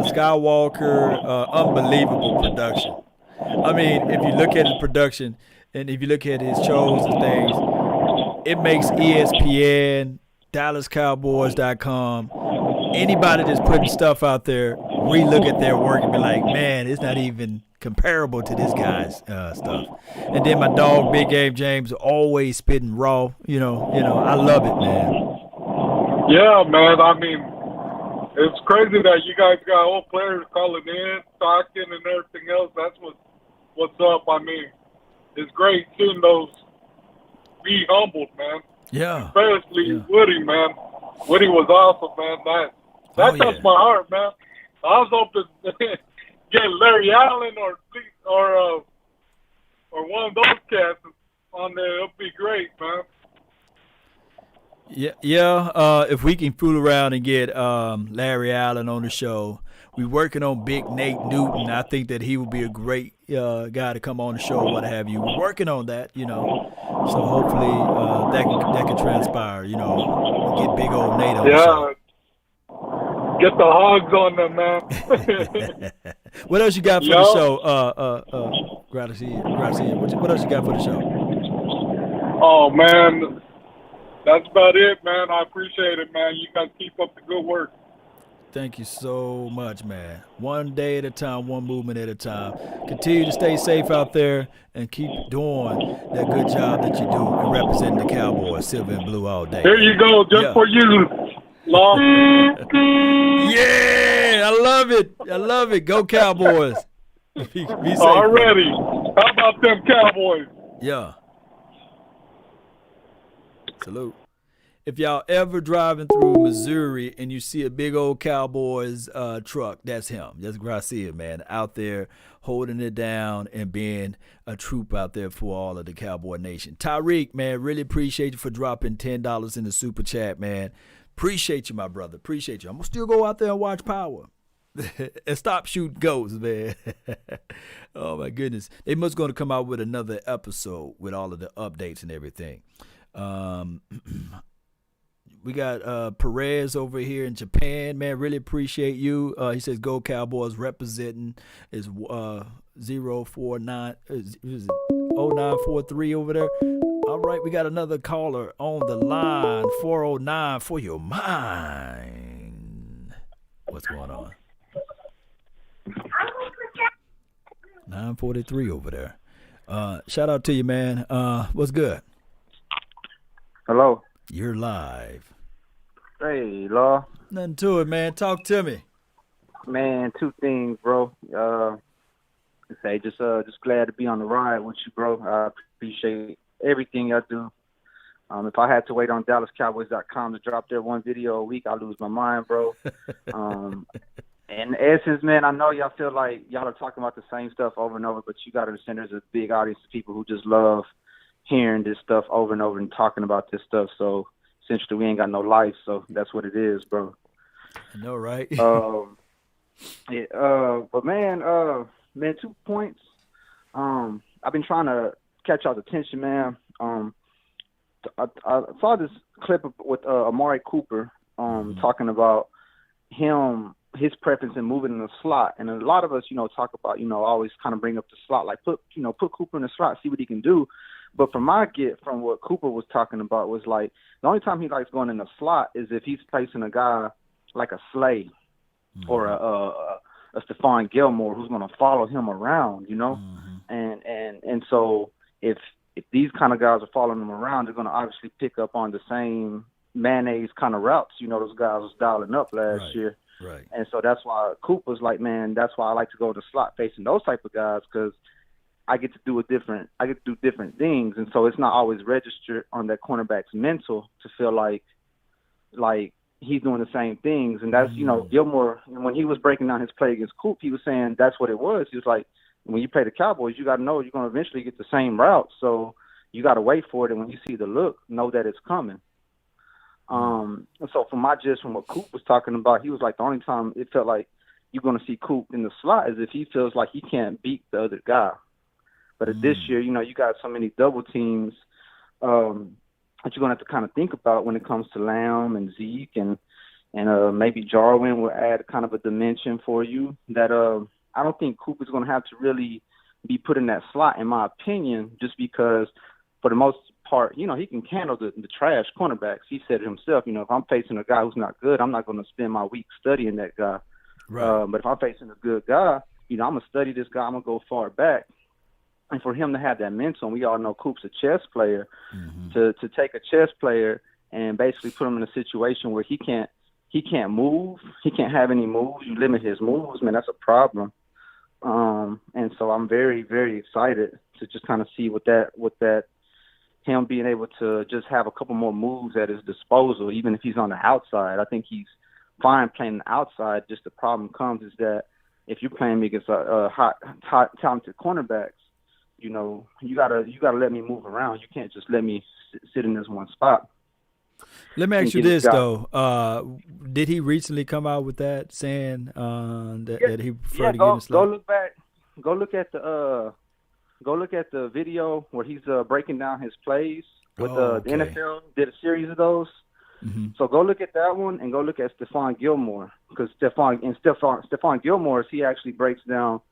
Skywalker, unbelievable production. I mean, if you look at his production and if you look at his shows and things, it makes ESPN, DallasCowboys.com, anybody that's putting stuff out there, we look at their work and be like, man, it's not even comparable to this guy's stuff. And then my dog, Big Game James, always spitting raw. You know, I love it, man. Yeah, man. I mean, it's crazy that you guys got old players calling in, talking, and everything else. That's what's up. I mean, it's great seeing those be humbled, man. Yeah. Especially Woody, man. Woody was awesome, man. That touched my heart, man. I was hoping to get Larry Allen or one of those cats on there. It'll be great, man. Yeah. If we can fool around and get Larry Allen on the show, we're working on Big Nate Newton. I think that he would be a great guy to come on the show, what have you. We're working on that, So hopefully that can transpire. Get Big Old Nate on the show. Get the hogs on them, man. What else you got for the show? Gracia. What else you got for the show? Oh, man. That's about it, man. I appreciate it, man. You guys keep up the good work. Thank you so much, man. One day at a time, one movement at a time. Continue to stay safe out there and keep doing that good job that you do and representing the Cowboys, silver and blue all day. Here you go, just for you. Yeah, I love it. Go Cowboys. Be safe. Already. How about them Cowboys? Yeah. Salute. If y'all ever driving through Missouri and you see a big old Cowboys truck, that's him. That's Gracia, man, out there holding it down and being a troop out there for all of the Cowboy Nation. Tyreek, man, really appreciate you for dropping $10 in the super chat, man. Appreciate you, my brother. Appreciate you. I'm going to still go out there and watch Power and stop shooting ghosts, man. Oh, my goodness. They must going to come out with another episode with all of the updates and everything. We got Perez over here in Japan, man. Really appreciate you. He says, "Go Cowboys," representing is 0943 over there. All right, we got another caller on the line, 409 for your mind. What's going on? 943 over there. Shout out to you, man. What's good? Hello. You're live. Hey, Law. Nothing to it, man. Talk to me. Man, two things, bro. Just glad to be on the ride with you, bro. I appreciate everything y'all do. If I had to wait on DallasCowboys.com to drop their one video a week, I'd lose my mind, bro. In essence, man, I know y'all feel like y'all are talking about the same stuff over and over, but you got to understand there's a big audience of people who just love hearing this stuff over and over and talking about this stuff. So essentially we ain't got no life, so that's what it is, bro. I know, right? But man, 2 points. I've been trying to catch y'all's attention, man. I saw this clip with Amari Cooper talking about his preference in moving in the slot, and a lot of us, talk about, always kind of bring up the slot, like put Cooper in the slot, see what he can do. But from what Cooper was talking about was like the only time he likes going in the slot is if he's facing a guy like a Slay or a Stephon Gilmore who's going to follow him around, and so if these kind of guys are following him around, they're going to obviously pick up on the same mayonnaise kind of routes. Those guys was dialing up last year. Right. And so that's why Cooper's like, man, that's why I like to go to the slot facing those type of guys, because I get to do different things. And so it's not always registered on that cornerback's mental to feel like he's doing the same things. And that's, Gilmore, when he was breaking down his play against Coop, he was saying that's what it was. He was like, when you play the Cowboys, you got to know you're going to eventually get the same route. So you got to wait for it. And when you see the look, know that it's coming. So from what Coop was talking about, he was like, the only time it felt like you're going to see Coop in the slot is if he feels like he can't beat the other guy. But this year, you got so many double teams that you're going to have to kind of think about when it comes to Lamb and Zeke and maybe Jarwin will add kind of a dimension for you that I don't think Coop is going to have to really be put in that slot, in my opinion, just because for the most part, he can handle the trash cornerbacks. He said it himself, if I'm facing a guy who's not good, I'm not going to spend my week studying that guy. Right. But if I'm facing a good guy, I'm going to study this guy. I'm going to go far back. And for him to have that mental, and we all know Coop's a chess player, to take a chess player and basically put him in a situation where he can't move, he can't have any moves, you limit his moves, man, that's a problem. And so I'm very, very excited to just kind of see what that him being able to just have a couple more moves at his disposal, even if he's on the outside. I think he's fine playing the outside. Just the problem comes is that if you're playing against hot, talented cornerbacks, you gotta let me move around. You can't just let me sit in this one spot. Let me ask you this though: did he recently come out with that saying that he preferred to get in the slot? Go look back. Go look at the video where he's breaking down his plays with the NFL. Did a series of those. Mm-hmm. So go look at that one and go look at Stephon Gilmore, because Stephon Gilmore, he actually breaks down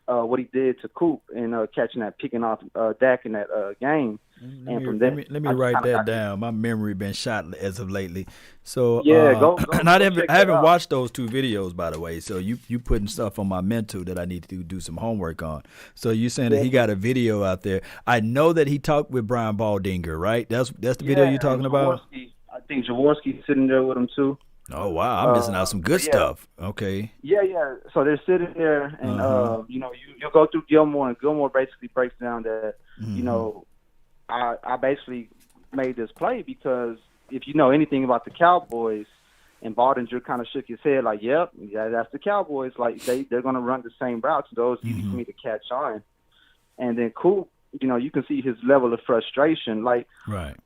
what he did to Coop and catching that, picking off Dak in that game. Let me write that down. My memory been shot as of lately. So go and I haven't watched those two videos, by the way. So you putting stuff on my mental that I need to do some homework on. So you saying that he got a video out there? I know that he talked with Brian Baldinger, right? That's the video you're talking about. I think Jaworski's sitting there with him too. Oh wow, I'm missing out some good stuff. Okay. Yeah. So they're sitting there, and you go through Gilmore, and Gilmore basically breaks down that I basically made this play because if you know anything about the Cowboys, and Baldinger kind of shook his head like, "Yep, yeah, that's the Cowboys. Like they're going to run the same routes. Those easy for me to catch on." And then Coop, you can see his level of frustration. Like, right.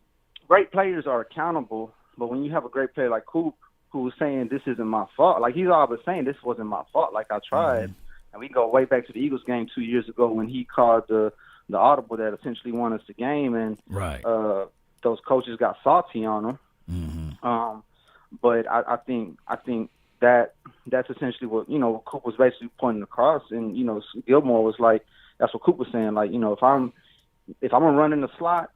Great players are accountable, but when you have a great player like Coop, who's saying this isn't my fault, like he's always saying this wasn't my fault, like I tried, and we go way back to the Eagles game 2 years ago when he called the audible that essentially won us the game, and those coaches got salty on him. But I think that's essentially what Coop was basically pointing across, and Gilmore was like, that's what Coop was saying, like if I'm gonna run in the slot,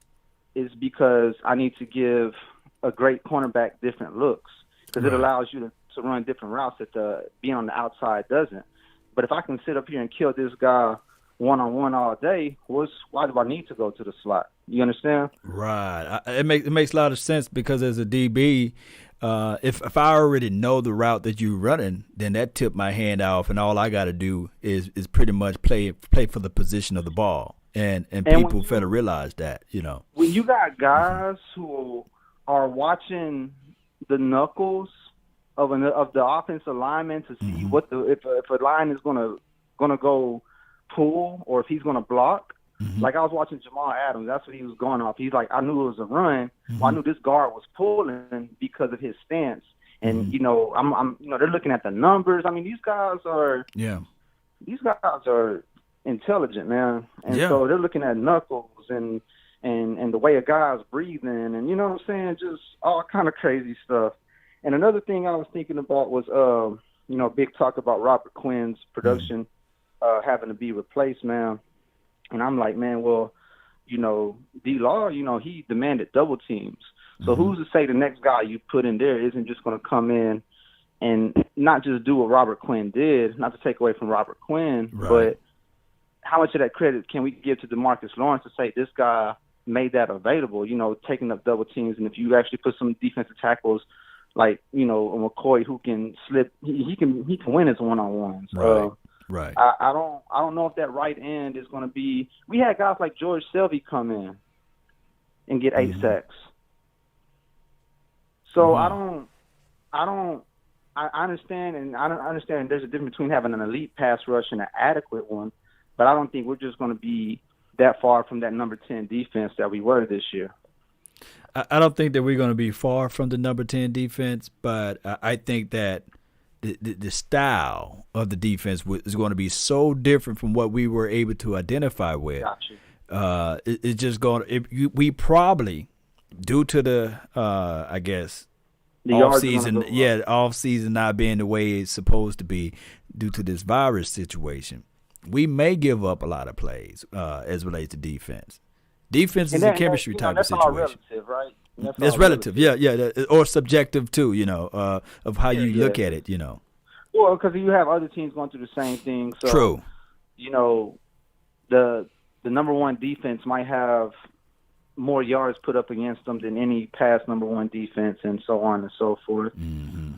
it's because I need to give a great cornerback different looks, because it allows you to run different routes that being on the outside doesn't. But if I can sit up here and kill this guy one-on-one all day, why do I need to go to the slot? You understand? Right. It makes a lot of sense, because as a DB, if I already know the route that you're running, then that tipped my hand off, and all I got to do is pretty much play for the position of the ball. And people fail to realize that, When you got guys who are watching the knuckles of the offensive lineman to see what if a line is gonna go pull or if he's gonna block. Like I was watching Jamal Adams, that's what he was going off. He's like, I knew it was a run. Well, I knew this guard was pulling because of his stance. And I'm they're looking at the numbers. I mean, these guys are intelligent, man. And so they're looking at knuckles and the way a guy's breathing, and you know what I'm saying, just all kind of crazy stuff. And another thing I was thinking about was big talk about Robert Quinn's production having to be replaced, man. And I'm like, man, well, D-Law, he demanded double teams. So who's to say the next guy you put in there isn't just going to come in and not just do what Robert Quinn did, not to take away from Robert Quinn, but how much of that credit can we give to DeMarcus Lawrence to say this guy made that available, taking up double teams? And if you actually put some defensive tackles like, McCoy, who can slip, he can win his one-on-ones. Right. I don't know if that right end is going to be. We had guys like George Selvey come in and get 8 sacks. So I understand, and I don't understand. There's a difference between having an elite pass rush and an adequate one, but I don't think we're just going to be that far from that number 10 defense that we were this year. I don't think that we're going to be far from the number 10 defense, but I think that the style of the defense is going to be so different from what we were able to identify with. Gotcha. It's just going. We probably, due to the I guess off season, off season not being the way it's supposed to be due to this virus situation, we may give up a lot of plays as relates to defense. Defense is a chemistry type of situation. That's all relative, right? It's relative, yeah, or subjective too, of how you look at it, Well, because you have other teams going through the same thing. So, true. The number one defense might have more yards put up against them than any past number one defense, and so on and so forth. Mm-hmm.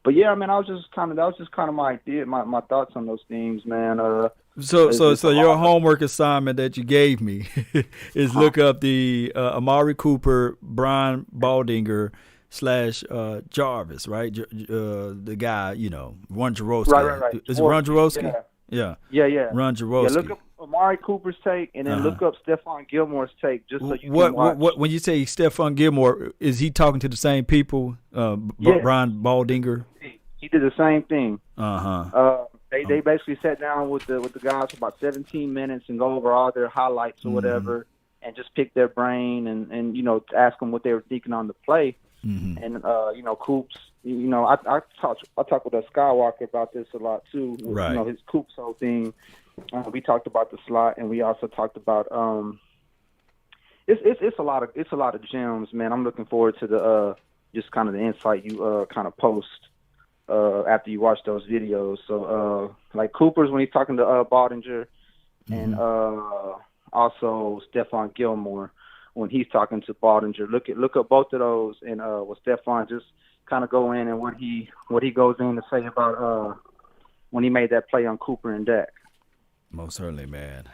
But yeah, man, that was just kind of my idea, my thoughts on those things, man. So your homework assignment that you gave me is look up the Amari Cooper, Brian Baldinger / Jarvis, right? The guy, Ron Jaworski. Right. Is it Ron Jaworski? Yeah. Ron Jaworski. Yeah, look up Amari Cooper's take, and then look up Stephon Gilmore's take, just so you can watch. What when you say Stephon Gilmore, is he talking to the same people? Brian Baldinger. He did the same thing. They basically sat down with the guys for about 17 minutes and go over all their highlights or whatever, and just pick their brain and ask them what they were thinking on the play. And Coops, I talked with Skywalker about this a lot too. Right. His Coops whole thing. We talked about the slot, and we also talked about it's a lot of gems, man. I'm looking forward to the just kind of the insight you kind of post after you watch those videos. So like Cooper's when he's talking to Baldinger, and also Stephon Gilmore when he's talking to Baldinger. Look up both of those, and what Stephon just kind of go in and what he goes in to say about when he made that play on Cooper and Dak. Most certainly, man.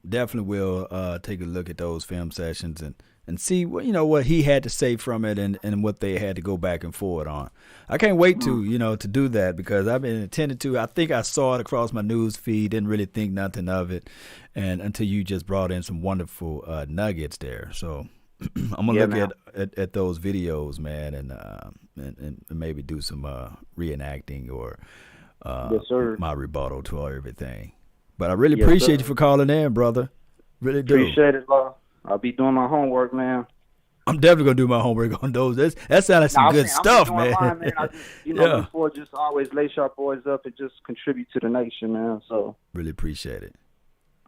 Definitely will take a look at those film sessions and see what he had to say from it and what they had to go back and forward on. I can't wait to do that because I've been intended to. I think I saw it across my news feed, didn't really think nothing of it, and until you just brought in some wonderful nuggets there. So I'm gonna look at those videos, man, and maybe do some reenacting or my rebuttal to everything. But I really appreciate you for calling in, brother. Really do. Appreciate it, Law. I'll be doing my homework, man. I'm definitely gonna do my homework on those. That sounds like some good stuff, man. Mine, I just, before just always lace our boys up and just contribute to the nation, man. So really appreciate it.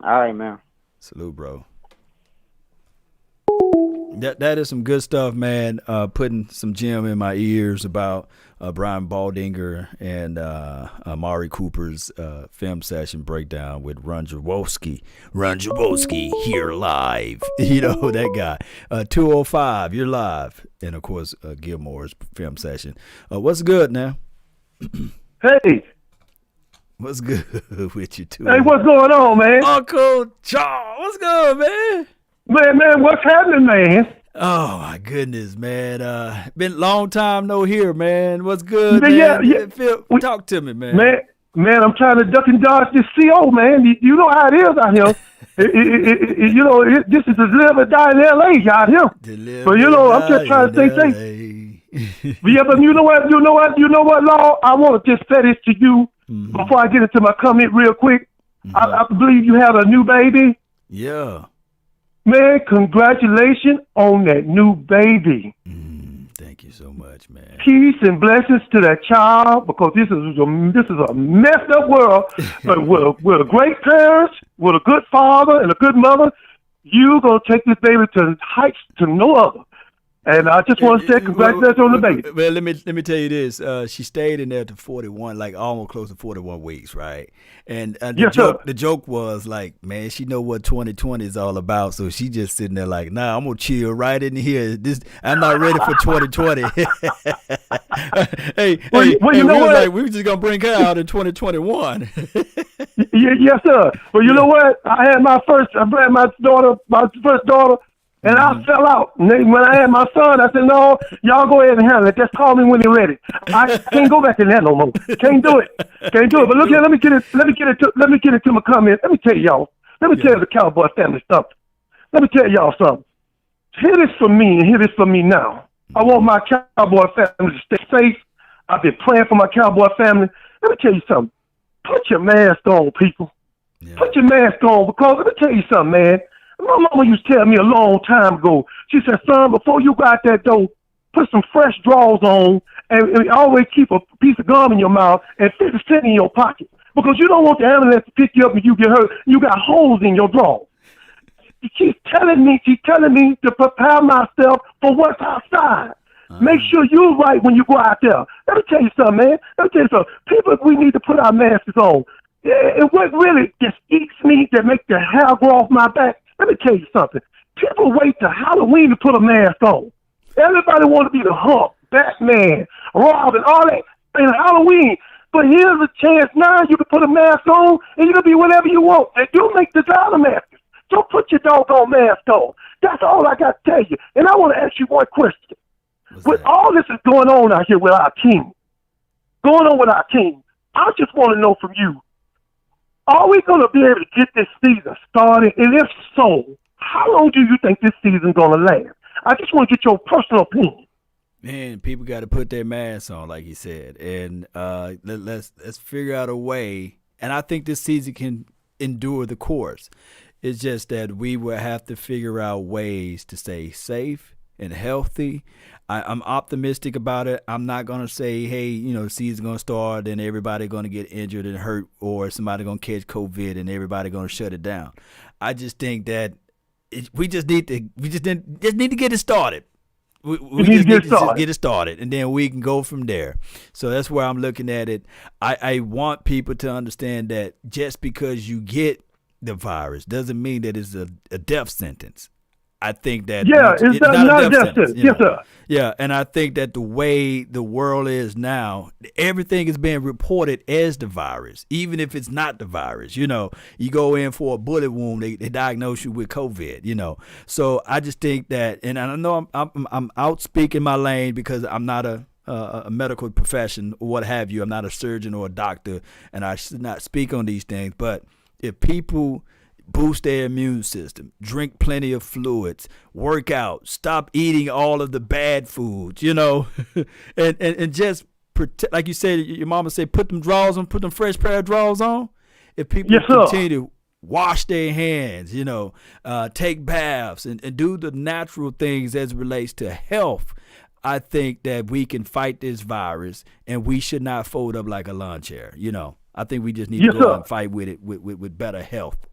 All right, man. Salute, bro. That is some good stuff, man. Putting some gem in my ears about Brian Baldinger and Amari Cooper's film session breakdown with Ron Jaworski. Ron Jaworski here live. That guy. 205, you're live. And, of course, Gilmore's film session. What's good now? Hey. What's good with you, too? Hey, what's going on, man? Uncle Charles, what's good, man? Man, what's happening, man? Oh my goodness, man! Been a long time no hear, man. What's good, man? Yeah. Phil, talk to me, man. Man, I'm trying to duck and dodge this CO, man. You know how it is out here. This is to live or die in LA out here. But I'm just trying to stay safe. But you know what, Law? I want to just say this to you before I get into my comment real quick. I believe you have a new baby. Yeah. Man, congratulations on that new baby. Thank you so much, man. Peace and blessings to that child, because this is a messed up world. But with a great parents, with a good father and a good mother, you gonna take this baby to heights to no other. And I just want to say congratulations on the baby. Well, let me tell you this. She stayed in there to 41, like almost close to 41 weeks, right? And the joke was like, man, she know what 2020 is all about, so she just sitting there like, nah, I'm gonna chill right in here. I'm not ready for 2020. hey, we were just gonna bring her out in 2021. Yes, sir. Well, you know what? I had my first daughter. And I fell out. When I had my son, I said, no, y'all go ahead and handle it. Just call me when you're ready. I can't go back in that no more. Can't do it. But look here, let me get it to my comment. Let me tell y'all. Let me tell the Cowboy family something. Let me tell y'all something. hear this for me and hear this for me now. I want my Cowboy family to stay safe. I've been praying for my Cowboy family. Let me tell you something. Put your mask on, people. Yeah. Put your mask on, because let me tell you something, man. My mama used to tell me a long time ago. She said, son, before you go out that door, put some fresh drawers on and always keep a piece of gum in your mouth and 50 cents in your pocket. Because you don't want the ambulance to pick you up and you get hurt. You got holes in your drawers. She's telling me to prepare myself for what's outside. Make sure you're right when you go out there. Let me tell you something, man. Let me tell you something. People, we need to put our masks on. And what really just eats me that makes the hair grow off my back, let me tell you something. People wait till Halloween to put a mask on. Everybody want to be the Hulk, Batman, Robin, all that in Halloween. But here's a chance now you can put a mask on and you can be whatever you want. And you make designer masks. So put your doggone mask on. That's all I got to tell you. And I want to ask you one question. With all this is going on out here with our team, I just want to know from you, are we going to be able to get this season started? And if so, how long do you think this season's going to last? I just want to get your personal opinion. Man, people got to put their masks on, like you said, and let's figure out a way. And I think this season can endure the course. It's just that we will have to figure out ways to stay safe and healthy. I'm optimistic about it. I'm not going to say, hey, the season's going to start and everybody going to get injured and hurt, or somebody going to catch COVID and everybody going to shut it down. I just think that we just need to get it started. We just need to get it started, and then we can go from there. So that's where I'm looking at it. I want people to understand that just because you get the virus doesn't mean that it's a death sentence. I think that it's not a death sentence. Yes, sir. Yeah, and I think that the way the world is now, everything is being reported as the virus, even if it's not the virus. You go in for a bullet wound, they diagnose you with COVID. So I just think that, and I know I'm out speaking my lane because I'm not a medical profession or what have you. I'm not a surgeon or a doctor, and I should not speak on these things. But if people boost their immune system, drink plenty of fluids, work out, stop eating all of the bad foods, and just protect, like you said, your mama said, put them drawers on, put them fresh pair of drawers on. If people continue to wash their hands, take baths and do the natural things as it relates to health, I think that we can fight this virus, and we should not fold up like a lawn chair. I think we just need to go out and fight with it with better health.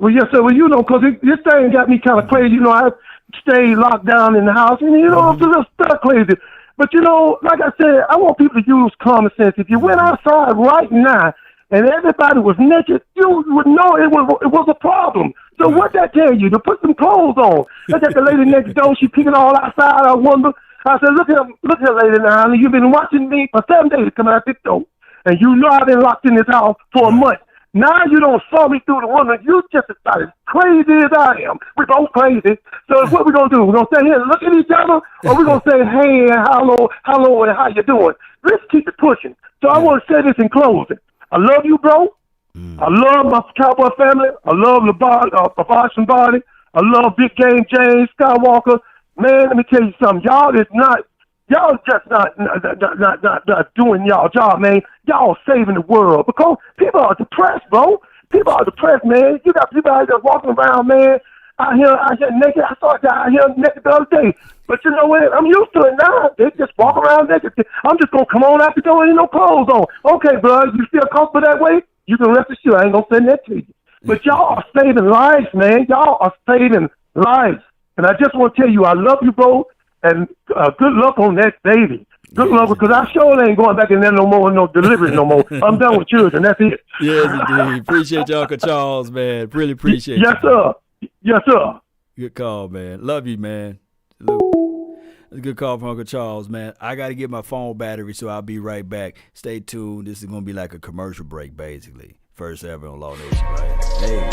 Well, yes, sir. Well, because this thing got me kind of crazy. I stayed locked down in the house, and, I'm just stuck crazy. But, like I said, I want people to use common sense. If you went outside right now and everybody was naked, you would know it was a problem. So what that tell you? To put some clothes on. Look at the lady next door. She peeking all outside. I wonder. I said, look at lady now. You've been watching me for 7 days coming out this door, and I've been locked in this house for a month. Now you don't saw me through the window. You just about as crazy as I am. We're both crazy. So what we gonna do? We're gonna sit here and look at each other, or we're gonna say, hey, hello, and how you doing? Let's keep it pushing. So I want to say this in closing. I love you, bro. I love my Cowboy family. I love Bobashin Body. I love Big Game James Skywalker. Man, let me tell you something. Y'all just not doing y'all job, man. Y'all saving the world, because people are depressed, bro. People are depressed, man. You got people out there walking around, man, out here naked. I saw a guy out here naked the other day. But you know what? I'm used to it now. They just walk around naked. I'm just going to come on out the door and no clothes on. Okay, bro, you feel comfortable that way? You can rest assured I ain't going to send that to you. But y'all are saving lives, man. Y'all are saving lives. And I just want to tell you, I love you, bro. And good luck on that baby. Good luck, because I sure ain't going back in there no more, no delivery no more. I'm done with children. That's it. Yes, indeed. Appreciate you, Uncle Charles, man. Really appreciate Yes, sir. Yes, sir. Good call, man. Love you, man. That's a good call from Uncle Charles, man. I got to get my phone battery, so I'll be right back. Stay tuned. This is going to be like a commercial break, basically. First ever on Law Nation, right? Hey.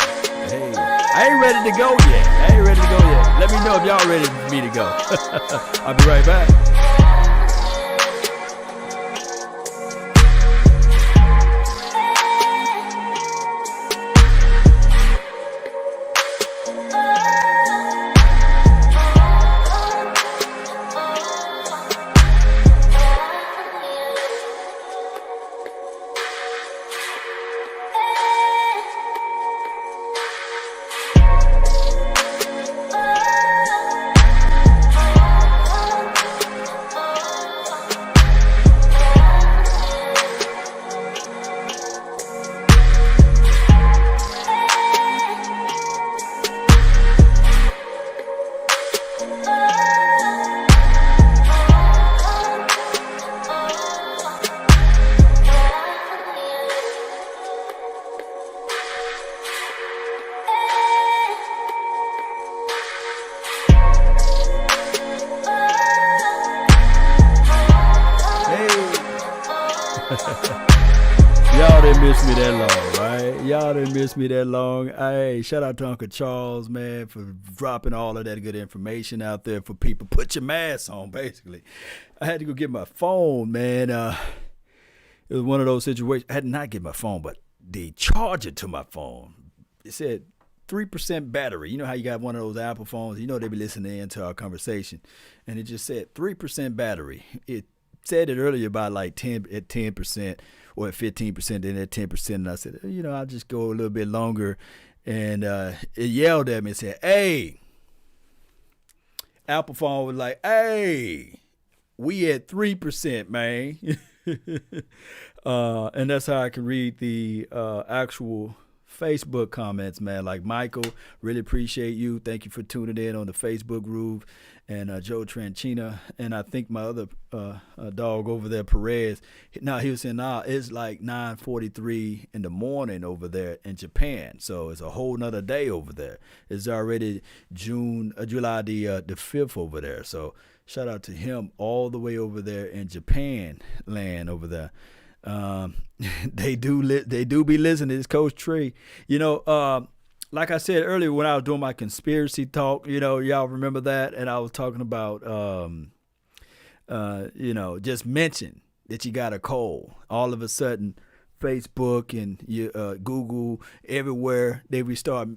I ain't ready to go yet. Let me know if y'all ready for me to go. I'll be right back. Y'all didn't miss me that long, right? Y'all didn't miss me that long. Hey, shout out to Uncle Charles, man, for dropping all of that good information out there for people. Put your mask on, basically. I had to go get my phone, man. It was one of those situations. I had to not get my phone, but the charger to my phone, it said 3% battery. You know how you got one of those Apple phones? You know they be listening in to our conversation. And it just said 3% battery. It said it earlier about like 10% or at 15%, then at 10%. And I said, I'll just go a little bit longer. And it yelled at me and said, hey. Apple phone was like, hey, we at 3%, man. And that's how I can read the actual Facebook comments, man. Like Michael, really appreciate you. Thank you for tuning in on the Facebook groove. And Joe Tranchina, and I think my other dog over there, Perez. Now he was saying, it's like 9:43 in the morning over there in Japan, so it's a whole nother day over there. It's already July the 5th over there. So shout out to him all the way over there in Japan land over there. They do be listening. It's Coach Tree. Like I said earlier when I was doing my conspiracy talk, y'all remember that, and I was talking about, just mention that you got a cold. All of a sudden, Facebook and Google, everywhere they start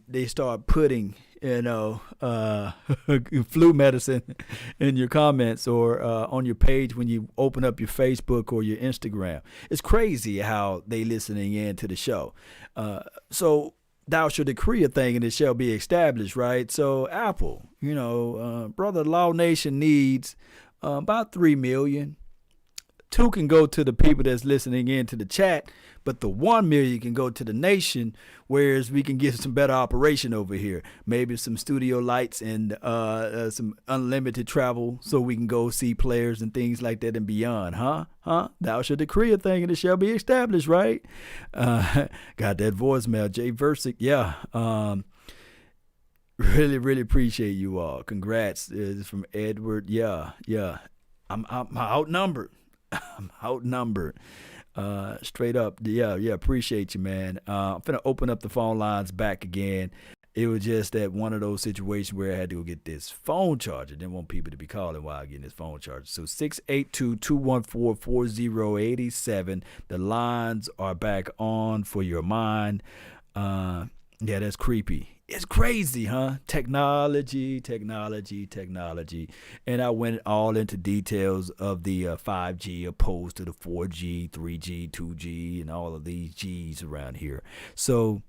putting, flu medicine in your comments or on your page when you open up your Facebook or your Instagram. It's crazy how they listening in to the show. So thou shall decree a thing and it shall be established, right? So Apple, Brother Law Nation needs about 3 million. 2 can go to the people that's listening in to the chat, but the 1 million can go to the nation, whereas we can get some better operation over here. Maybe some studio lights and some unlimited travel so we can go see players and things like that and beyond, huh? Thou shall decree a thing and it shall be established, right? Got that voicemail, Jay Versick. Yeah. Really, really appreciate you all. Congrats. This is from Edward. Yeah. I'm outnumbered. I'm outnumbered. Straight up. Yeah, appreciate you, man. I'm finna open up the phone lines back again. It was just that one of those situations where I had to go get this phone charger. Didn't want people to be calling while getting this phone charger. So 682-214-4087. The lines are back on for your mind. Yeah, that's creepy. It's crazy, huh? Technology. And I went all into details of the 5G opposed to the 4G, 3G, 2G, and all of these Gs around here. So,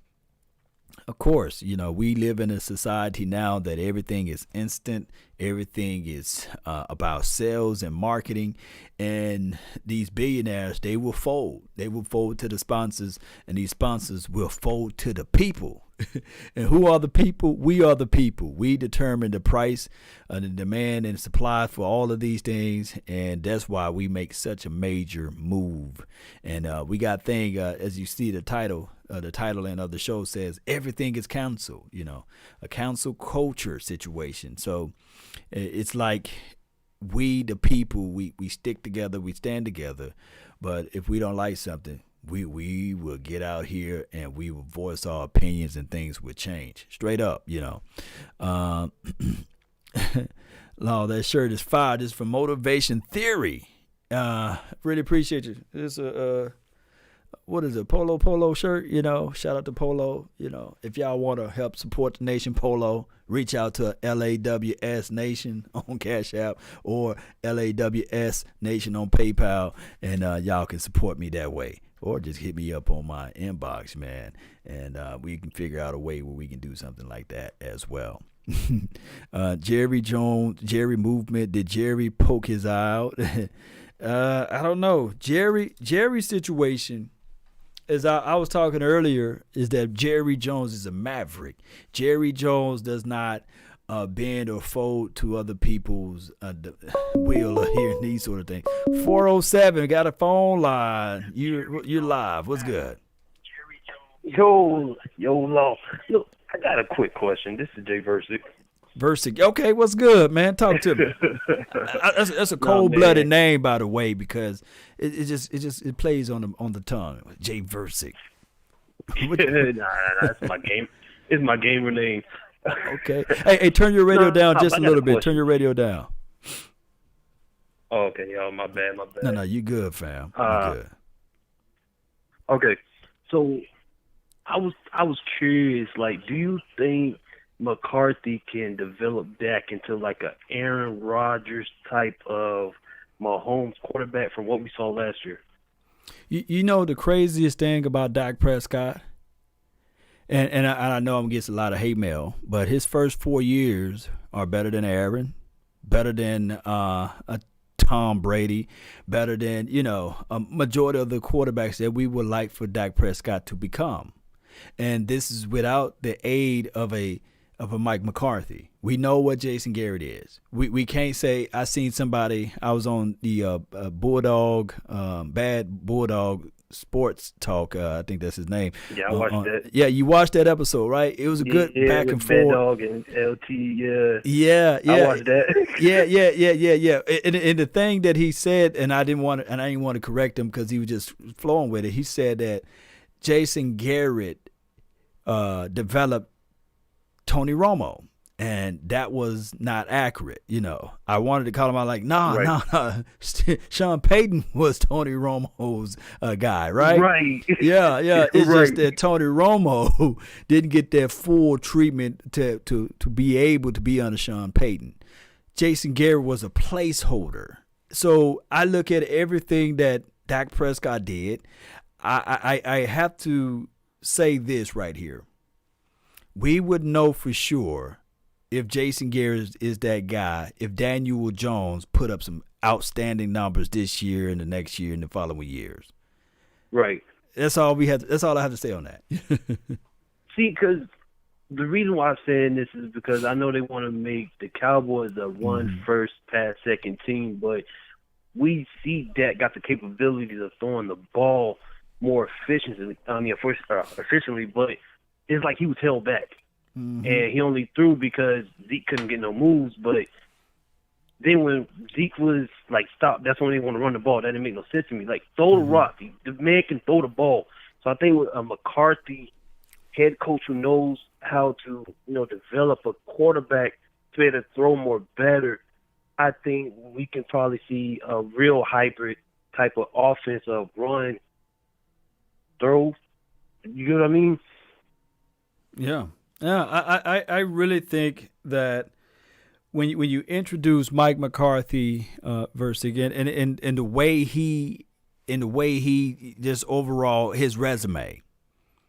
of course, we live in a society now that everything is instant. Everything is about sales and marketing. And these billionaires, they will fold. They will fold to the sponsors, and these sponsors will fold to the people. And who are the people? We are the people. We determine the price, the demand and supply for all of these things, and that's why we make such a major move. And we got thing, as you see the title end of the show says, everything is council, a council culture situation. So it's like we, the people, we stick together, we stand together. But if we don't like something, we will get out here and we will voice our opinions and things will change. Straight up, Law, that shirt is fire. This is from Motivation Theory. Really appreciate you. It's a what is it, Polo shirt, shout out to Polo. If y'all want to help support the nation, Polo, reach out to LAWS Nation on Cash App or LAWS Nation on PayPal, and y'all can support me that way. Or just hit me up on my inbox, man, and we can figure out a way where we can do something like that as well. Jerry Jones, Jerry Movement, did Jerry poke his eye out? I don't know. Jerry's situation, as I was talking earlier, is that Jerry Jones is a maverick. Jerry Jones does not bend or fold to other people's will or hearing these sort of things. 407, got a phone line. You're live. What's good? Yo, Law. Look, I got a quick question. This is Jay Versick. Versick. Okay, what's good, man? Talk to me. That's a cold-blooded name, by the way, because it plays on the tongue. Jay Versick. Nah, that's my game. It's my gamer name. Okay. Hey, turn your radio down just a little bit. Turn your radio down. Oh, okay, yo, my bad. No, you good, fam. You good. Okay, so I was curious. Like, do you think McCarthy can develop Dak into like a Aaron Rodgers type of Mahomes quarterback from what we saw last year? You know the craziest thing about Dak Prescott, and I know I'm getting a lot of hate mail, but his first 4 years are better than Aaron, better than a Tom Brady, better than a majority of the quarterbacks that we would like for Dak Prescott to become, and this is without the aid of a Mike McCarthy. We know what Jason Garrett is. We can't say I seen somebody. I was on the Bad Bulldog Sports Talk. I think that's his name. Yeah, I watched that. Yeah, you watched that episode, right? It was a good back and forth. Bad Dog and LT. Yeah. I watched that. Yeah. And the thing that he said, and I didn't want to correct him because he was just flowing with it. He said that Jason Garrett developed Tony Romo, and that was not accurate. I wanted to call him out like, nah. Sean Payton was Tony Romo's guy, right? Right. Yeah. It's right. just that Tony Romo didn't get that full treatment to be able to be under Sean Payton. Jason Garrett was a placeholder. So I look at everything that Dak Prescott did. I have to say this right here. We would know for sure if Jason Garrett is that guy, if Daniel Jones put up some outstanding numbers this year and the next year and the following years. Right. That's all That's all I have to say on that. See, because the reason why I'm saying this is because I know they want to make the Cowboys a run first, pass second team, but we see Dak got the capabilities of throwing the ball more efficiently. But it's like he was held back. And he only threw because Zeke couldn't get no moves. But then when Zeke was like, stop, that's when they want to run the ball. That didn't make no sense to me. Like, throw the rock. The man can throw the ball. So I think with a McCarthy head coach who knows how to, develop a quarterback to be able to throw more better, I think we can probably see a real hybrid type of offense of run, throw. You know what I mean? Yeah. I really think that when you introduce Mike McCarthy versus again and the way he just overall his resume.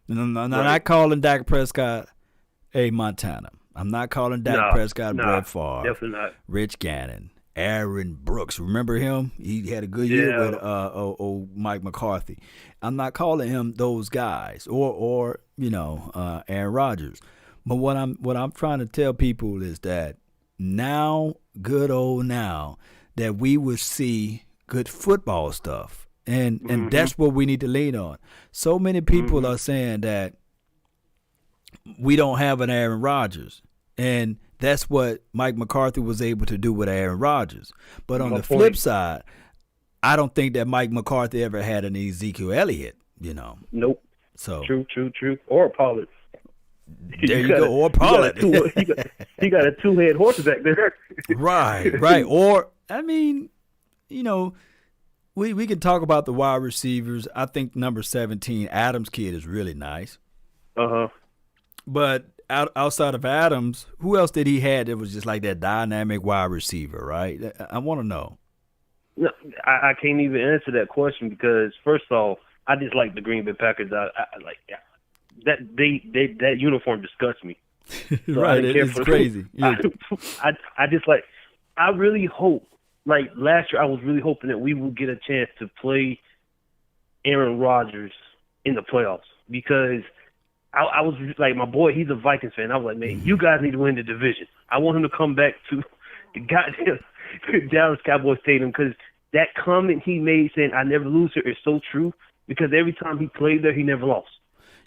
And I'm not calling Dak Prescott a Montana. I'm not calling Dak Prescott Brett Favre. Definitely not. Rich Gannon, Aaron Brooks. Remember him? He had a good year with Mike McCarthy. I'm not calling him those guys or Aaron Rodgers. But what I'm trying to tell people is that now that we will see good football stuff. And that's what we need to lean on. So many people are saying that we don't have an Aaron Rodgers. And that's what Mike McCarthy was able to do with Aaron Rodgers. But on the flip side, I don't think that Mike McCarthy ever had an Ezekiel Elliott, Nope. So True. Or Pollard. There you go. Or Pollard. He got a two-head horse back there. Right. Or, we can talk about the wide receivers. I think number 17, Adams kid, is really nice. But outside of Adams, who else did he have that was just like that dynamic wide receiver, right? I want to know. No, I can't even answer that question because, first off, I just like the Green Bay Packers. I like that uniform disgusts me. So right, it's crazy. Yeah. I just like. I really hope. Like last year, I was really hoping that we would get a chance to play Aaron Rodgers in the playoffs because I was like, my boy, he's a Vikings fan. I was like, man, you guys need to win the division. I want him to come back to the goddamn Dallas Cowboys Stadium because that comment he made saying, I never lose here is so true because every time he played there, he never lost.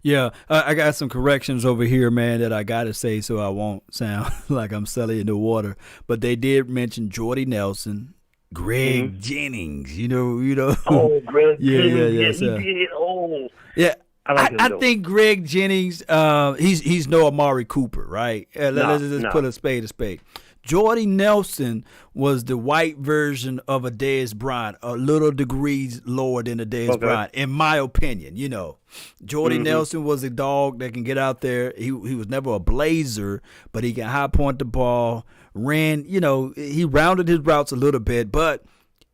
Yeah, I got some corrections over here, man, that I got to say so I won't sound like I'm selling in the water. But they did mention Jordy Nelson, Greg Jennings, you know. Oh, Greg Yes, Jennings, he did. Oh. Yeah. I like him, I though. think Greg Jennings, he's no Amari Cooper, right? Let's just put a spade. Jordy Nelson was the white version of a Dez Bryant, a little degrees lower than a Dez Bryant, in my opinion. You know, Jordy Nelson was a dog that can get out there. He was never a blazer, but he can high point the ball. Ran, he rounded his routes a little bit, but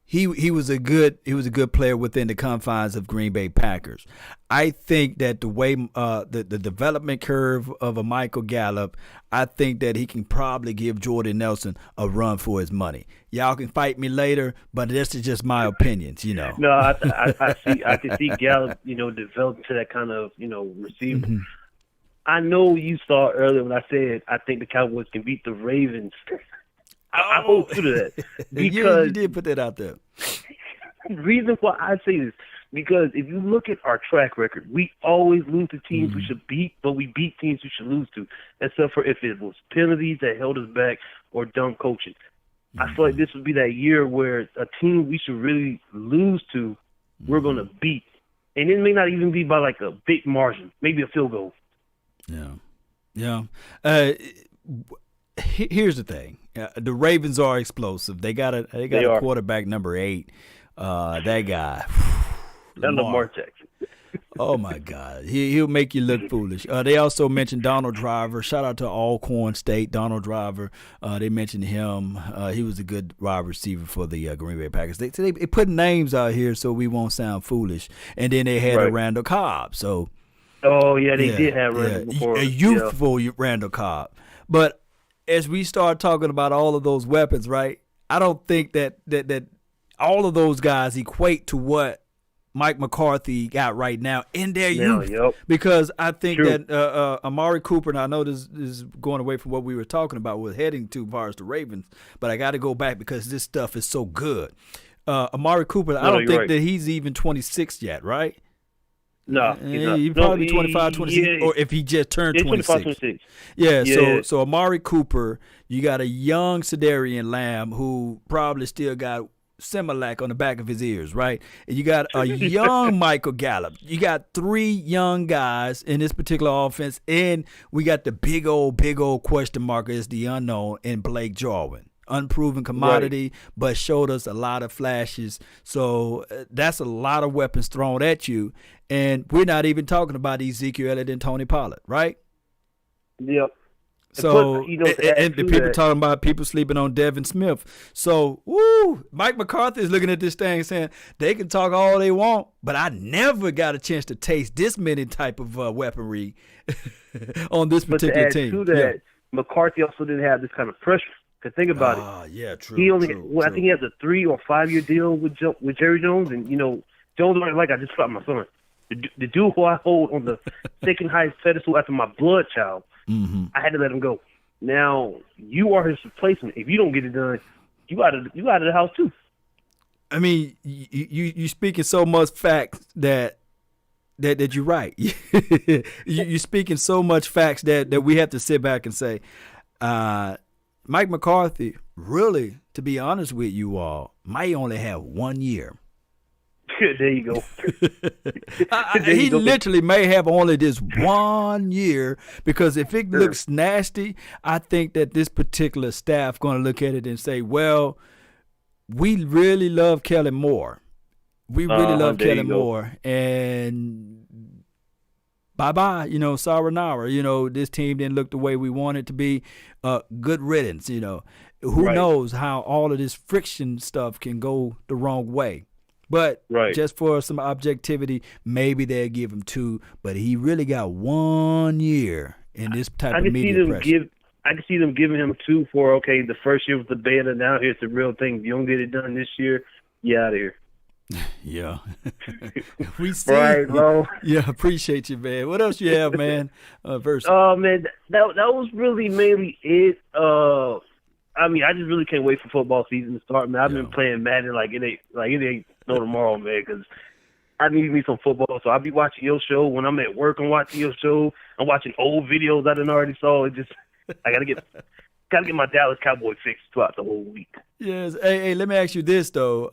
he was a good player within the confines of Green Bay Packers. I think that the way the development curve of a Michael Gallup, I think that he can probably give Jordy Nelson a run for his money. Y'all can fight me later, but this is just my opinions, No, I can see Gallup, develop to that kind of, receiver. I know you saw earlier when I said I think the Cowboys can beat the Ravens. I hold true to that because you did put that out there. The reason why I say this, because if you look at our track record, we always lose to teams we should beat, but we beat teams we should lose to, except for if it was penalties that held us back or dumb coaching. I feel like this would be that year where a team we should really lose to, we're going to beat. And it may not even be by like a big margin, maybe a field goal. Yeah. Here's the thing. The Ravens are explosive. They got a quarterback number 8. That guy. Lamar Jackson. Oh my God, he'll make you look foolish. They also mentioned Donald Driver. Shout out to Alcorn State, Donald Driver. They mentioned him. He was a good wide receiver for the Green Bay Packers. They put names out here so we won't sound foolish. And then they had a Randall Cobb. So. Oh yeah, they did have Randall before. A youthful Randall Cobb, but as we start talking about all of those weapons, right? I don't think that all of those guys equate to what Mike McCarthy got right now in their youth. Because I think that Amari Cooper, and I know this is going away from what we were talking about, we're heading to as far as the Ravens, but I got to go back because this stuff is so good. Amari Cooper, I don't think that he's even 26 yet, right? No, he'd probably be 25, 26, or if he just turned 26. 26. Yeah, so Amari Cooper, you got a young Cedarian Lamb who probably still got Similac on the back of his ears, right? And you got a young Michael Gallup. You got 3 young guys in this particular offense, and we got the big old question mark as the unknown in Blake Jarwin. Unproven commodity, but showed us a lot of flashes. So that's a lot of weapons thrown at you. And we're not even talking about Ezekiel Elliott and Tony Pollard, right? Yep. So, and the people talking about people sleeping on Devin Smith. So, Mike McCarthy is looking at this thing saying they can talk all they want, but I never got a chance to taste this many type of weaponry on this particular team. To that, McCarthy also didn't have this kind of pressure. Because think about it. Yeah, true. He only, I think he has a 3 or 5 year deal with Jerry Jones, and Jones was like, I just shot my son. The dude who I hold on the second highest pedestal after my blood child, I had to let him go. Now you are his replacement. If you don't get it done, you out of the house too. I mean, you speaking so much facts that you're right. you speaking so much facts that we have to sit back and say, Mike McCarthy, really, to be honest with you all, might only have 1 year. There you go. He literally may have only this 1 year, because if it looks nasty, I think that this particular staff going to look at it and say, well, we really love Kellen Moore. We really love Kellen Moore. And bye-bye, sayonara. This team didn't look the way we wanted it to be. Good riddance, Who knows how all of this friction stuff can go the wrong way. But just for some objectivity, maybe they'll give him 2. But he really got 1 year in this type of media pressure. I can see them giving him 2 for, the first year was the beta, now here's the real thing. If you don't get it done this year, you out of here. Yeah. We see. Right, Lo. Yeah, appreciate you, man. What else you have, man? Verse. Man, that was really mainly it. I just really can't wait for football season to start, man. I've been playing Madden like it ain't no tomorrow, man, because I need me some football. So I'll be watching your show. When I'm at work, I'm watching your show. I'm watching old videos I done already saw. It just, I gotta get my Dallas Cowboy fixed throughout the whole week. Yes. Hey, let me ask you this though.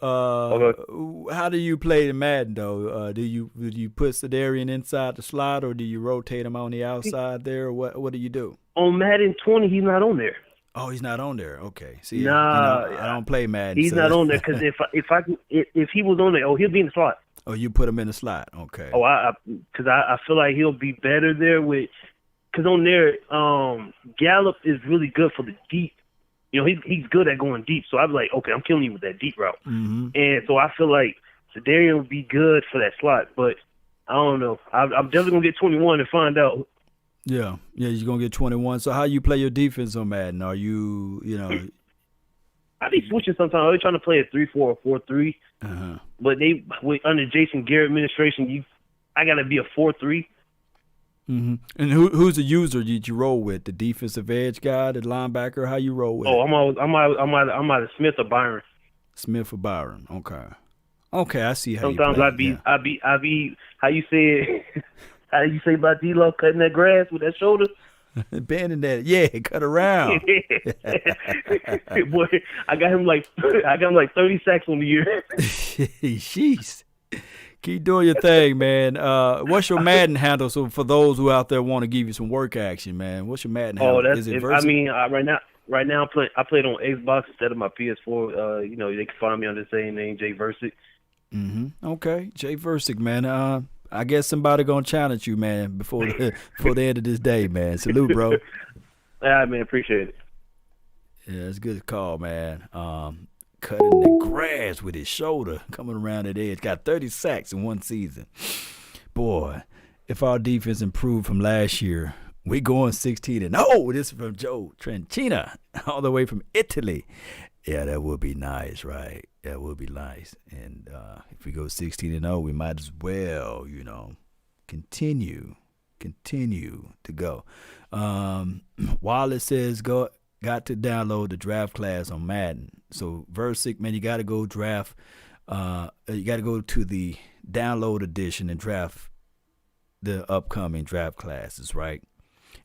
How do you play in Madden though? Do you put Sedarian inside the slot, or do you rotate him on the outside there? Or what do you do? On Madden 20, he's not on there. Oh, he's not on there. Okay. See, nah, I don't play Madden. He's not on there because if he was on there, he'll be in the slot. Oh, you put him in the slot. Okay. Oh, because I feel like he'll be better there because on there, Gallup is really good for the deep. You know, he's good at going deep. So I'm like, okay, I'm killing you with that deep route. Mm-hmm. And so I feel like Sedarian would be good for that slot, but I don't know. I'm definitely gonna get 21 and find out. Yeah, you're going to get 21. So how you play your defense on Madden? Are you I be switching sometimes. I be trying to play a 3-4 or 4-3. Uh-huh. But under Jason Garrett administration, I got to be a 4-3. Mm-hmm. And who's the user did you roll with? The defensive edge guy, the linebacker? How you roll with? Oh, I'm either Smith or Byron. Smith or Byron. Okay, I see how sometimes you play. I be how you say it. How you say about D-Lo cutting that grass with that shoulder? Bending that, cut around. Boy, I got him like 30 sacks on the year. Jeez. Keep doing your thing, man. What's your Madden handle? So for those who out there want to give you some work action, man, what's your Madden handle? Is it I mean, right now I played on Xbox instead of my PS4. They can find me under the same name, Jay Versick. Mm-hmm. Okay, Jay Versick, man. I guess somebody gonna challenge you, man, before the end of this day, man. Salute, bro. Yeah, man, appreciate it. Yeah, it's a good call, man. Cutting the grass with his shoulder, coming around that edge. Got 30 sacks in one season. Boy, if our defense improved from last year, we going 16-0. This is from Joe Trentina, all the way from Italy. Yeah, that would be nice, right? That would be nice. And if we go 16-0, we might as well, continue to go. Wallace says got to download the draft class on Madden. So Versick, man, you got to go draft. You got to go to the download edition and draft the upcoming draft classes, right?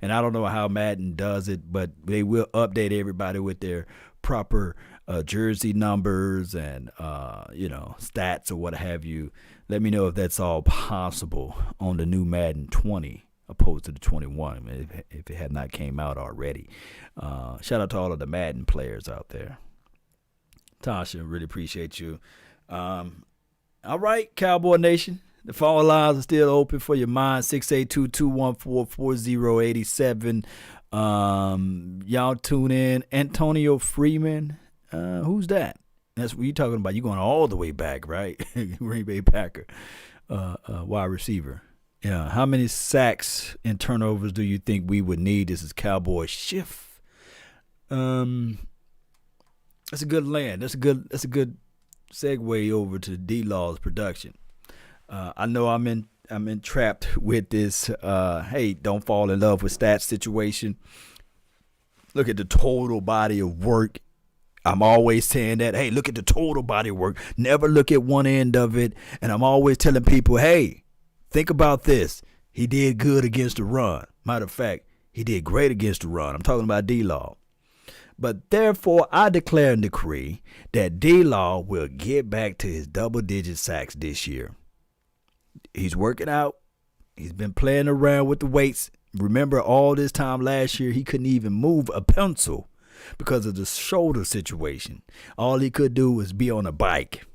And I don't know how Madden does it, but they will update everybody with their proper jersey numbers and stats or what have you. Let me know if that's all possible on the new Madden 20 opposed to the 21 if it had not came out already. Shout out to all of the Madden players out there. Tasha, really appreciate you. All right, Cowboy Nation. The phone lines are still open for your mind. 682-214-4087. Y'all tune in. Antonio Freeman. Who's that? That's what you're talking about. You're going all the way back, right? Green Bay Packer. Wide receiver. Yeah. How many sacks and turnovers do you think we would need? This is Cowboy Shift. That's a good land. That's a good segue over to D-Law's production. I know I'm entrapped with this hey, don't fall in love with stats situation. Look at the total body of work. I'm always saying that, hey, look at the total body of work. Never look at one end of it. And I'm always telling people, hey, think about this. He did good against the run. Matter of fact, he did great against the run. I'm talking about D-Law. But therefore, I declare and decree that D-Law will get back to his double-digit sacks this year. He's working out. He's been playing around with the weights. Remember, all this time last year, he couldn't even move a pencil because of the shoulder situation. All he could do was be on a bike.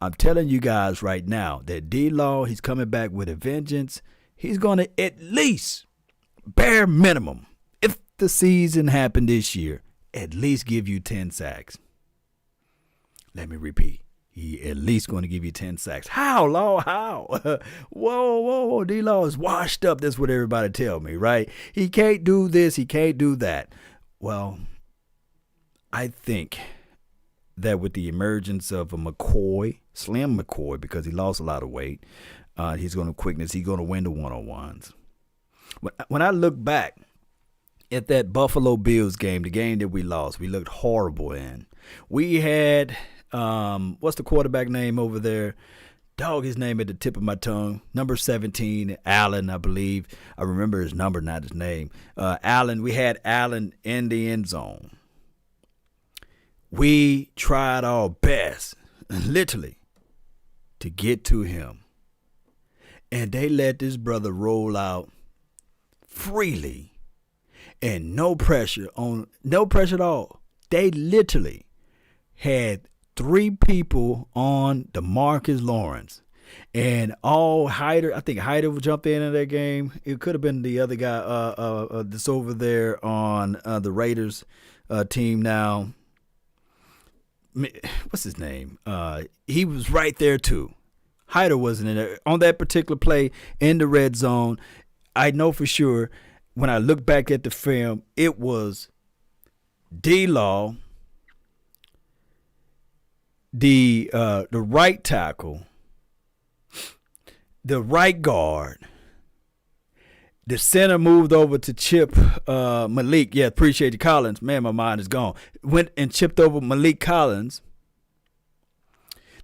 I'm telling you guys right now that D-Law, he's coming back with a vengeance. He's going to at least, bare minimum, if the season happened this year, at least give you 10 sacks. Let me repeat. He at least going to give you 10 sacks. How, Law? How? Whoa. D-Law is washed up. That's what everybody tell me, right? He can't do this. He can't do that. Well, I think that with the emergence of a McCoy, Slim McCoy, because he lost a lot of weight, he's going to quickness. He's going to win the one-on-ones. When I look back at that Buffalo Bills game, the game that we lost, we looked horrible in. We had, what's the quarterback name over there? dog, his name at the tip of my tongue. Number 17, Allen, I believe. I remember his number, not his name. Allen, we had Allen in the end zone. We tried our best, literally, to get to him. And they let this brother roll out freely and no pressure at all. They literally had 3 people on DeMarcus Lawrence, and all Hyder. I think Hyder jumped in that game. It could have been the other guy that's over there on the Raiders team now. What's his name? He was right there too. Hyder wasn't in there on that particular play in the red zone. I know for sure when I look back at the film, it was D-Law, the right tackle, the right guard, the center moved over to Chip Malik. Yeah, appreciate you, Collins. Man, my mind is gone. Went and chipped over Malik Collins.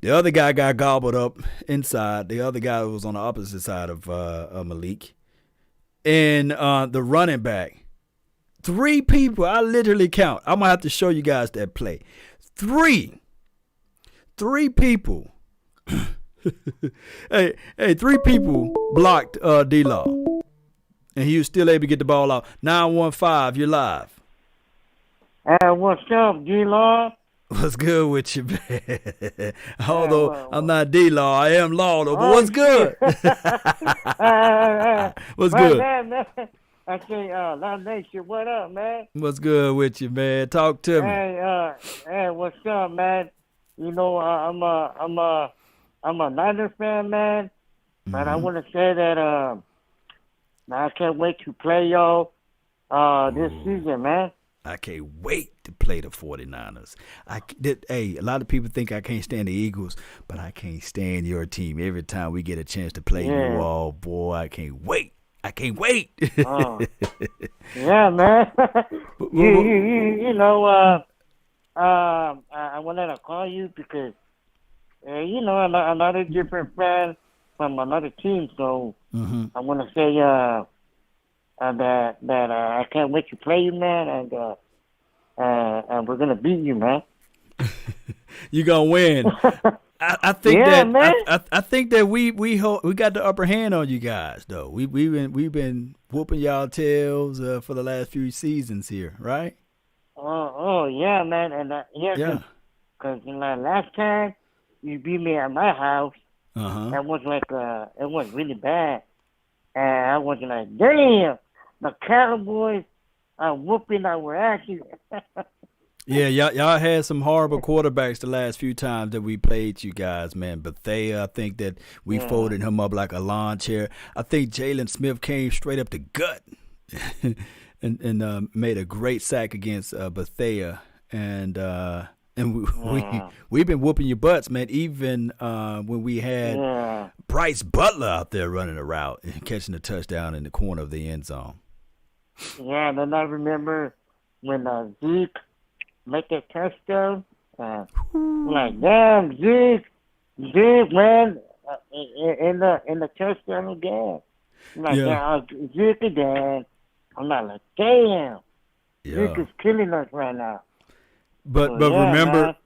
The other guy got gobbled up inside. The other guy was on the opposite side of Malik. And the running back. 3 people. I literally count. I'm going to have to show you guys that play. 3 people. hey, 3 people blocked D-Law. And he was still able to get the ball out. 915, you're live. What's up, D-Law? What's good with you, man? Although I'm not D-Law, I am Law, though. But what's good? What's good? Man. I say, Loud Nation, what up, man? What's good with you, man? Talk to me. Hey, what's up, man? You know, I'm a Niners fan, man. But I want to say that I can't wait to play y'all this season, man. I can't wait to play the 49ers. Hey, a lot of people think I can't stand the Eagles, but I can't stand your team. Every time we get a chance to play you all, boy, I can't wait. I can't wait. Yeah, man. you know, I wanted to call you because, you know, I'm another different fan from another team, so I want to say that I can't wait to play you, man, and we're gonna beat you, man. You gonna win. I think man. I think that we got the upper hand on you guys, though. We've been whooping y'all tails for the last few seasons here, right? Oh yeah, man, and because last time you beat me at my house, that was like it was really bad, and I was like, damn, the Cowboys are whooping our asses. Yeah, y'all had some horrible quarterbacks the last few times that we played you guys, man. Bethea, I think that we folded him up like a lawn chair. I think Jalen Smith came straight up the gut and made a great sack against Bethea. And we've been whooping your butts, man, even when we had Bryce Butler out there running a route and catching a touchdown in the corner of the end zone. Yeah, and then I remember when Zeke make that touchdown. Like, damn, Zeke, man, in the touchdown again. Like, Zeke again. I'm not like, damn, Zeke is killing us right now. But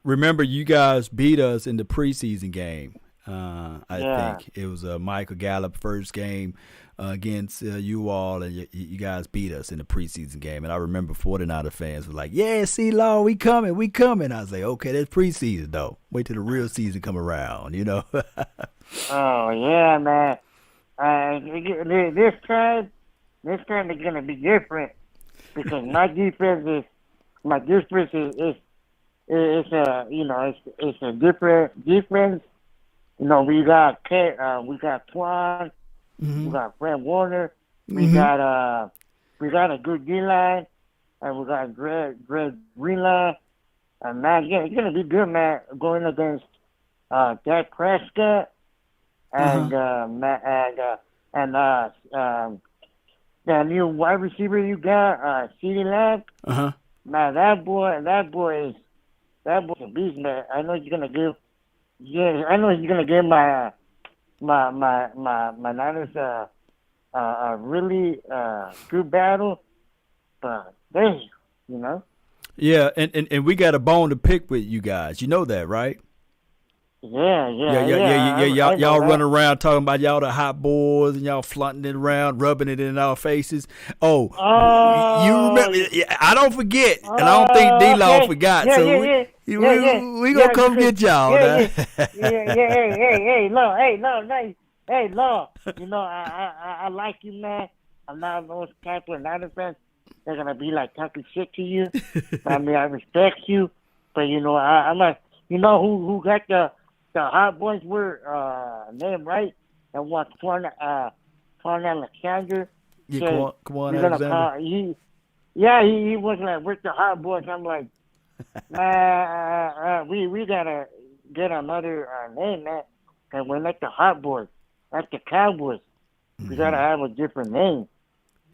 remember, you guys beat us in the preseason game. I think it was Michael Gallup first game against you all, and you guys beat us in the preseason game. And I remember 49er fans were like, "Yeah, C-Law, we coming." I was like, "Okay, that's preseason though. Wait till the real season come around, you know." Oh yeah, man. This time is gonna be different because my defense is it's a different defense. You know, we got Twan, we got Fred Warner, we got a good D line, and we got Greg Greenline. And man, it's gonna be good, man, going against Dak Prescott and that new wide receiver you got, CeeDee Lamb. Man, that boy is a beast, man. I know he's gonna give my my Niners really good battle, but they, you know. Yeah, and we got a bone to pick with you guys. You know that, right? Yeah. Y'all running around talking about y'all the hot boys and y'all flaunting it around, rubbing it in our faces. Oh, you remember? I don't forget, and I don't think D-Law forgot. We gonna come get y'all. Hey, Law. You know, I like you, man. I'm not those type of Niners fans. They're gonna be like talking shit to you. I mean, I respect you, but you know, I'm like, you know who got the Hot Boys were name right? And what Quan Alexander? Yeah, Quan Alexander. He was like with the Hot Boys. I'm like, we gotta get another name, man. And we're like the Hot Boys, like the Cowboys. We gotta have a different name.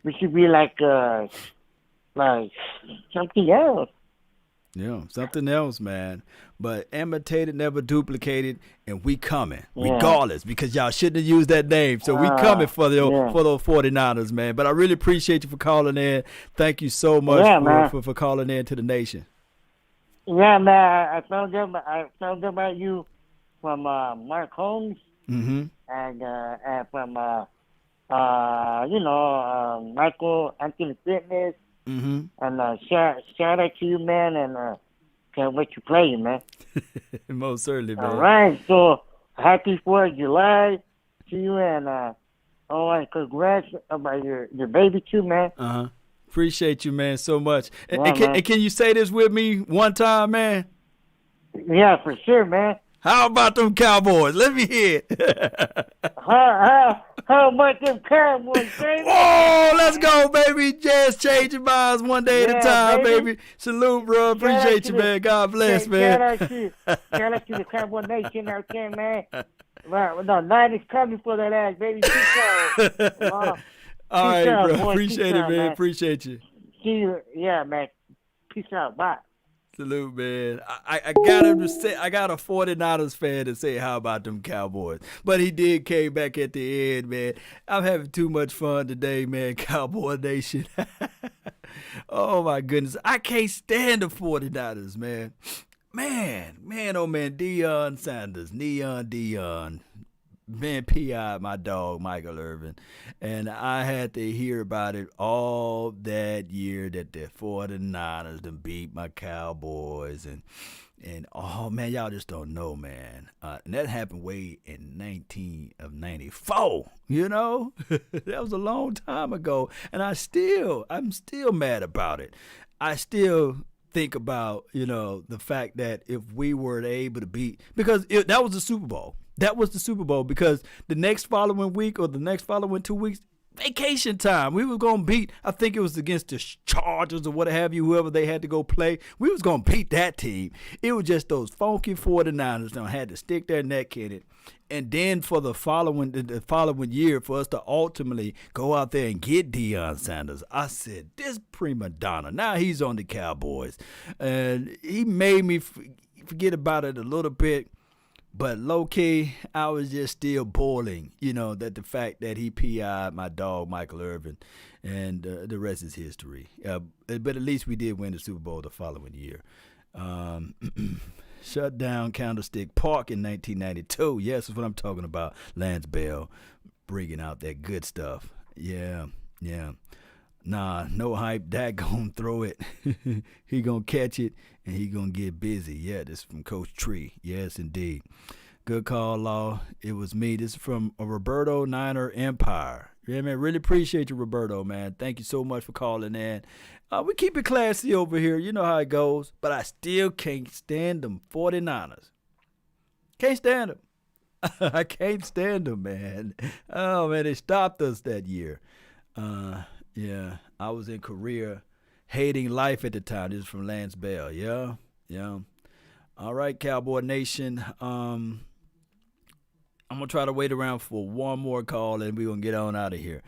We should be like something else. Yeah, something else, man. But imitated, never duplicated, and we coming regardless because y'all shouldn't have used that name. So we coming for those 49ers, man. But I really appreciate you for calling in. Thank you so much for calling in to the nation. Yeah, man. I found out about you from Mark Holmes and from Michael Anthony Fitness. And shout out to you, man, and can't wait to play you, man. Most certainly, man. All right, so happy 4th of July to you, and congrats about your baby too, man. Appreciate you, man, so much. And can you say this with me one time, man? Yeah, for sure, man. How about them Cowboys? Let me hear it. How about them Cowboys, baby? Oh, let's go, baby. Just changing minds one day at a time, baby. Salute, bro. Appreciate you, man. God bless, man. Shout out to the Cowboy Nation out there, man. No, Niners coming for that ass, baby. Peace out. All right, out, bro. boy. Appreciate it, man. Appreciate you. See you. Yeah, man. Peace out. Bye. Salute, man. I got him to say, I got a 49ers fan to say, how about them Cowboys? But he did came back at the end, man. I'm having too much fun today, man. Cowboy Nation. Oh, my goodness. I can't stand the 49ers, man. Man, oh, man. Deion Sanders, Neon Deion. Man, P.I. my dog, Michael Irvin. And I had to hear about it all that year that the 49ers done beat my Cowboys. And oh, man, y'all just don't know, man. And that happened way in 1994, you know? That was a long time ago. And I'm still mad about it. I still think about, the fact that if we were able to beat, because that was the Super Bowl. That was the Super Bowl because the next following week or the next following 2 weeks, vacation time. We were going to beat, I think it was against the Chargers or what have you, whoever they had to go play. We was going to beat that team. It was just those funky 49ers that had to stick their neck in it. And then for the following year, for us to ultimately go out there and get Deion Sanders, I said, this prima donna, now he's on the Cowboys. And he made me forget about it a little bit. But low-key, I was just still boiling, that the fact that he PI'd my dog, Michael Irvin, and the rest is history. But at least we did win the Super Bowl the following year. Shut down Candlestick Park in 1992. Yes, that's what I'm talking about. Lance Bell bringing out that good stuff. Yeah. Nah, no hype. Dak gonna throw it. He gonna catch it, and he gonna get busy. Yeah, this is from Coach Tree. Yes, indeed. Good call, Law. It was me. This is from Roberto Niner Empire. Yeah, man, really appreciate you, Roberto, man. Thank you so much for calling in. We keep it classy over here. You know how it goes. But I still can't stand them 49ers. Can't stand them. I can't stand them, man. Oh, man, they stopped us that year. Yeah, I was in Korea hating life at the time. This is from Lance Bell. Yeah. All right, Cowboy Nation. I'm going to try to wait around for one more call, and we're going to get on out of here.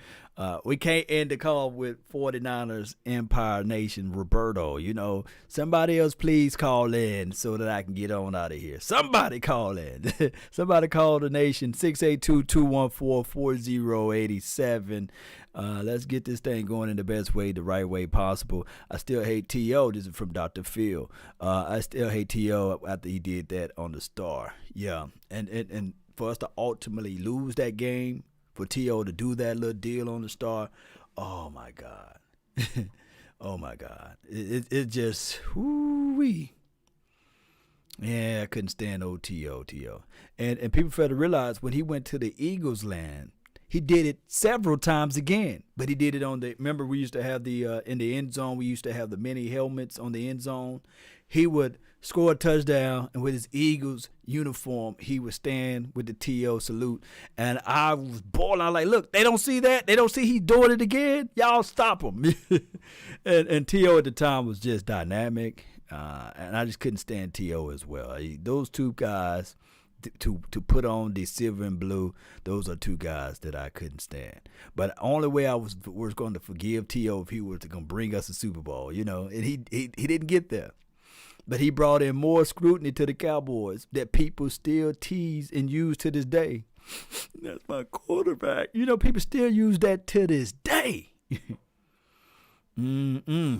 We can't end the call with 49ers Empire Nation Roberto. You know, somebody else please call in so that I can get on out of here. Somebody call in. Somebody call the nation, 682-214-4087. Let's get this thing going in the best way, the right way possible. I still hate T.O. This is from Dr. Phil. I still hate T.O. after he did that on the Star. Yeah, and for us to ultimately lose that game, for T.O. to do that little deal on the Star, oh my God. Oh my God. It just, whoo-wee. Yeah, I couldn't stand old T.O. And people fail to realize when he went to the Eagles land, he did it several times again, but he did it on the, remember we used to have the, in the end zone, we used to have the mini helmets on the end zone. He would score a touchdown, and with his Eagles uniform, he would stand with the T.O. salute. And I was boiling. I was like, look, they don't see that? They don't see he's doing it again? Y'all stop him. and T.O. at the time was just dynamic, and I just couldn't stand T.O. as well. Those two guys, to put on the silver and blue, those are two guys that I couldn't stand. But the only way I was going to forgive T.O. if he was going to bring us a Super Bowl, you know, and he didn't get there. But he brought in more scrutiny to the Cowboys that people still tease and use to this day. That's my quarterback. You know, people still use that to this day. Yeah.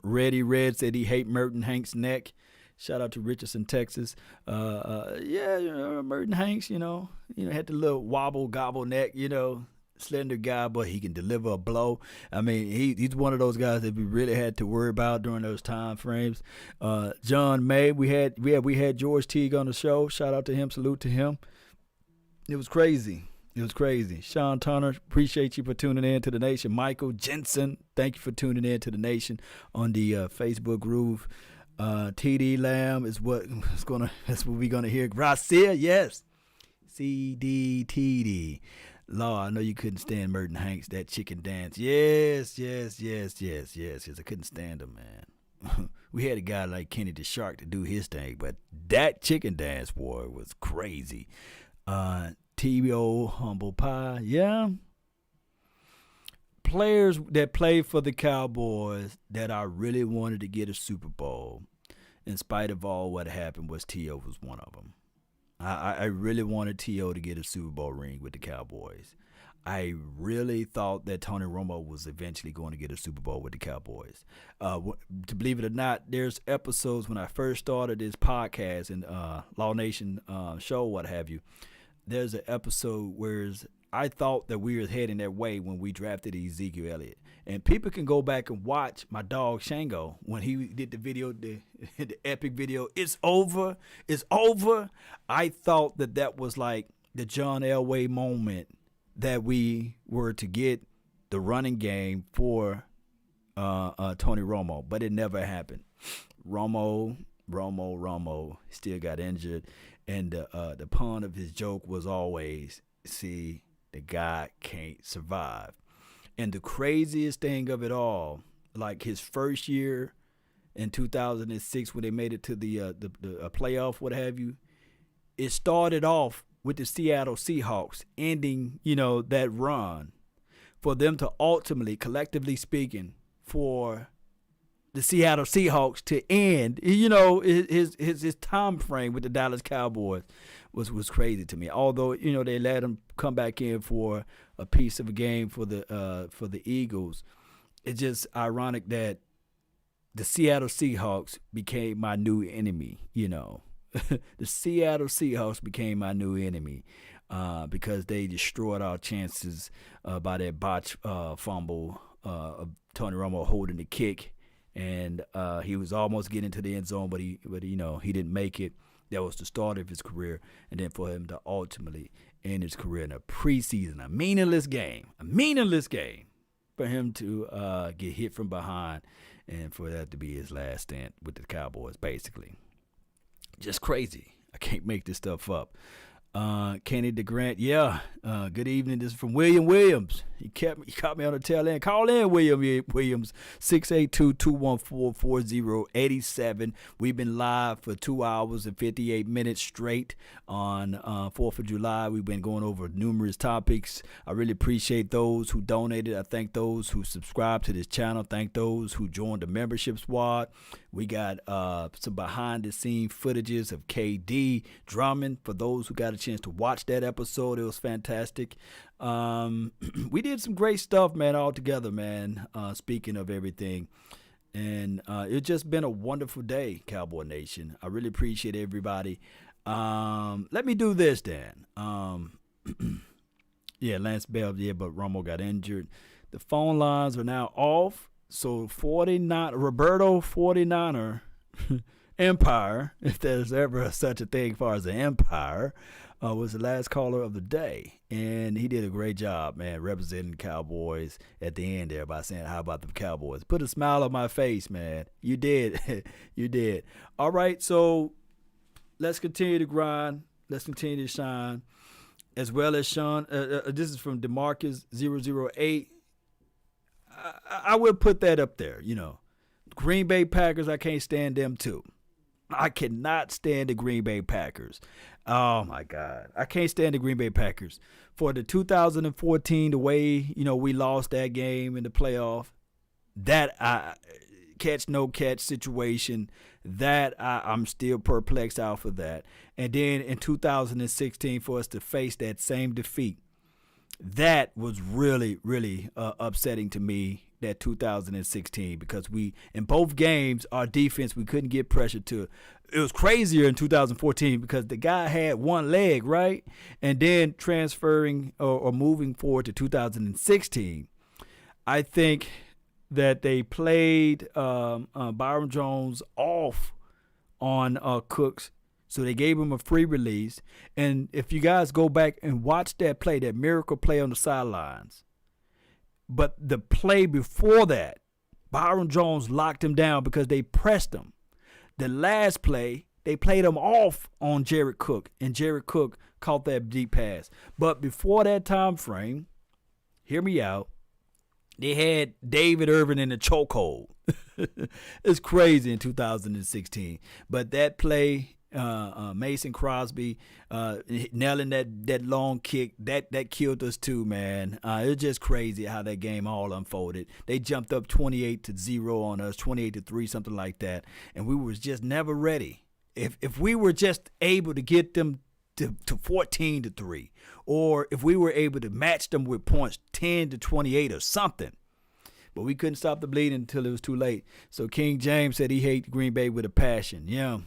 Reddy Red said he hate Merton Hanks' neck. Shout out to Richardson, Texas. Merton Hanks, you know, had the little wobble gobble neck, you know, slender guy, but he can deliver a blow. I mean, he's one of those guys that we really had to worry about during those time frames. John May, we had George Teague on the show. Shout out to him. Salute to him. It was crazy. Sean Turner, appreciate you for tuning in to the nation. Michael Jensen, thank you for tuning in to the nation on the Facebook groove. TD Lamb is that's what we're gonna hear. Gracia, yes. CDTD. Law, I know you couldn't stand Merton Hanks, that chicken dance. Yes. I couldn't stand him, man. We had a guy like Kenny the Shark to do his thing, but that chicken dance, boy, was crazy. TBO Humble Pie, yeah. Players that played for the Cowboys that I really wanted to get a Super Bowl, in spite of all what happened, was T.O. was one of them. I really wanted T.O. to get a Super Bowl ring with the Cowboys. I really thought that Tony Romo was eventually going to get a Super Bowl with the Cowboys. To believe it or not, there's episodes when I first started this podcast and Law Nation show, what have you. There's an episode where I thought that we were heading that way when we drafted Ezekiel Elliott. And people can go back and watch my dog Shango when he did the video, the epic video, It's Over. I thought that was like the John Elway moment that we were to get the running game for Tony Romo, but it never happened. Romo still got injured, and the pun of his joke was always, see, the guy can't survive. And the craziest thing of it all, like his first year in 2006 when they made it to the playoff, what have you, it started off with the Seattle Seahawks ending, that run, for them to ultimately, collectively speaking, for the Seattle Seahawks to end, his time frame with the Dallas Cowboys was crazy to me. Although, they let him come back in for a piece of a game for the Eagles. It's just ironic that the Seattle Seahawks became my new enemy, The Seattle Seahawks became my new enemy because they destroyed our chances by that botch fumble of Tony Romo holding the kick. And he was almost getting to the end zone, but he didn't make it. That was the start of his career, and then for him to ultimately end his career in a preseason, a meaningless game, for him to get hit from behind, and for that to be his last stint with the Cowboys, basically. Just crazy. I can't make this stuff up. Kenny DeGrant, good evening. This is from William Williams. He caught me on the tail end. Call in, Williams, 682-214-4087. We've been live for 2 hours and 58 minutes straight on 4th of July. We've been going over numerous topics. I really appreciate those who donated. I thank those who subscribed to this channel. Thank those who joined the membership squad. We got some behind-the-scene footages of KD drumming. For those who got a chance to watch that episode, it was fantastic. We did some great stuff, man, all together, man, speaking of everything. And it's just been a wonderful day, Cowboy Nation. I really appreciate everybody. Let me do this, Dan. Lance Bell, but Romo got injured. The phone lines are now off. So Roberto 49er Empire, if there's ever such a thing as far as an empire, was the last caller of the day. And he did a great job, man, representing Cowboys at the end there by saying, how about the Cowboys? Put a smile on my face, man. You did. You did. All right, so let's continue to grind. Let's continue to shine. As well as Sean, this is from DeMarcus 008. I will put that up there, Green Bay Packers, I can't stand them too. I cannot stand the Green Bay Packers. Oh, my God. I can't stand the Green Bay Packers. For the 2014, the way, we lost that game in the playoff, that catch, no catch situation, that I'm still perplexed out of that. And then in 2016, for us to face that same defeat, that was really, really upsetting to me, that 2016, because in both games, our defense, we couldn't get pressure to. It was crazier in 2014 because the guy had one leg, right? And then transferring or moving forward to 2016, I think that they played Byron Jones off on Cooks. So they gave him a free release. And if you guys go back and watch that play, that miracle play on the sidelines, but the play before that, Byron Jones locked him down because they pressed him. The last play, they played him off on Jared Cook, and Jared Cook caught that deep pass. But before that time frame, hear me out, they had David Irvin in the chokehold. It's crazy in 2016. But that play, Mason Crosby nailing that long kick, that killed us too, man. It's just crazy how that game all unfolded. They jumped up 28-0 on us, 28-3, something like that, and we was just never ready. If we were just able to get them to 14-3, or if we were able to match them with points 10-28 or something. But we couldn't stop the bleeding until it was too late. So King James said he hated Green Bay with a passion. Yeah.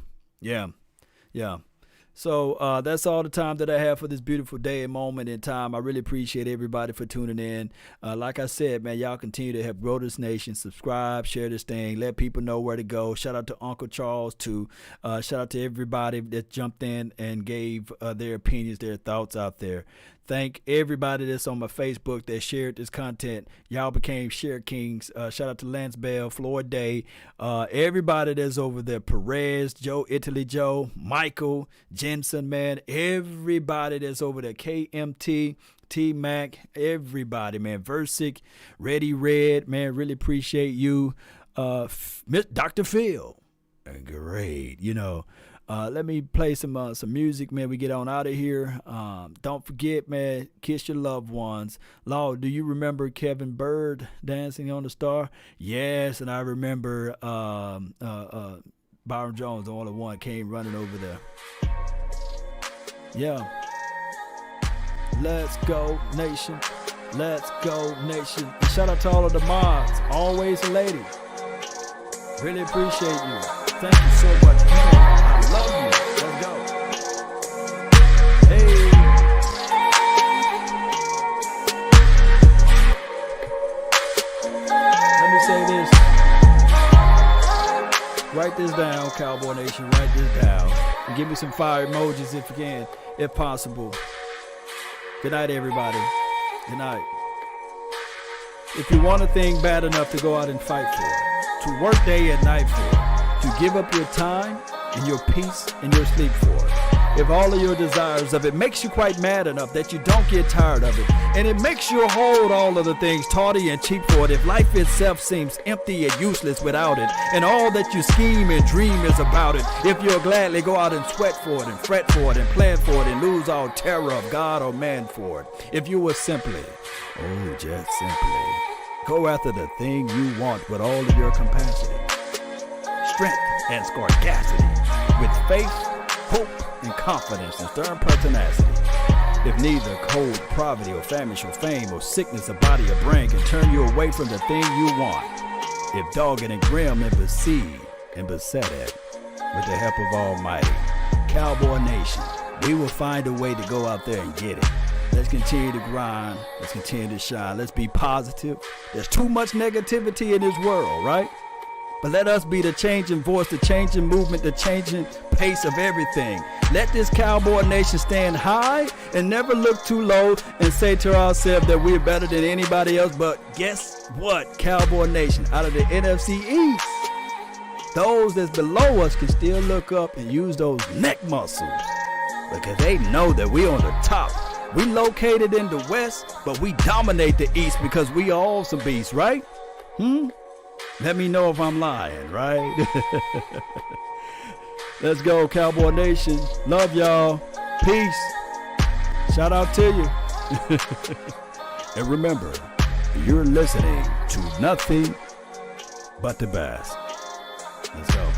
So that's all the time that I have for this beautiful day and moment in time. I really appreciate everybody for tuning in. Like I said, man, y'all continue to help grow this nation. Subscribe, share this thing, let people know where to go. Shout out to Uncle Charles, too. Shout out to everybody that jumped in and gave their opinions, their thoughts out there. Thank everybody that's on my Facebook that shared this content. Y'all became Share Kings. Shout out to Lance Bell, Floyd Day, everybody that's over there. Perez, Italy Joe, Michael, Jensen, man. Everybody that's over there. KMT, T-Mac, everybody, man. Versic, Ready Red, man. Really appreciate you. Dr. Phil. Great, let me play some music, man. We get on out of here. Don't forget, man, kiss your loved ones. Law, do you remember Kevin Bird dancing on the star? Yes, and I remember Byron Jones, the only one, came running over there. Yeah. Let's go, nation. Let's go, nation. And shout out to all of the mods. Always a lady. Really appreciate you. Thank you so much. I love you. Let's go. Hey. Let me say this. Write this down, Cowboy Nation. Write this down. And give me some fire emojis if you can, if possible. Good night, everybody. Good night. If you want a thing bad enough to go out and fight for it, to work day and night for it, to give up your time and your peace and your sleep for it, if all of your desires of it makes you quite mad enough that you don't get tired of it, and it makes you hold all of the things tawdry and cheap for it, if life itself seems empty and useless without it, and all that you scheme and dream is about it, if you'll gladly go out and sweat for it and fret for it and plan for it and lose all terror of God or man for it, if you will simply, oh just simply, go after the thing you want with all of your capacity, strength and scarcity, with faith, hope, and confidence and stern pertinacity. If neither cold, poverty, or famish, or fame, or sickness of body or brain can turn you away from the thing you want, if dogged and grim and besieged and beset at, with the help of Almighty, Cowboy Nation, we will find a way to go out there and get it. Let's continue to grind. Let's continue to shine. Let's be positive. There's too much negativity in this world, right? But let us be the changing voice, the changing movement, the changing pace of everything. Let this Cowboy Nation stand high and never look too low and say to ourselves that we're better than anybody else. But guess what? Cowboy Nation, out of the NFC East, those that's below us can still look up and use those neck muscles because they know that we're on the top. We located in the West, but we dominate the East because we are awesome beasts, right? Let me know if I'm lying, right? Let's go, Cowboy Nation. Love y'all. Peace. Shout out to you. And remember, you're listening to nothing but the best. Let's go.